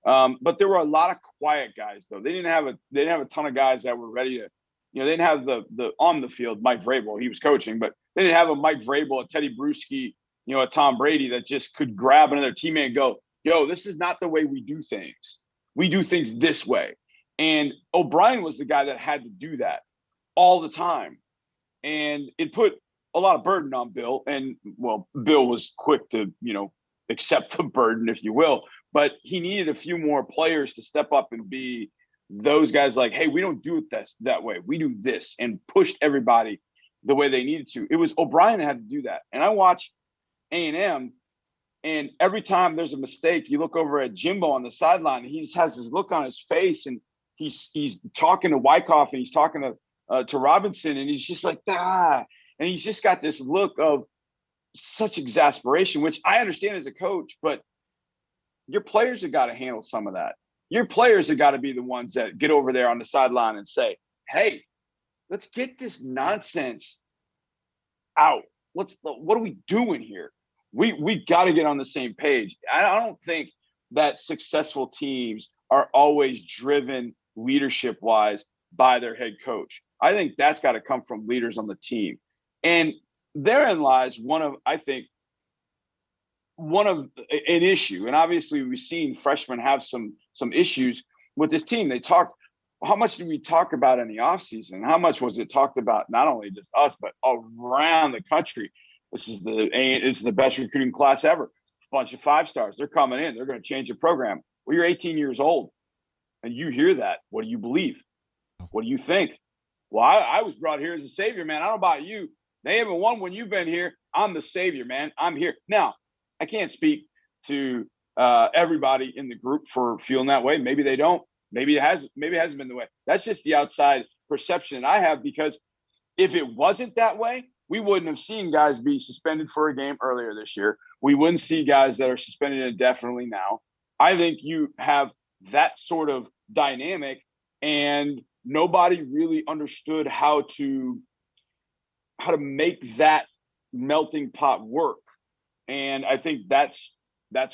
But there were a lot of quiet guys though. They didn't have a ton of guys that were ready to, they didn't have the on the field Mike Vrabel, he was coaching, but they didn't have a Mike Vrabel, a Teddy Bruschi, a Tom Brady that just could grab another teammate and go, yo, this is not the way we do things. We do things this way. And O'Brien was the guy that had to do that all the time. And it put a lot of burden on Bill. And well, Bill was quick to, accept the burden, if you will, but he needed a few more players to step up and be those guys like, hey, we don't do it that way. We do this, and pushed everybody the way they needed to. It was O'Brien that had to do that. And I watch A&M, and every time there's a mistake, you look over at Jimbo on the sideline, and he just has this look on his face, and he's talking to Wyckoff, and he's talking to Robinson, and he's just like, and he's just got this look of such exasperation, which I understand as a coach, but your players have got to handle some of that. Your players have got to be the ones that get over there on the sideline and say, hey, let's get this nonsense out. What are we doing here? We got to get on the same page. I don't think that successful teams are always driven leadership-wise by their head coach. I think that's got to come from leaders on the team. And therein lies one of an issue. And obviously we've seen freshmen have some issues with this team. How much did we talk about in the offseason? How much was it talked about, not only just us, but around the country? This is the best recruiting class ever. A bunch of 5-stars. They're coming in. They're going to change the program. Well, you're 18 years old and you hear that. What do you believe? What do you think? Well, I was brought here as a savior, man. I don't know about you. They haven't won when you've been here. I'm the savior, man. I'm here. Now, I can't speak to everybody in the group for feeling that way. Maybe they don't. Maybe it hasn't been the way. That's just the outside perception that I have, because if it wasn't that way, we wouldn't have seen guys be suspended for a game earlier this year. We wouldn't see guys that are suspended indefinitely now. I think you have that sort of dynamic, and nobody really understood how to make that melting pot work. And I think that's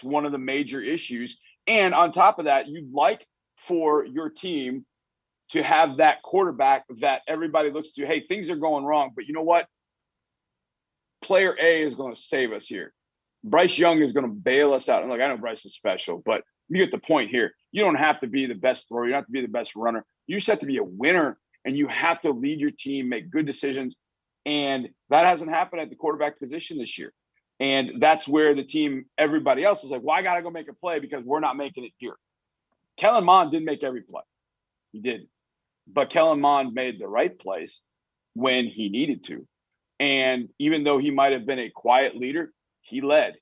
one of the major issues. And on top of that, you'd like for your team to have that quarterback that everybody looks to. Hey, things are going wrong, but you know what? Player A is going to save us here. Bryce Young is going to bail us out. And look, I know Bryce is special, but you get the point here. You don't have to be the best thrower. You don't have to be the best runner. You just have to be a winner, and you have to lead your team, make good decisions. And that hasn't happened at the quarterback position this year. And that's where the team, everybody else is like, well, I got to go make a play because we're not making it here. Kellen Mond didn't make every play. He did. But Kellen Mond made the right plays when he needed to. And even though he might have been a quiet leader, he led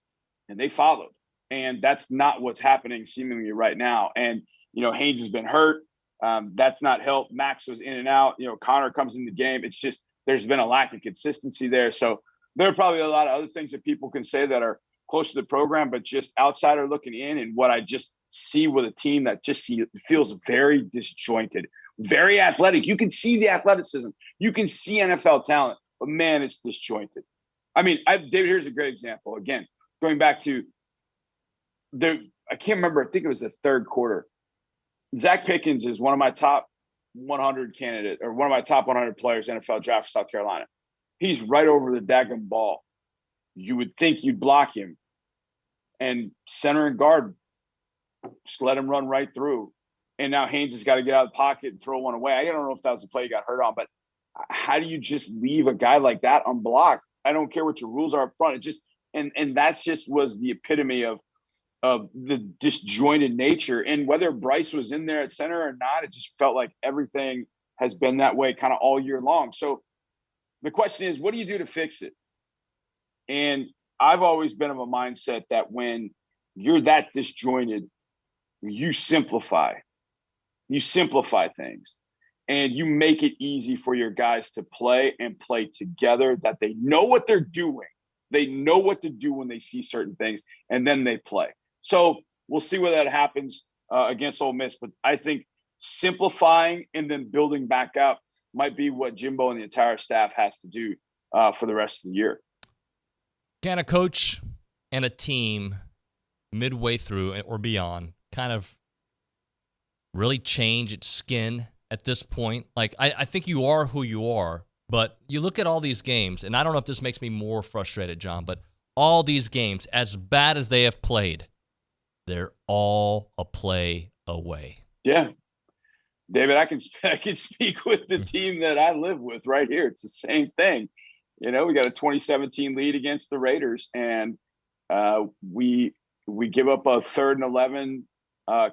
and they followed. And that's not what's happening seemingly right now. And, Haynes has been hurt. That's not helped. Max was in and out. Connor comes in the game. It's just, there's been a lack of consistency there. So there are probably a lot of other things that people can say that are close to the program, but just outsider looking in, and what I just see with a team that just feels very disjointed, very athletic. You can see the athleticism. You can see NFL talent, but man, it's disjointed. I mean, David, here's a great example. Again, going back to I can't remember. I think it was the third quarter. Zach Pickens is one of my top 100 candidate, or one of my top 100 players in NFL draft for South Carolina. He's right over the daggum ball. You would think you'd block him, and center and guard just let him run right through. And now Haynes has got to get out of the pocket and throw one away. I don't know if that was the play he got hurt on, but how do you just leave a guy like that unblocked? I don't care what your rules are up front. It just and that's just was the epitome of the disjointed nature. And whether Bryce was in there at center or not, it just felt like everything has been that way kind of all year long. So the question is, what do you do to fix it? And I've always been of a mindset that when you're that disjointed, you simplify things, and you make it easy for your guys to play and play together, that they know what they're doing. They know what to do when they see certain things, and then they play. So we'll see where that happens against Ole Miss. But I think simplifying and then building back up might be what Jimbo and the entire staff has to do for the rest of the year. Can a coach and a team midway through or beyond kind of really change its skin at this point? Like, I think you are who you are, but you look at all these games, and I don't know if this makes me more frustrated, John, but all these games, as bad as they have played, they're all a play away. Yeah. David, I can speak with the team that I live with right here. It's the same thing. You know, we got a 2017 lead against the Raiders, and we give up a 3rd and 11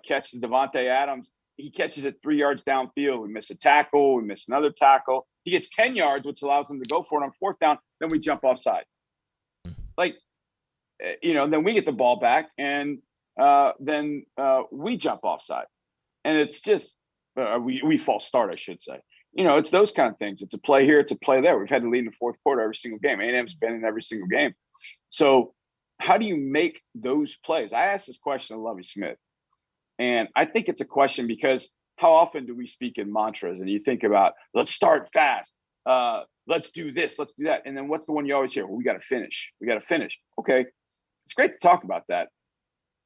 catch to Devontae Adams. He catches it 3 yards downfield. We miss a tackle. We miss another tackle. He gets 10 yards, which allows him to go for it on 4th down. Then we jump offside. Like, you know, then we get the ball back, and then we jump offside. And it's just we false start, I should say. You know, it's those kind of things. It's a play here. It's a play there. We've had to lead in the 4th quarter every single game. A&M's been in every single game. So how do you make those plays? I asked this question to Lovie Smith, and I think it's a question because how often do we speak in mantras and you think about, let's start fast, let's do this, let's do that. And then what's the one you always hear? Well, we got to finish. We got to finish. Okay, it's great to talk about that.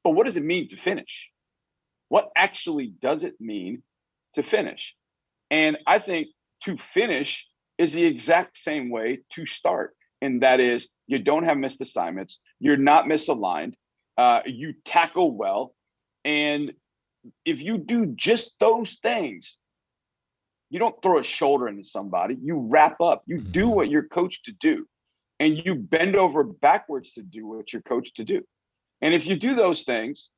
But what does it mean to finish? What actually does it mean to finish? And I think to finish is the exact same way to start. And that is, you don't have missed assignments. You're not misaligned. You tackle well. And if you do just those things, you don't throw a shoulder into somebody. You wrap up. You do what you're coached to do. And you bend over backwards to do what you're coached to do. And if you do those things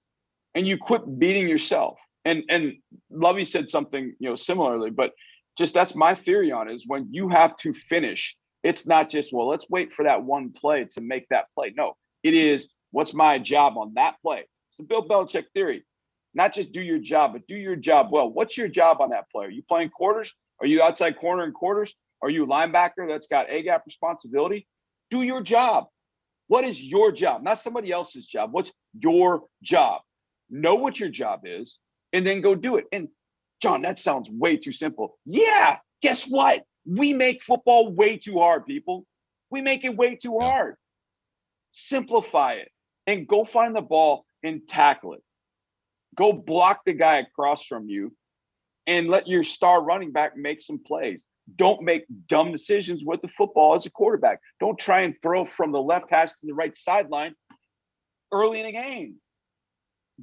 and you quit beating yourself, and Lovie said something, you know, similarly, but just that's my theory on it, is when you have to finish, it's not just, well, let's wait for that one play to make that play. No, it is, what's my job on that play? It's the Bill Belichick theory. Not just do your job, but do your job well. What's your job on that play? Are you playing quarters? Are you outside corner and quarters? Are you a linebacker that's got A-gap responsibility? Do your job. What is your job? Not somebody else's job. What's your job? Know what your job is, and then go do it. And John, that sounds way too simple. Yeah, guess what? We make football way too hard, people. We make it way too hard. Simplify it and go find the ball and tackle it. Go block the guy across from you and let your star running back make some plays. Don't make dumb decisions with the football as a quarterback. Don't try and throw from the left hash to the right sideline early in a game.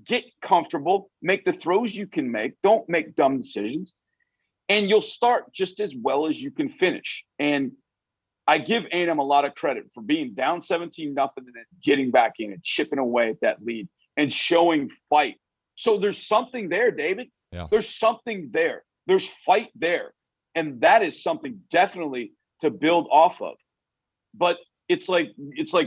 Get comfortable, make the throws you can make. Don't make dumb decisions, and you'll start just as well as you can finish. And I give A&M a lot of credit for being down 17-0 and then getting back in and chipping away at that lead and showing fight. So there's something there, David. Yeah. There's something there. There's fight there. And that is something definitely to build off of. But it's like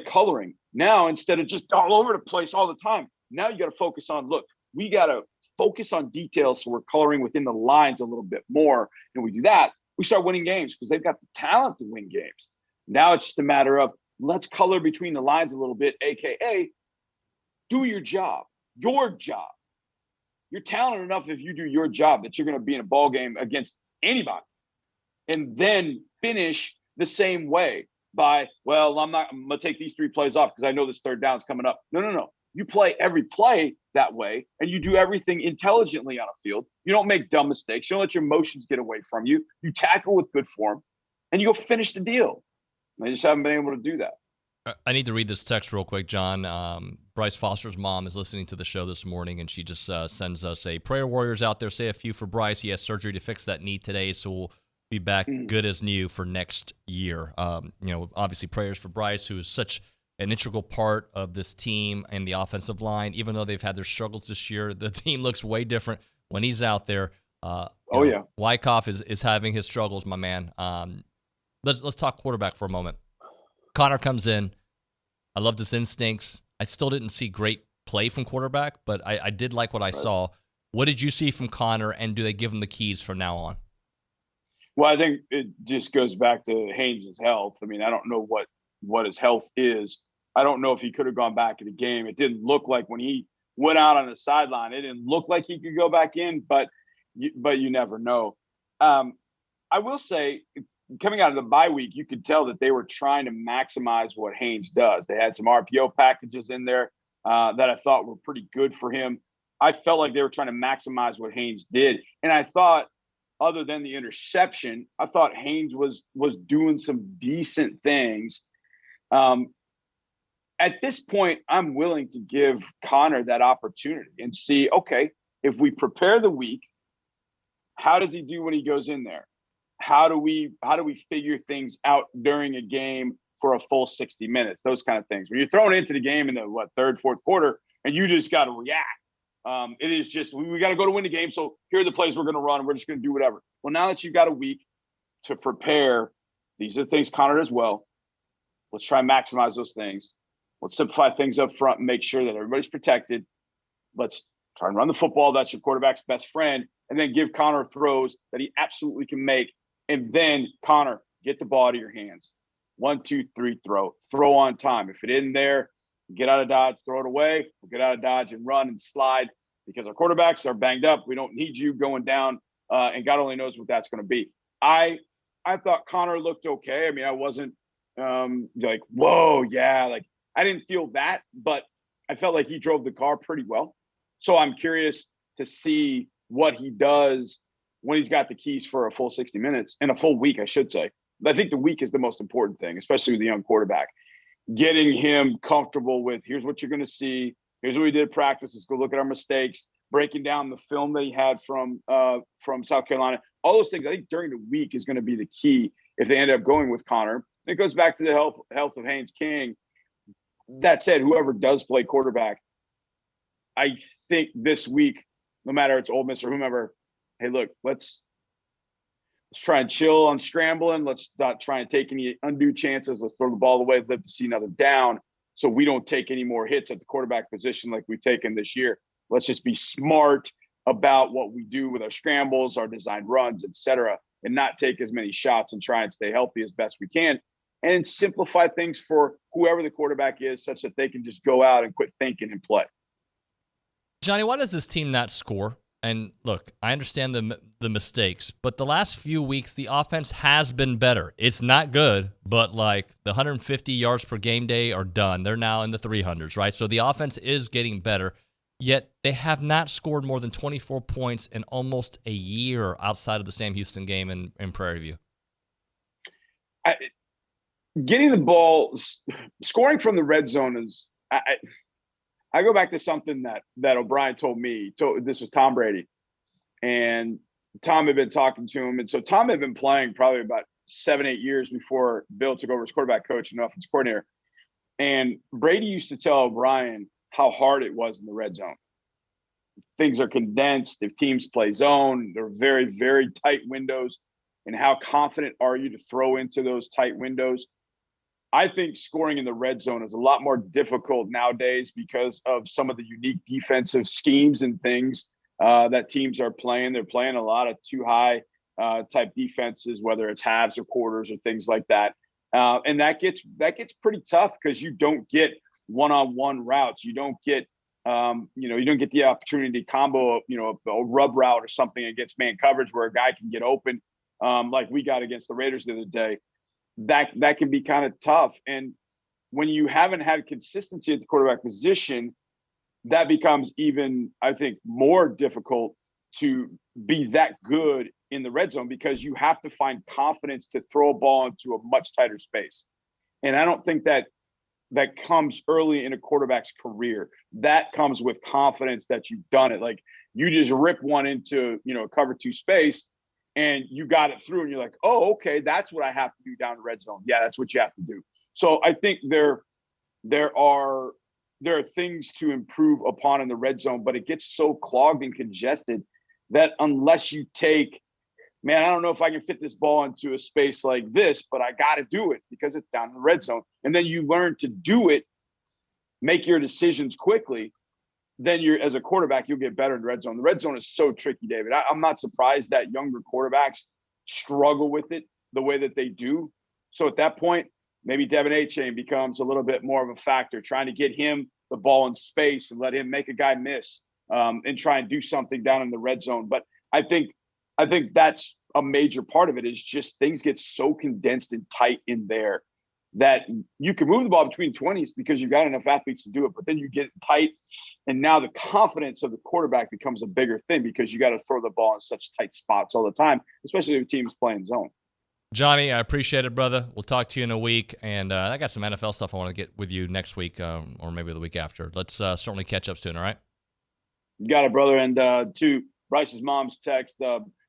coloring. Now, instead of just all over the place all the time, now you got to focus on, look, we got to focus on details, so we're coloring within the lines a little bit more. And we do that, we start winning games because they've got the talent to win games. Now it's just a matter of let's color between the lines a little bit, AKA do your job, your job. You're talented enough if you do your job that you're going to be in a ball game against anybody, and then finish the same way by, well, I'm going to take these 3 plays off because I know this third down's coming up. No. You play every play that way, and you do everything intelligently on a field. You don't make dumb mistakes. You don't let your emotions get away from you. You tackle with good form, and you go finish the deal. They just haven't been able to do that. I need to read this text real quick, John. Bryce Foster's mom is listening to the show this morning, and she just sends us a prayer warriors out there. Say a few for Bryce. He has surgery to fix that knee today, so we'll be back good as new for next year. Obviously prayers for Bryce, who is such an integral part of this team and the offensive line. Even though they've had their struggles this year, the team looks way different when he's out there. Wyckoff is having his struggles, my man. Let's talk quarterback for a moment. Connor comes in. I loved his instincts. I still didn't see great play from quarterback, but I did like what I saw. What did you see from Connor, and do they give him the keys from now on? Well, I think it just goes back to Haynes' health. I mean, I don't know what his health is. I don't know if he could have gone back in the game. It didn't look like when he went out on the sideline, it didn't look like he could go back in, but you never know. I will say, coming out of the bye week, you could tell that they were trying to maximize what Haynes does. They had some RPO packages in there that I thought were pretty good for him. I felt like they were trying to maximize what Haynes did. And I thought, other than the interception, I thought Haynes was doing some decent things. At this point, I'm willing to give Connor that opportunity and see, okay, if we prepare the week, how does he do when he goes in there? How do we figure things out during a game for a full 60 minutes? Those kind of things. When you're thrown into the game in the third, fourth quarter, and you just got to react. It is just, we got to go to win the game. So here are the plays we're going to run. And we're just going to do whatever. Well, now that you've got a week to prepare, these are the things Connor does well. Let's try and maximize those things. Let's simplify things up front and make sure that everybody's protected. Let's try and run the football. That's your quarterback's best friend. And then give Connor throws that he absolutely can make. And then, Connor, get the ball out of your hands. 1, 2, 3, throw. Throw on time. If it isn't there, get out of dodge, throw it away. We'll get out of dodge and run and slide because our quarterbacks are banged up. We don't need you going down, and God only knows what that's going to be. I thought Connor looked okay. I mean, I wasn't like, whoa, yeah. Like, I didn't feel that, but I felt like he drove the car pretty well. So I'm curious to see what he does when he's got the keys for a full 60 minutes and a full week, I should say. I think the week is the most important thing, especially with the young quarterback. Getting him comfortable with, here's what you're going to see. Here's what we did at practice. Let's go look at our mistakes. Breaking down the film that he had from South Carolina. All those things, I think during the week is going to be the key if they end up going with Connor. It goes back to the health of Haynes King. That said, whoever does play quarterback, I think this week, no matter it's Ole Miss or whomever, hey, look, let's try and chill on scrambling. Let's not try and take any undue chances. Let's throw the ball away, live to see another down so we don't take any more hits at the quarterback position like we've taken this year. Let's just be smart about what we do with our scrambles, our designed runs, et cetera, and not take as many shots and try and stay healthy as best we can and simplify things for whoever the quarterback is such that they can just go out and quit thinking and play. Johnny, why does this team not score? And look, I understand the mistakes, but the last few weeks, the offense has been better. It's not good, but like the 150 yards per game day are done. They're now in the 300s, right? So the offense is getting better, yet they have not scored more than 24 points in almost a year outside of the Sam Houston game in Prairie View. Getting the ball, scoring from the red zone is I go back to something that O'Brien told me. This was Tom Brady. And Tom had been talking to him. And so Tom had been playing probably about 7-8 years before Bill took over as quarterback coach and offensive coordinator. And Brady used to tell O'Brien how hard it was in the red zone. Things are condensed. If teams play zone, they're very, very tight windows. And how confident are you to throw into those tight windows? I think scoring in the red zone is a lot more difficult nowadays because of some of the unique defensive schemes and things that teams are playing. They're playing a lot of too high type defenses, whether it's halves or quarters or things like that. And that gets pretty tough because you don't get one-on-one routes. You don't get you don't get the opportunity to combo, a rub route or something against man coverage where a guy can get open, like we got against the Raiders the other day. That can be kind of tough. And when you haven't had consistency at the quarterback position, that becomes even, I think, more difficult to be that good in the red zone because you have to find confidence to throw a ball into a much tighter space. And I don't think that comes early in a quarterback's career. That comes with confidence that you've done it. Like you just rip one into, a cover 2 space and you got it through and you're like, oh, okay, that's what I have to do down the red zone. Yeah, that's what you have to do. So I think there are things to improve upon in the red zone, but it gets so clogged and congested that unless you take, man, I don't know if I can fit this ball into a space like this, but I got to do it because it's down in the red zone. And then you learn to do it, make your decisions quickly. Then as a quarterback, you'll get better in the red zone. The red zone is so tricky, David. I'm not surprised that younger quarterbacks struggle with it the way that they do. So at that point, maybe Devin A-Chain becomes a little bit more of a factor, trying to get him the ball in space and let him make a guy miss and try and do something down in the red zone. But I think that's a major part of it is just things get so condensed and tight in there that you can move the ball between 20s because you've got enough athletes to do it, but then you get tight. And now the confidence of the quarterback becomes a bigger thing because you got to throw the ball in such tight spots all the time, especially if a team's playing zone. Johnny, I appreciate it, brother. We'll talk to you in a week. And I got some NFL stuff I want to get with you next week or maybe the week after. Let's certainly catch up soon, all right? You got it, brother. And to Bryce's mom's text,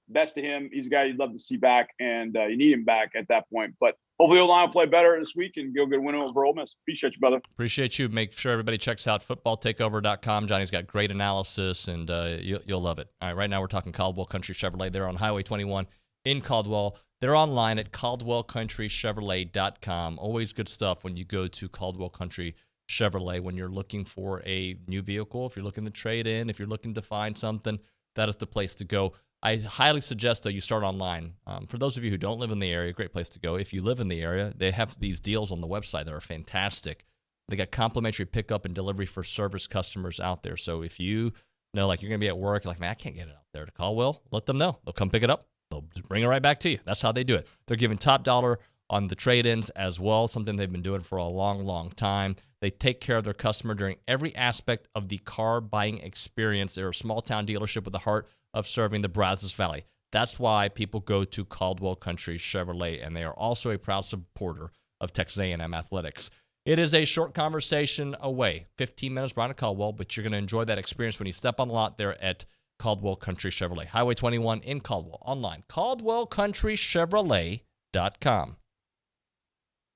best to him. He's a guy you'd love to see back, and you need him back at that point. But hopefully O-line will play better this week and go get a win over Ole Miss. Appreciate you, brother. Appreciate you. Make sure everybody checks out footballtakeover.com. Johnny's got great analysis, and you'll love it. All right, right now we're talking Caldwell Country Chevrolet. They're on Highway 21 in Caldwell. They're online at caldwellcountrychevrolet.com. Always good stuff when you go to Caldwell Country Chevrolet when you're looking for a new vehicle, if you're looking to trade in, if you're looking to find something, that is the place to go. I highly suggest, though, you start online. For those of you who don't live in the area, great place to go. If you live in the area, they have these deals on the website that are fantastic. They got complimentary pickup and delivery for service customers out there. So if you know, like, you're going to be at work, like, man, I can't get it out there to Caldwell, let them know. They'll come pick it up. They'll bring it right back to you. That's how they do it. They're giving top dollar on the trade-ins as well, something they've been doing for a long, long time. They take care of their customer during every aspect of the car buying experience. They're a small-town dealership with the heart of serving the Brazos Valley. That's why people go to Caldwell Country Chevrolet, and they are also a proud supporter of Texas A&M athletics. It is a short conversation away, 15 minutes Brian Caldwell, but you're going to enjoy that experience when you step on the lot there at Caldwell Country Chevrolet. Highway 21 in Caldwell. Online, caldwellcountrychevrolet.com.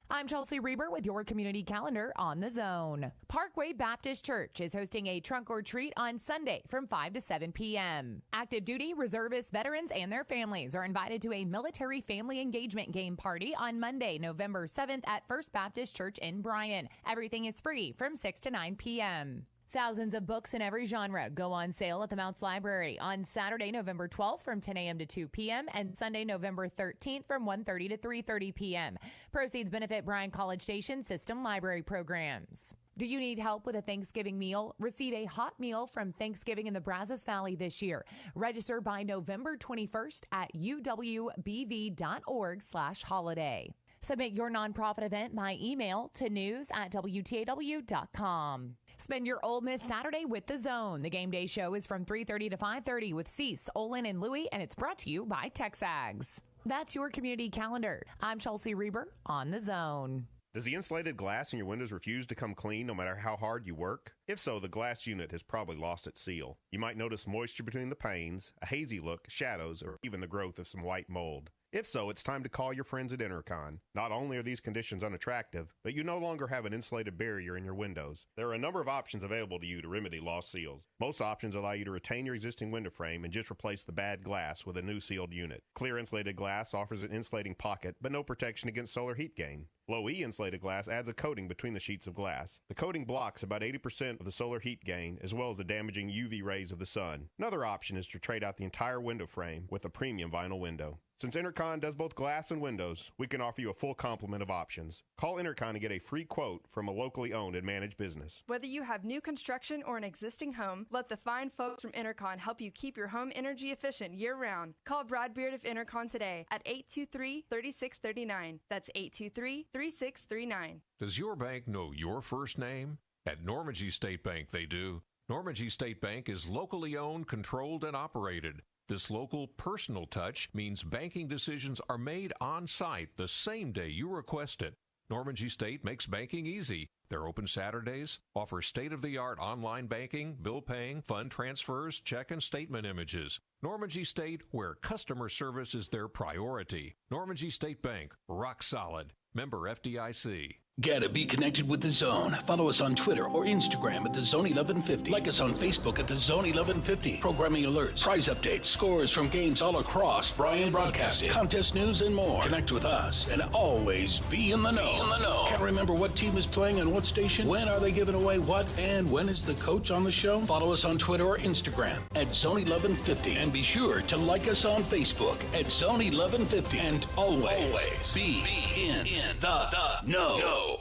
I'm Chelsea Reber with your community calendar on the Zone. Parkway Baptist Church is hosting a trunk or treat on Sunday from 5 to 7 p.m. Active duty, reservists, veterans, and their families are invited to a military family engagement game party on Monday, November 7th at First Baptist Church in Bryan. Everything is free from 6 to 9 p.m. Thousands of books in every genre go on sale at the Mounts Library on Saturday, November 12th from 10 a.m. to 2 p.m. and Sunday, November 13th from 1:30 to 3:30 p.m. Proceeds benefit Bryan College Station System Library programs. Do you need help with a Thanksgiving meal? Receive a hot meal from Thanksgiving in the Brazos Valley this year. Register by November 21st at uwbv.org/holiday. Submit your nonprofit event by email to news@wtaw.com. Spend your Ole Miss Saturday with The Zone. The game day show is from 3:30 to 5:30 with Cease, Olin, and Louie, and it's brought to you by TexAgs. That's your community calendar. I'm Chelsea Reber on The Zone. Does the insulated glass in your windows refuse to come clean no matter how hard you work? If so, the glass unit has probably lost its seal. You might notice moisture between the panes, a hazy look, shadows, or even the growth of some white mold. If so, it's time to call your friends at Intercon. Not only are these conditions unattractive, but you no longer have an insulated barrier in your windows. There are a number of options available to you to remedy lost seals. Most options allow you to retain your existing window frame and just replace the bad glass with a new sealed unit. Clear insulated glass offers an insulating pocket, but no protection against solar heat gain. Low E insulated glass adds a coating between the sheets of glass. The coating blocks about 80% of the solar heat gain, as well as the damaging UV rays of the sun. Another option is to trade out the entire window frame with a premium vinyl window. Since Intercon does both glass and windows, we can offer you a full complement of options. Call Intercon to get a free quote from a locally owned and managed business. Whether you have new construction or an existing home, let the fine folks from Intercon help you keep your home energy efficient year-round. Call Brad Beard of Intercon today at 823-3639. That's 823-3639. Does your bank know your first name? At Normandy State Bank, they do. Normandy State Bank is locally owned, controlled, and operated. This local personal touch means banking decisions are made on site the same day you request it. Normandy State makes banking easy. They're open Saturdays, offer state-of-the-art online banking, bill paying, fund transfers, check and statement images. Normandy State, where customer service is their priority. Normandy State Bank, rock solid. Member FDIC. Gotta be connected with The Zone. Follow us on Twitter or Instagram at The Zone 1150. Like us on Facebook at The Zone 1150. Programming alerts, prize updates, scores from games all across Brian Broadcasting, contest news, and more. Connect with us and always be in the know. Can't remember what team is playing on what station? When are they giving away what? And when is the coach on the show? Follow us on Twitter or Instagram at Zone 1150. And be sure to like us on Facebook at Zone 1150. And always be in the know.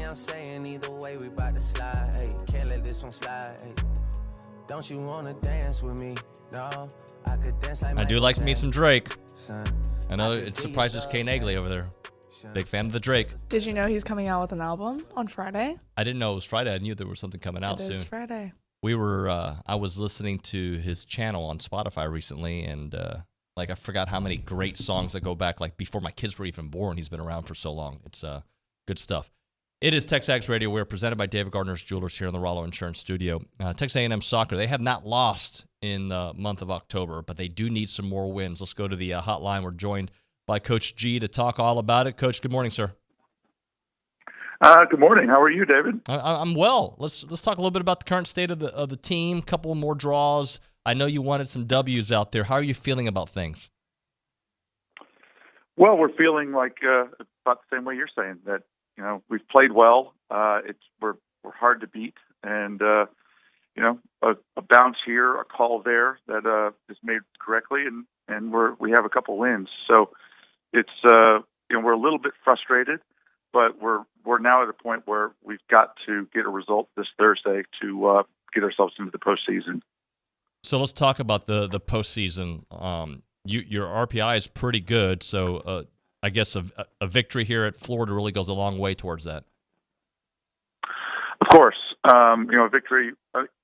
I'm saying either way we bout to slide. Hey, can't let this one slide. Hey, don't you wanna dance with me? No, I could dance like I do like me some Drake. I know it surprises Kay Nagley over there. Big fan of the Drake. Did you know he's coming out with an album on Friday? I didn't know it was Friday. I knew there was something coming out soon. It is Friday. I was listening to his channel on Spotify recently, and I forgot how many great songs that go back, like before my kids were even born. He's been around for so long. It's good stuff. It is TexAgs Radio. We're presented by David Gardner's Jewelers here in the Rollo Insurance Studio. Texas A&M Soccer, they have not lost in the month of October, but they do need some more wins. Let's go to the hotline. We're joined by Coach G to talk all about it. Coach, good morning, sir. Good morning. How are you, David? I'm well. Let's talk a little bit about the current state of the team. A couple more draws. I know you wanted some W's out there. How are you feeling about things? Well, we're feeling like about the same way you're saying, that we've played well. We're hard to beat, and a bounce here, a call there that is made correctly, and we have a couple wins. So it's we're a little bit frustrated, but we're now at a point where we've got to get a result this Thursday to get ourselves into the postseason. So let's talk about the postseason. Your RPI is pretty good, so I guess a victory here at Florida really goes a long way towards that. Of course, a victory.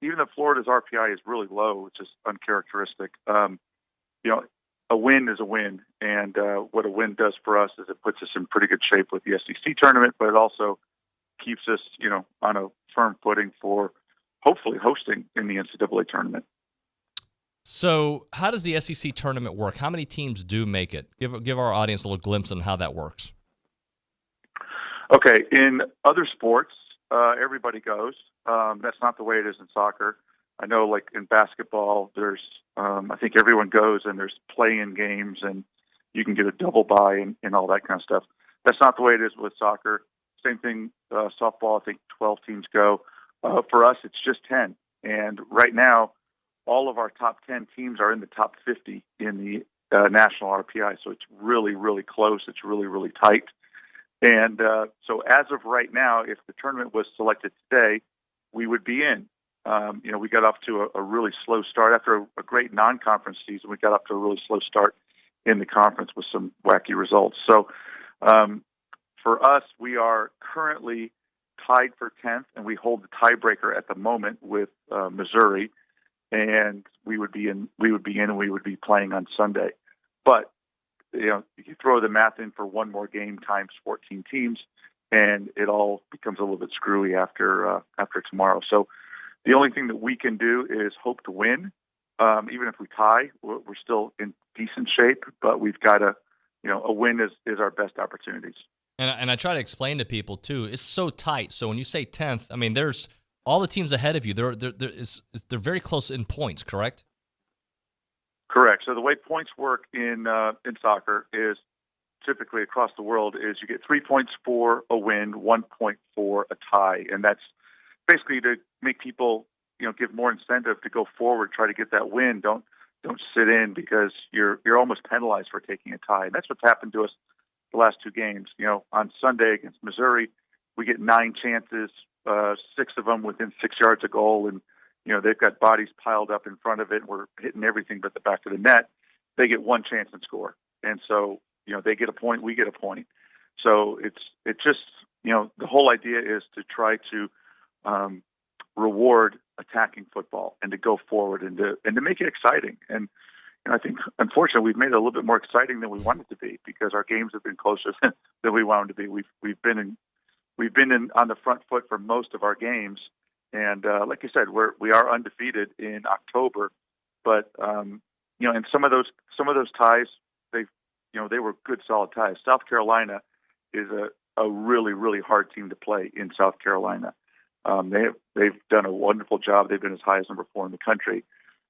Even though Florida's RPI is really low, which is uncharacteristic. A win is a win, and what a win does for us is it puts us in pretty good shape with the SEC tournament, but it also keeps us, on a firm footing for hopefully hosting in the NCAA tournament. So how does the SEC tournament work? How many teams do make it? Give our audience a little glimpse on how that works. Okay, in other sports, everybody goes. That's not the way it is in soccer. I know, like in basketball, there's I think everyone goes, and there's play-in games, and you can get a double bye and all that kind of stuff. That's not the way it is with soccer. Same thing, softball, I think 12 teams go. For us, it's just 10. And right now, all of our top 10 teams are in the top 50 in the national RPI. So it's really, really close. It's really, really tight. And so as of right now, if the tournament was selected today, we would be in. We got off to a really slow start. After a great non-conference season, we got off to a really slow start in the conference with some wacky results. So for us, we are currently tied for 10th, and we hold the tiebreaker at the moment with Missouri. And we would be in, and we would be playing on Sunday. But you throw the math in for one more game times 14 teams, and it all becomes a little bit screwy after tomorrow. So the only thing that we can do is hope to win. Even if we tie, we're still in decent shape. But we've got a win is our best opportunities. And I try to explain to people too. It's so tight. So when you say 10th, I mean there's all the teams ahead of you, they're very close in points, correct? Correct. So the way points work in soccer is typically across the world is you get 3 points for a win, 1 point for a tie, and that's basically to make people, give more incentive to go forward, try to get that win. Don't sit in because you're almost penalized for taking a tie. And that's what's happened to us the last 2 games. On Sunday against Missouri, we get 9 chances, 6 of them within 6 yards of goal, and they've got bodies piled up in front of it. We're hitting everything but the back of the net. They get 1 chance and score, and so they get a point, we get a point. So it's just the whole idea is to try to reward attacking football and to go forward and to make it exciting. And I think, unfortunately, we've made it a little bit more exciting than we wanted to be because our games have been closer than we wanted to be. We've been on the front foot for most of our games, and like you said, we are undefeated in October. But and some of those ties, they were good, solid ties. South Carolina is a really, really hard team to play in South Carolina. They've done a wonderful job. They've been as high as number 4 in the country.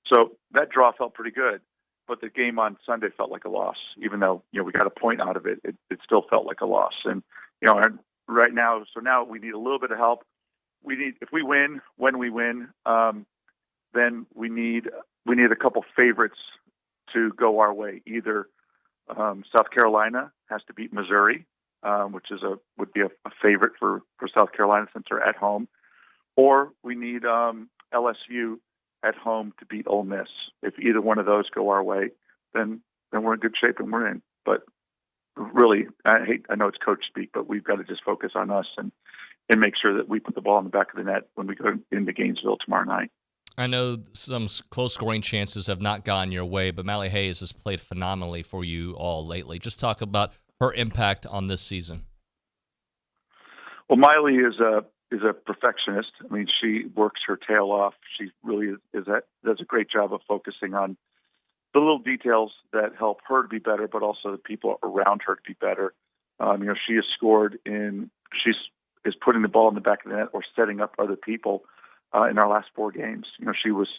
So that draw felt pretty good. But the game on Sunday felt like a loss, even though we got a point out of it. It still felt like a loss. And right now, so now we need a little bit of help. If we win, when we win, then we need a couple favorites to go our way. Either South Carolina has to beat Missouri, which would be a favorite for South Carolina since they're at home, or we need LSU at home to beat Ole Miss. If either one of those go our way, then we're in good shape and we're in. But really, I know it's coach speak, but we've got to just focus on us and make sure that we put the ball in the back of the net when we go into Gainesville tomorrow night. I know some close scoring chances have not gone your way, but Mally Hayes has played phenomenally for you all lately. Just talk about her impact on this season. Well, Miley is a perfectionist. I mean, she works her tail off. She really does a great job of focusing on the little details that help her to be better, but also the people around her to be better. She has scored is putting the ball in the back of the net or setting up other people in our last 4 games. She was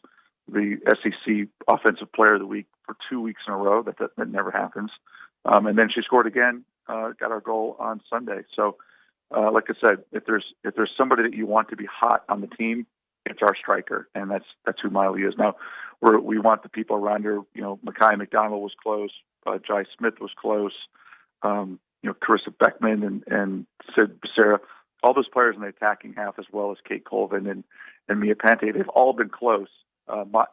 the SEC Offensive Player of the Week for 2 weeks in a row. That never happens. And then she scored again, got our goal on Sunday. So, like I said, if there's somebody that you want to be hot on the team, it's our striker, and that's who Miley is. Now, we want the people around her. Mekhi McDonald was close. Jai Smith was close. Carissa Beckman and Sid Becerra, all those players in the attacking half, as well as Kate Colvin and Mia Pante, they've all been close.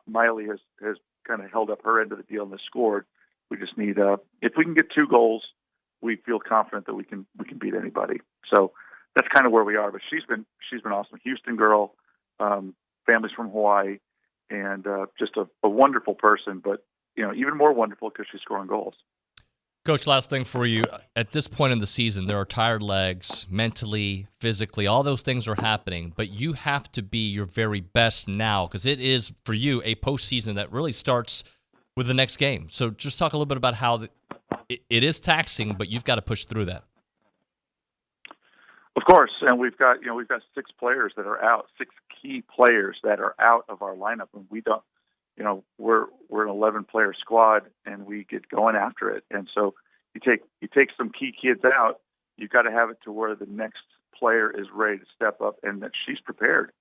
Miley has kind of held up her end of the deal and has scored. We just need if we can get 2 goals, we feel confident that we can beat anybody. So that's kind of where we are. But she's been awesome. Houston girl, family's from Hawaii, and just a wonderful person. But even more wonderful because she's scoring goals. Coach, last thing for you. At this point in the season, there are tired legs, mentally, physically, all those things are happening, but you have to be your very best now because it is, for you, a postseason that really starts with the next game. So just talk a little bit about how it is taxing, but you've got to push through that. Of course, and we've got 6 players that are out, 6 key players that are out of our lineup, and we don't. We're an 11-player squad, and we get going after it. And so you take some key kids out. You've got to have it to where the next player is ready to step up, and that she's prepared,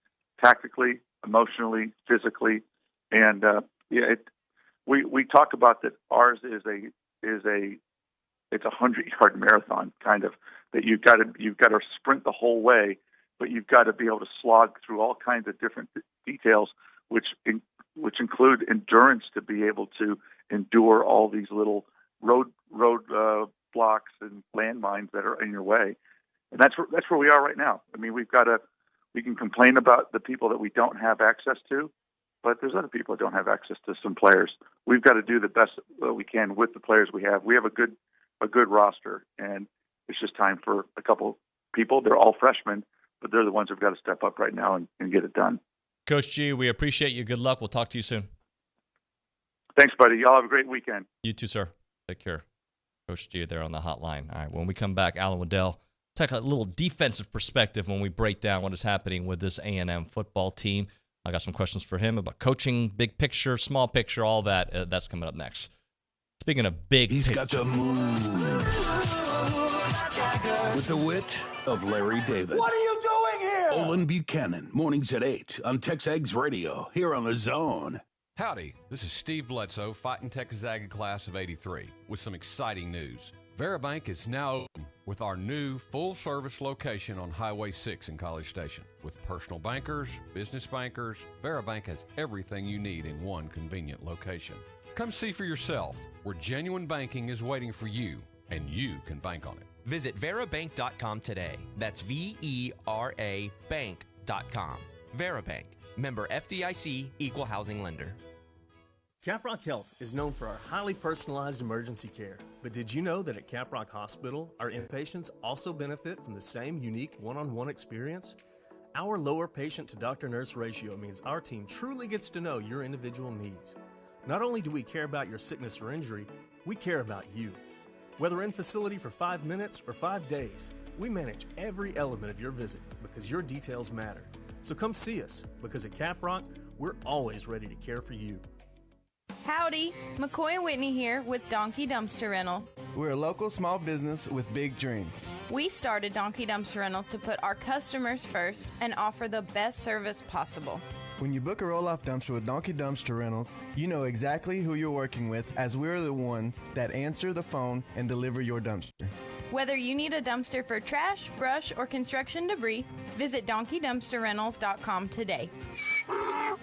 tactically, emotionally, physically, and we talk about that. Ours is a 100-yard marathon, kind of, that you've got to sprint the whole way, but you've got to be able to slog through all kinds of different details, which include endurance to be able to endure all these little road blocks and landmines that are in your way. And that's where we are right now. I mean, we can complain about the people that we don't have access to, but there's other people that don't have access to some players. We've got to do the best that we can with the players we have. We have a good roster, and it's just time for a couple people. They're all freshmen, but they're the ones who've got to step up right now and get it done. Coach G, we appreciate you. Good luck. We'll talk to you soon. Thanks, buddy. Y'all have a great weekend. You too, sir. Take care. Coach G there on the hotline. All right, when we come back, Alan Waddell, take a little defensive perspective when we break down what is happening with this A&M football team. I got some questions for him about coaching, big picture, small picture, all that. That's coming up next. Speaking of big He's pitch. got the moves. With the wit of Larry David. What are you doing here? Olin Buchanan, mornings at 8 on TexAgs Radio, here on The Zone. Howdy, this is Steve Bledsoe, fighting TexAgs class of 83, with some exciting news. Verabank is now open with our new full-service location on Highway 6 in College Station. With personal bankers, business bankers, Verabank has everything you need in one convenient location. Come see for yourself, where genuine banking is waiting for you, and you can bank on it. Visit verabank.com today. That's VERA bank.com. Verabank, member FDIC, equal housing lender. Caprock Health is known for our highly personalized emergency care. But did you know that at Caprock Hospital, our inpatients also benefit from the same unique one-on-one experience? Our lower patient-to-doctor-nurse ratio means our team truly gets to know your individual needs. Not only do we care about your sickness or injury, we care about you. Whether in facility for 5 minutes or 5 days, we manage every element of your visit because your details matter. So come see us, because at Caprock, we're always ready to care for you. Howdy, McCoy and Whitney here with Donkey Dumpster Rentals. We're a local small business with big dreams. We started Donkey Dumpster Rentals to put our customers first and offer the best service possible. When you book a roll-off dumpster with Donkey Dumpster Rentals, you know exactly who you're working with, as we're the ones that answer the phone and deliver your dumpster. Whether you need a dumpster for trash, brush, or construction debris, visit DonkeyDumpsterRentals.com today.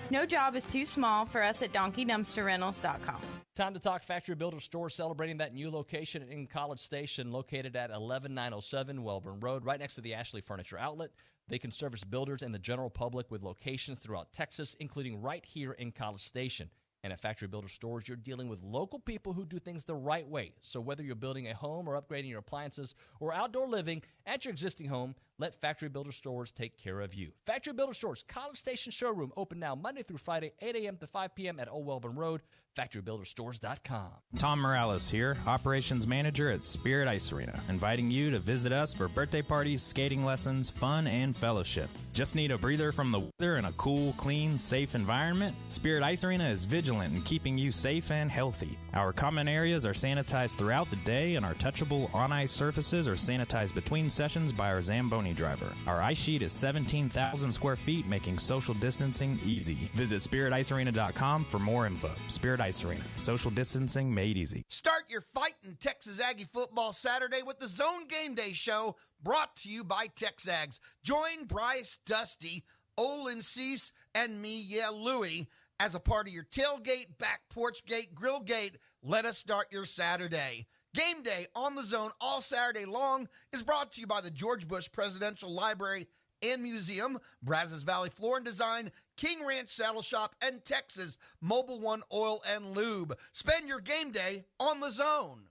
No job is too small for us at DonkeyDumpsterRentals.com. Time to talk Factory Builder Store, celebrating that new location in College Station, located at 11907 Welborn Road, right next to the Ashley Furniture Outlet. They can service builders and the general public with locations throughout Texas, including right here in College Station. And at Factory Builder Stores, you're dealing with local people who do things the right way. So whether you're building a home or upgrading your appliances or outdoor living at your existing home, let Factory Builder Stores take care of you. Factory Builder Stores, College Station Showroom, open now Monday through Friday, 8 a.m. to 5 p.m. at Old Welborn Road, factorybuilderstores.com. Tom Morales here, Operations Manager at Spirit Ice Arena, inviting you to visit us for birthday parties, skating lessons, fun, and fellowship. Just need a breather from the weather and a cool, clean, safe environment? Spirit Ice Arena is vigilant in keeping you safe and healthy. Our common areas are sanitized throughout the day, and our touchable on-ice surfaces are sanitized between sessions by our Zamboni driver. Our ice sheet is 17,000 square feet, making social distancing easy. Visit SpiritIceArena.com for more info. Spirit Ice Arena, social distancing made easy. Start your fight in Texas Aggie football Saturday with the Zone Game Day Show, brought to you by TexAgs. Join Bryce, Dusty, Olin, Cease, and me, Louie, as a part of your tailgate, back porch gate, grill gate. Let us start your Saturday. Game Day on the Zone all Saturday long is brought to you by the George Bush Presidential Library and Museum, Brazos Valley Floor and Design, King Ranch Saddle Shop, and Texas Mobile One Oil and Lube. Spend your game day on the Zone.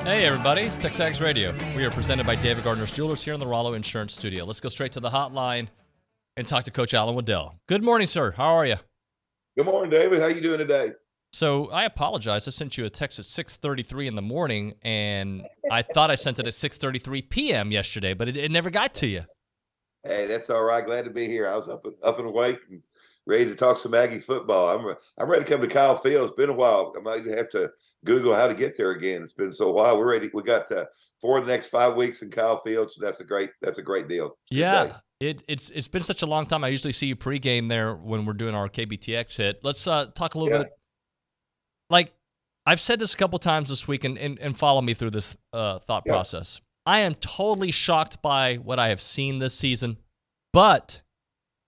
Hey everybody, it's TexAgs Radio. We are presented by David Gardner's Jewelers here in the Rollo Insurance Studio. Let's go straight to the hotline and talk to Coach Alan Waddell. Good morning, sir. How are you? Good morning, David. How you doing today? So I apologize. I sent you a text at 6:33 in the morning, and I thought I sent it at 6:33 p.m. yesterday, but it never got to you. Hey, that's all right. Glad to be here. I was up and awake and ready to talk some Aggie football. I'm ready to come to Kyle Field. It's been a while. I might have to Google how to get there again. It's been so while. We're ready. We got 4 of the next 5 weeks in Kyle Field, so that's a great deal. Yeah, it's been such a long time. I usually see you pregame there when we're doing our KBTX hit. Let's talk a little bit. Like I've said this a couple times this week, and follow me through this thought process. I am totally shocked by what I have seen this season, but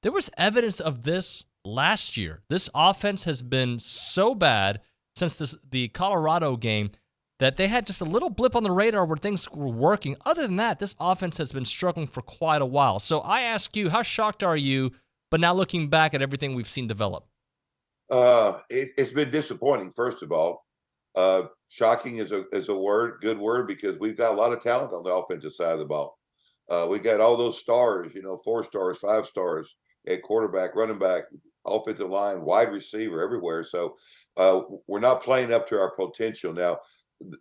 there was evidence of this last year. This offense has been so bad since the Colorado game that they had just a little blip on the radar where things were working. Other than that, this offense has been struggling for quite a while. So I ask you, how shocked are you, but now looking back at everything we've seen develop? It's been disappointing, first of all. Shocking is a good word, because we've got a lot of talent on the offensive side of the ball. We got all those stars, 4 stars, 5 stars at quarterback, running back, offensive line, wide receiver, everywhere. So we're not playing up to our potential. Now,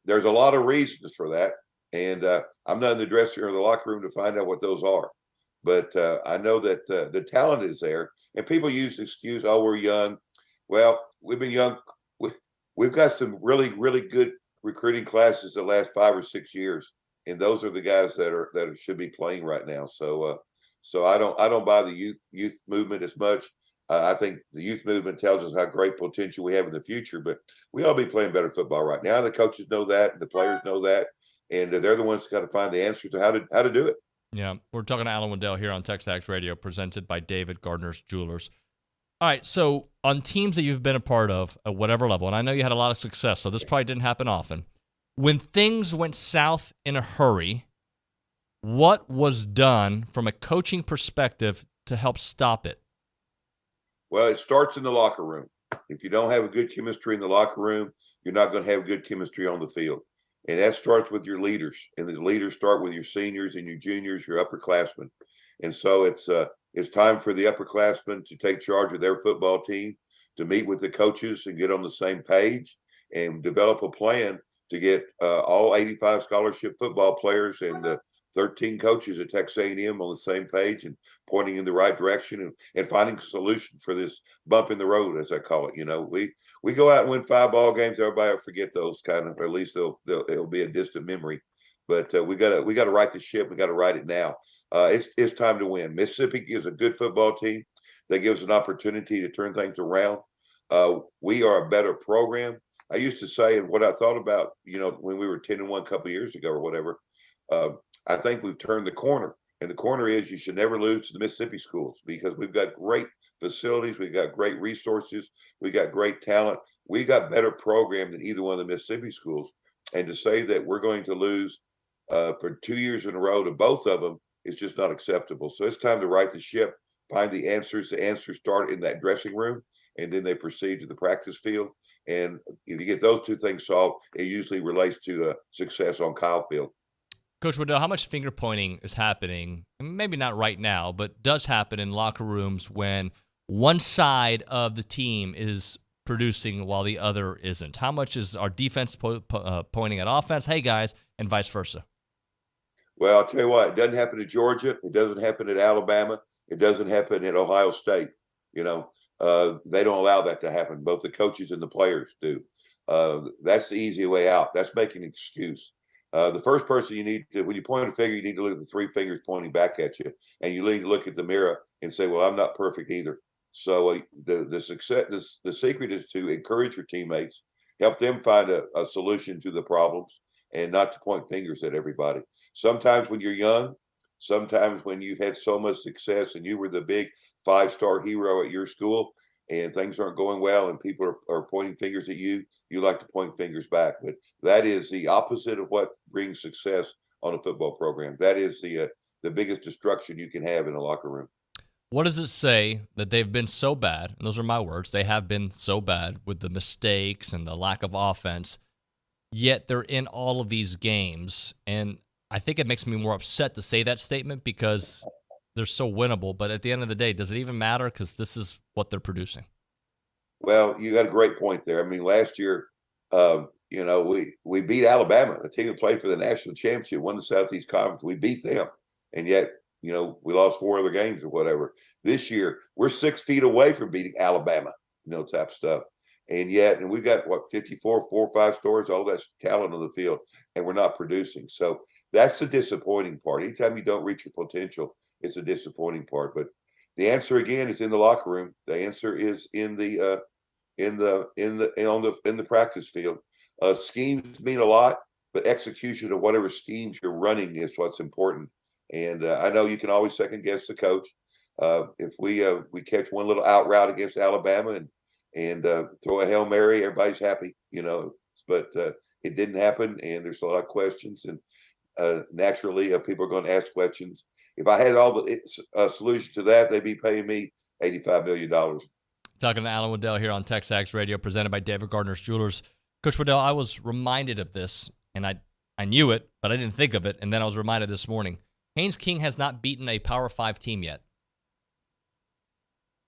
there's a lot of reasons for that. And I'm not in the dressing room or the locker room to find out what those are. But I know that the talent is there. And people use the excuse, oh, we're young. Well, we've been young. We've got some really, really good recruiting classes the last 5 or 6 years. And those are the guys that should be playing right now. So I don't buy the youth movement as much. I think the youth movement tells us how great potential we have in the future, but we ought to be playing better football right now. The coaches know that, and the players know that, and they're the ones that got to find the answer to how to do it. Yeah, we're talking to Alan Wendell here on TexAgs Radio, presented by David Gardner's Jewelers. All right, so on teams that you've been a part of at whatever level, and I know you had a lot of success, so this probably didn't happen often. When things went south in a hurry, what was done from a coaching perspective to help stop it? Well, it starts in the locker room. If you don't have a good chemistry in the locker room, you're not going to have good chemistry on the field. And that starts with your leaders. And the leaders start with your seniors and your juniors, your upperclassmen. And so it's time for the upperclassmen to take charge of their football team, to meet with the coaches and get on the same page and develop a plan to get all 85 scholarship football players and 13 coaches at Texas A&M on the same page and pointing in the right direction and finding a solution for this bump in the road, as I call it. You know, we go out and win 5 ball games. Everybody will forget those kind of, or at least it'll be a distant memory. But we got to right the ship. We got to right it now. It's time to win. Mississippi is a good football team that gives an opportunity to turn things around. We are a better program. I used to say, and what I thought about, you know, when we were 10-1 a couple of years ago or whatever, I think we've turned the corner. And the corner is you should never lose to the Mississippi schools because we've got great facilities. We've got great resources. We got great talent. We got better program than either one of the Mississippi schools. And to say that we're going to lose for 2 years in a row to both of them is just not acceptable. So it's time to right the ship, find the answers. The answers start in that dressing room, and then they proceed to the practice field. And if you get those two things solved, it usually relates to success on Kyle field. Coach Wendell, how much finger pointing is happening, maybe not right now, but does happen in locker rooms when one side of the team is producing while the other isn't? How much is our defense pointing at offense, hey guys, and vice versa? Well, I'll tell you what, it doesn't happen in Georgia. It doesn't happen at Alabama. It doesn't happen at Ohio State. You know, they don't allow that to happen. Both the coaches and the players do. That's the easy way out. That's making an excuse. The first person you need to, when you point a finger, you need to look at the 3 fingers pointing back at you, and you need to look at the mirror and say, "Well, I'm not perfect either." So the success, the secret is to encourage your teammates, help them find a solution to the problems, and not to point fingers at everybody. Sometimes when you're young, sometimes when you've had so much success and you were the big 5-star hero at your school, and things aren't going well and people are pointing fingers at you, you like to point fingers back. But that is the opposite of what brings success on a football program. That is the biggest destruction you can have in a locker room. What does it say that they've been so bad, and those are my words, they have been so bad with the mistakes and the lack of offense, yet they're in all of these games? And I think it makes me more upset to say that statement because they're so winnable, but at the end of the day, does it even matter? Because this is what they're producing. Well, you got a great point there. I mean, last year, you know, we beat Alabama, the team that played for the national championship, won the Southeast Conference. We beat them, and yet, you know, we lost 4 other games or whatever. This year, we're 6 feet away from beating Alabama, you know, type stuff. And yet, and we've got, 54, 4 or 5 stars, all that talent on the field, and we're not producing. So that's the disappointing part. Anytime you don't reach your potential, it's a disappointing part. But the answer again is in the locker room. The answer is in the practice field. Schemes mean a lot, but execution of whatever schemes you're running is what's important. And I know you can always second guess the coach. If we catch one little out route against Alabama and throw a Hail Mary, everybody's happy, you know. But it didn't happen, and there's a lot of questions. And naturally, people are going to ask questions. If I had all the solution to that, they'd be paying me $85 million. Talking to Alan Wendell here on TexAgs Radio, presented by David Gardner's Jewelers. Coach Wendell, I was reminded of this, and I knew it, but I didn't think of it, and then I was reminded this morning. Haynes King has not beaten a Power 5 team yet.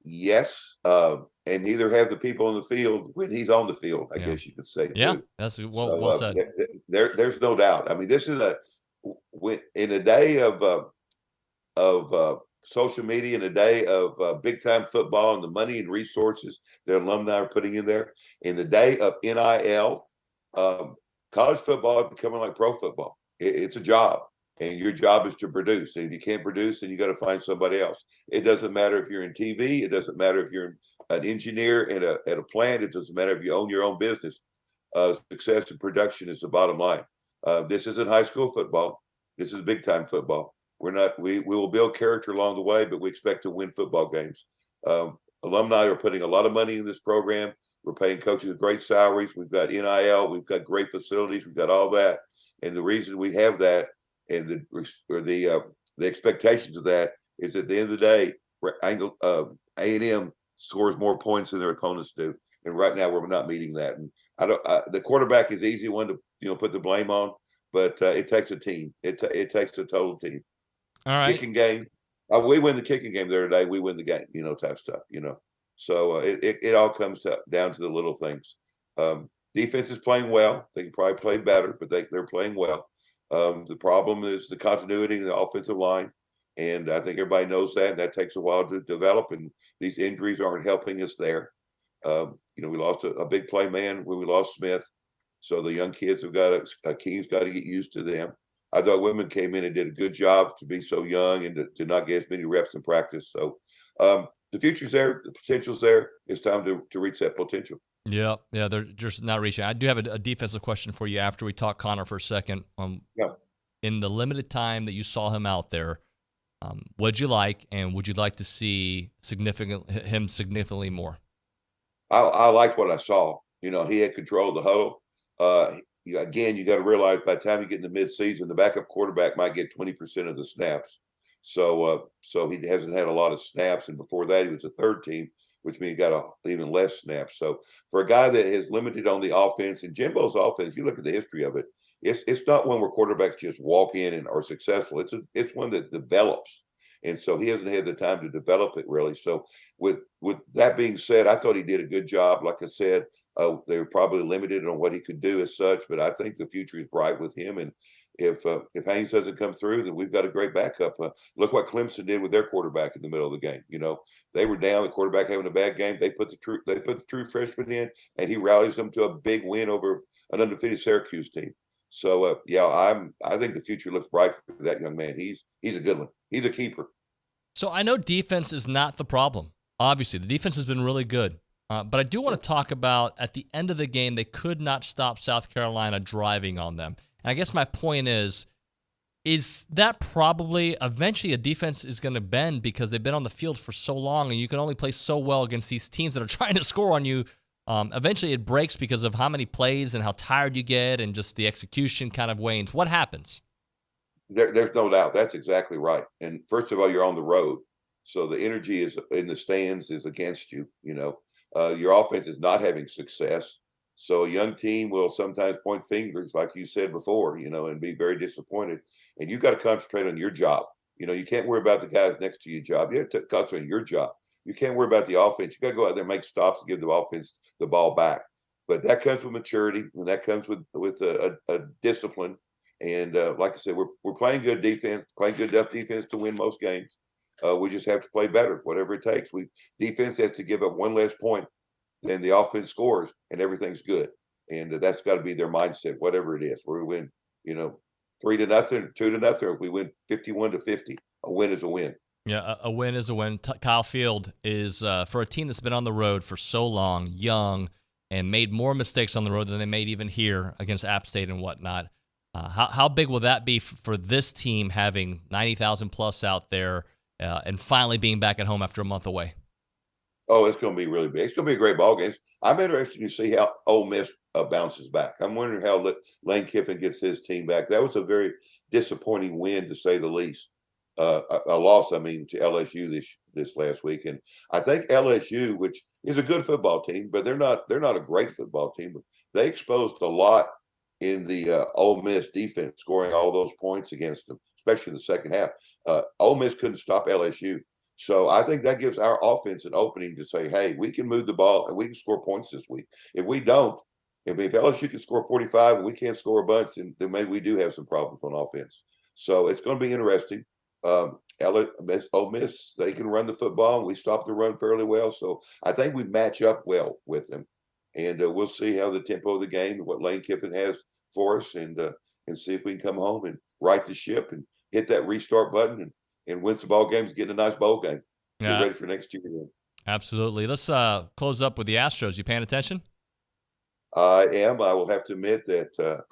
Yes, and neither have the people in the field when he's on the field. I guess you could say too. Yeah, that's well said. There's no doubt. I mean, this is in a day of social media, in a day of big time football and the money and resources that alumni are putting in there. In the day of NIL, college football is becoming like pro football. It's a job. And your job is to produce. And if you can't produce, then you got to find somebody else. It doesn't matter if you're in TV. It doesn't matter if you're an engineer at a plant. It doesn't matter if you own your own business. Success and production is the bottom line. This isn't high school football. This is big time football. We will build character along the way, but we expect to win football games. Alumni are putting a lot of money in this program. We're paying coaches great salaries. We've got NIL. We've got great facilities. We've got all that. And the reason we have that and the expectations of that is at the end of the day, A&M scores more points than their opponents do, and right now we're not meeting that. And the quarterback is easy one to put the blame on, but it takes a team. It takes a total team. All right, kicking game. We win the kicking game the other day. We win the game. Type stuff. So it all comes down to the little things. Defense is playing well. They can probably play better, but they're playing well. The problem is the continuity in the offensive line, and I think everybody knows that. And that takes a while to develop, and these injuries aren't helping us there. We lost a big play man when we lost Smith, so the young kids have got Keen's got to get used to them. I thought women came in and did a good job to be so young and to not get as many reps in practice. So the future's there, the potential's there. It's time to reach that potential. Yeah, they're just not reaching. I do have a defensive question for you after we talk Connor for a second. In the limited time that you saw him out there, what'd you like, and would you like to see him significantly more? I liked what I saw. He had control of the huddle. Again, you got to realize by the time you get in the midseason, the backup quarterback might get 20% of the snaps. So he hasn't had a lot of snaps, and before that, he was a third team, which means he got even less snaps. So for a guy that is limited on the offense, and Jimbo's offense, you look at the history of it, it's not one where quarterbacks just walk in and are successful. It's one that develops. And so he hasn't had the time to develop it really. So with that being said, I thought he did a good job. Like I said, they were probably limited on what he could do as such, but I think the future is bright with him. And if Haynes doesn't come through, then we've got a great backup. Look what Clemson did with their quarterback in the middle of the game. They were down, the quarterback having a bad game. They put the true freshman in, and he rallies them to a big win over an undefeated Syracuse team. So I think the future looks bright for that young man. He's a good one. He's a keeper. So I know defense is not the problem. Obviously, the defense has been really good. But I do want to talk about at the end of the game, they could not stop South Carolina driving on them. And I guess my point is that probably eventually a defense is going to bend because they've been on the field for so long and you can only play so well against these teams that are trying to score on you. Eventually it breaks because of how many plays and how tired you get and just the execution kind of wanes. What happens? There's no doubt. That's exactly right. And first of all, you're on the road. So the energy is in the stands is against you, Your offense is not having success. So a young team will sometimes point fingers, like you said before, and be very disappointed. And you've got to concentrate on your job. You can't worry about the guys next to your job. You have to concentrate on your job. You can't worry about the offense. You got to go out there and make stops and give the offense the ball back. But that comes with maturity, and that comes with a discipline. And like I said, we're playing good defense, playing good enough defense to win most games. We just have to play better, whatever it takes. Defense has to give up one less point than the offense scores, and everything's good. And that's got to be their mindset, whatever it is. Where we win, 3-0, 2-0, or if we win 51-50, a win is a win. Yeah, a win is a win. Kyle Field is, for a team that's been on the road for so long, young, and made more mistakes on the road than they made even here against App State and whatnot. How big will that be for this team having 90,000 plus out there and finally being back at home after a month away? Oh, it's going to be really big. It's going to be a great ball game. I'm interested to see how Ole Miss bounces back. I'm wondering how Lane Kiffin gets his team back. That was a very disappointing win, to say the least. A loss, to LSU this last week. And I think LSU, which is a good football team, but they're not a great football team. They exposed a lot in the Ole Miss defense, scoring all those points against them, especially in the second half. Ole Miss couldn't stop LSU. So I think that gives our offense an opening to say, hey, we can move the ball and we can score points this week. If we don't, if LSU can score 45 and we can't score a bunch, then maybe we do have some problems on offense. So it's going to be interesting. Ole Miss, they can run the football, and we stop the run fairly well. So I think we match up well with them. And we'll see how the tempo of the game, what Lane Kiffin has for us, and see if we can come home and right the ship and hit that restart button and win some ball games, get a nice bowl game. Get ready for next year. Then. Absolutely. Let's close up with the Astros. You paying attention? I am. I will have to admit that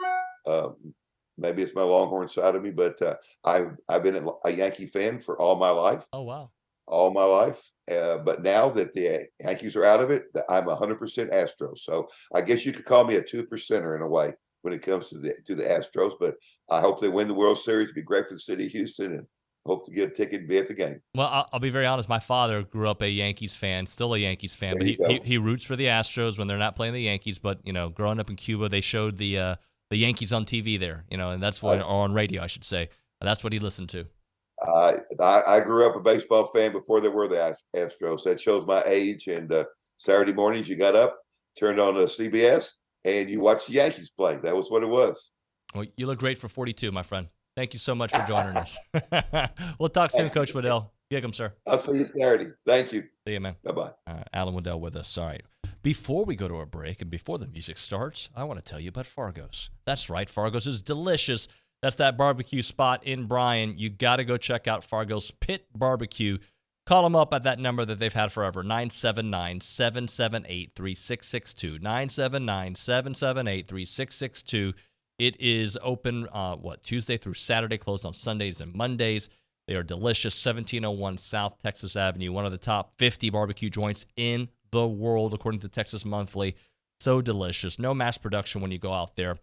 maybe it's my Longhorn side of me, but I've been a Yankee fan for all my life. Oh, wow. All my life. But now that the Yankees are out of it, I'm 100% Astros. So I guess you could call me a 2%er in a way when it comes to the Astros. But I hope they win the World Series. It'd be great for the city of Houston, and hope to get a ticket and be at the game. Well, I'll be very honest. My father grew up a Yankees fan, still a Yankees fan, but he roots for the Astros when they're not playing the Yankees. But, growing up in Cuba, they showed the Yankees on TV there, and that's what, or on radio, I should say. That's what he listened to. I grew up a baseball fan before there were the Astros. That shows my age. And Saturday mornings, you got up, turned on CBS, and you watched the Yankees play. That was what it was. Well, you look great for 42, my friend. Thank you so much for joining us. We'll talk soon, Coach Waddell. Gig 'em, sir. I'll see you Saturday. Thank you. See you, man. Bye-bye. Alan Waddell with us. All right. Before we go to our break and before the music starts, I want to tell you about Fargo's. That's right. Fargo's is delicious. That's that barbecue spot in Bryan. You got to go check out Fargo's Pit Barbecue. Call them up at that number that they've had forever, 979-778-3662. 979-778-3662. It is open, Tuesday through Saturday, closed on Sundays and Mondays. They are delicious. 1701 South Texas Avenue, one of the top 50 barbecue joints in the world, according to Texas Monthly. So delicious. No mass production when you go out there.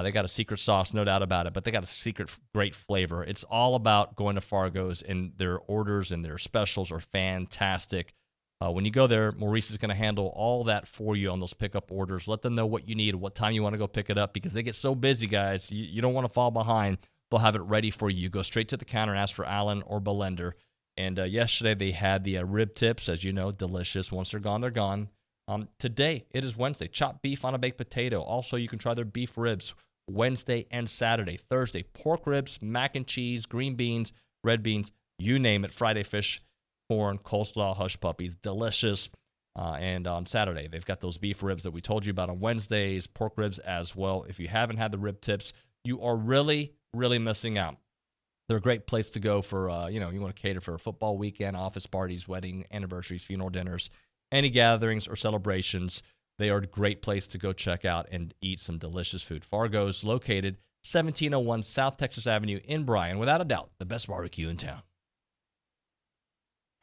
They got a secret sauce, no doubt about it, but they got a secret great flavor. It's all about going to Fargo's, and their orders and their specials are fantastic. When you go there, Maurice is going to handle all that for you on those pickup orders. Let them know what you need, what time you want to go pick it up, because they get so busy, guys. You don't want to fall behind. They'll have it ready for you. You go straight to the counter and ask for Alan or Belender. And yesterday they had the rib tips, as you know, delicious. Once they're gone, they're gone. Today, it is Wednesday. Chopped beef on a baked potato. Also, you can try their beef ribs Wednesday and Saturday. Thursday, pork ribs, mac and cheese, green beans, red beans, you name it. Friday, fish, corn, coleslaw, hush puppies. Delicious. And on Saturday, they've got those beef ribs that we told you about on Wednesdays, pork ribs as well. If you haven't had the rib tips, you are really, really missing out. They're a great place to go for, you want to cater for a football weekend, office parties, wedding, anniversaries, funeral dinners, any gatherings or celebrations. They are a great place to go check out and eat some delicious food. Fargo's located 1701 South Texas Avenue in Bryan. Without a doubt, the best barbecue in town.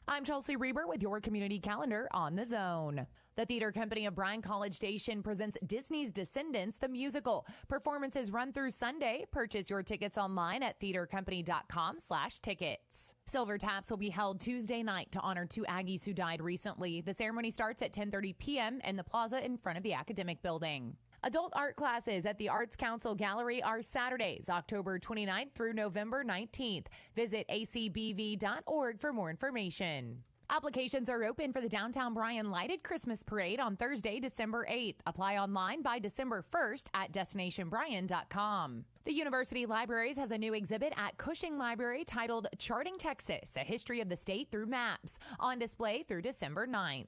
I'm Chelsea Reber with your community calendar on The Zone. The theater company of Bryan College Station presents Disney's Descendants, the musical. Performances run through Sunday. Purchase your tickets online at theatercompany.com/tickets. Silver Taps will be held Tuesday night to honor 2 Aggies who died recently. The ceremony starts at 10:30 p.m. in the plaza in front of the academic building. Adult art classes at the Arts Council Gallery are Saturdays, October 29th through November 19th. Visit acbv.org for more information. Applications are open for the Downtown Bryan Lighted Christmas Parade on Thursday, December 8th. Apply online by December 1st at destinationbryan.com. The University Libraries has a new exhibit at Cushing Library titled Charting Texas, a history of the state through maps, on display through December 9th.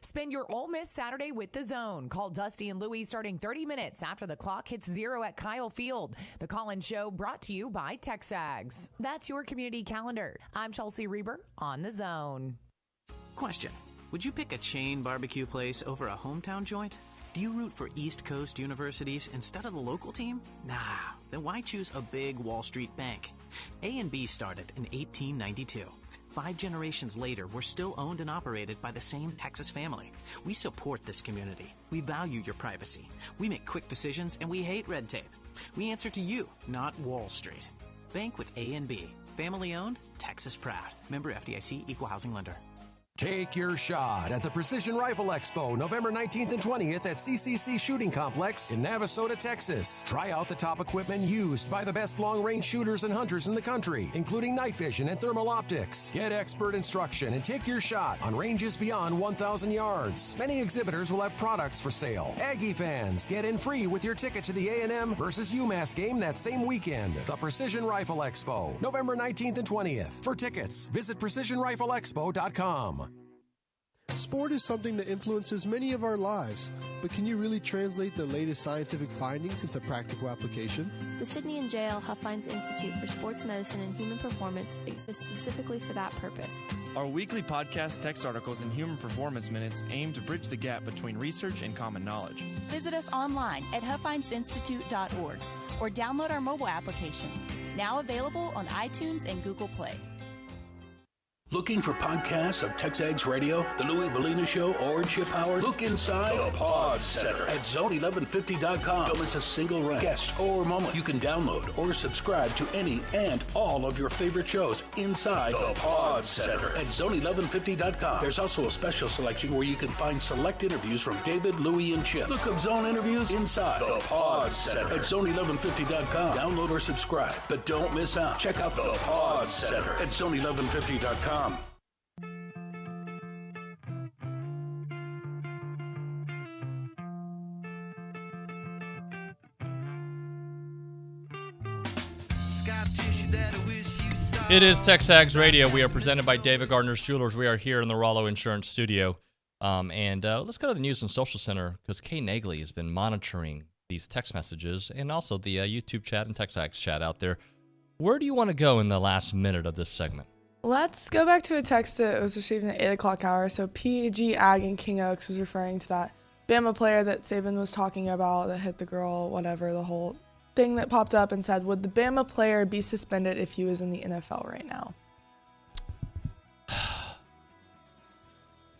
Spend your Ole Miss Saturday with The Zone. Call Dusty and Louie starting 30 minutes after the clock hits 0 at Kyle Field. The Call-In Show brought to you by TexAgs. That's your community calendar. I'm Chelsea Reber on The Zone. Question: would you pick a chain barbecue place over a hometown joint? Do you root for East Coast universities instead of the local team? Nah, then why choose a big Wall Street bank? A&B started in 1892. 5 generations later, we're still owned and operated by the same Texas family. We support this community. We value your privacy. We make quick decisions, and we hate red tape. We answer to you, not Wall Street. Bank with A&B. Family owned, Texas proud. Member FDIC, Equal Housing Lender. Take your shot at the Precision Rifle Expo, November 19th and 20th at CCC Shooting Complex in Navasota, Texas. Try out the top equipment used by the best long-range shooters and hunters in the country, including night vision and thermal optics. Get expert instruction and take your shot on ranges beyond 1,000 yards. Many exhibitors will have products for sale. Aggie fans, get in free with your ticket to the A&M versus UMass game that same weekend. The Precision Rifle Expo, November 19th and 20th. For tickets, visit precisionrifleexpo.com. Sport is something that influences many of our lives, but can you really translate the latest scientific findings into practical application? The Sydney and J.L. Huffines Institute for Sports Medicine and Human Performance exists specifically for that purpose. Our weekly podcast, text articles, and human performance minutes aim to bridge the gap between research and common knowledge. Visit us online at huffinesinstitute.org or download our mobile application, now available on iTunes and Google Play. Looking for podcasts of TexAgs Radio, The Louie Bellina Show, or Chip Howard? Look inside the Pod Center at zone1150.com. Don't miss a single rant, guest, or moment. You can download or subscribe to any and all of your favorite shows inside the Pod Center at zone1150.com. There's also a special selection where you can find select interviews from David, Louie, and Chip. Look up Zone interviews inside the Pod Center at zone1150.com. Download or subscribe, but don't miss out. Check out the Pod Center at zone1150.com. It is TexAgs Radio. We are presented by David Gardner's Jewelers. We are here in the Rollo Insurance Studio. Let's go to the News and Social Center because Kay Nagley has been monitoring these text messages and also the YouTube chat and TexAgs chat out there. Where do you want to go in the last minute of this segment? Let's go back to a text that was received in the 8 o'clock hour. So PG Ag in King Oaks was referring to that Bama player that Saban was talking about that hit the girl, whatever, the whole thing that popped up and said, would the Bama player be suspended if he was in the NFL right now?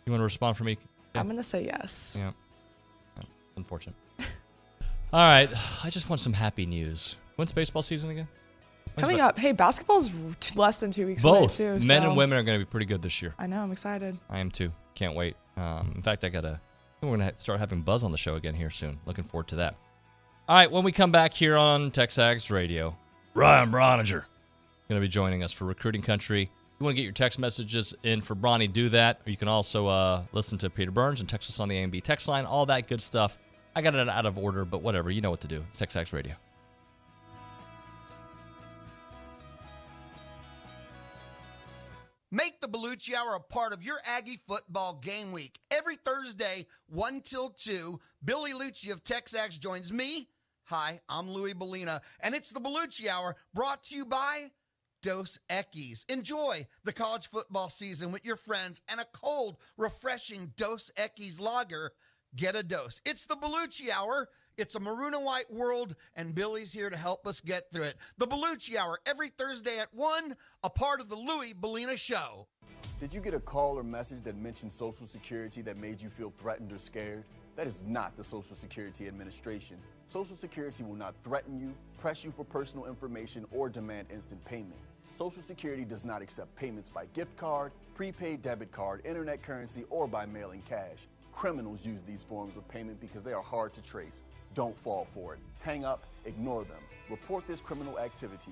You want to respond for me? Yeah. I'm going to say yes. Yeah. Unfortunate. All right. I just want some happy news. When's baseball season again? Coming up. Hey, basketball's less than 2 weeks away, too. Both men and women are going to be pretty good this year. I know. I'm excited. I am, too. Can't wait. In fact, we're going to start having Buzz on the show again here soon. Looking forward to that. All right, when we come back here on TexAgs Radio, Ryan Broniger going to be joining us for Recruiting Country. If you want to get your text messages in for Bronny, do that. Or you can also listen to Peter Burns and text us on the A&B text line, all that good stuff. I got it out of order, but whatever. You know what to do. It's TexAgs Radio. Make the Bellucci Hour a part of your Aggie football game week. Every Thursday, 1 till 2, Billy Lucci of TexAgs joins me. Hi, I'm Louie Bellina, and it's the Bellucci Hour brought to you by Dos Equis. Enjoy the college football season with your friends and a cold, refreshing Dos Equis lager. Get a dose. It's the Bellucci Hour. It's a maroon and white world, and Billy's here to help us get through it. The Bellucci Hour, every Thursday at 1, a part of the Louie Bellina Show. Did you get a call or message that mentioned Social Security that made you feel threatened or scared? That is not the Social Security Administration. Social Security will not threaten you, press you for personal information, or demand instant payment. Social Security does not accept payments by gift card, prepaid debit card, internet currency, or by mailing cash. Criminals use these forms of payment because they are hard to trace. Don't fall for it. Hang up, ignore them. Report this criminal activity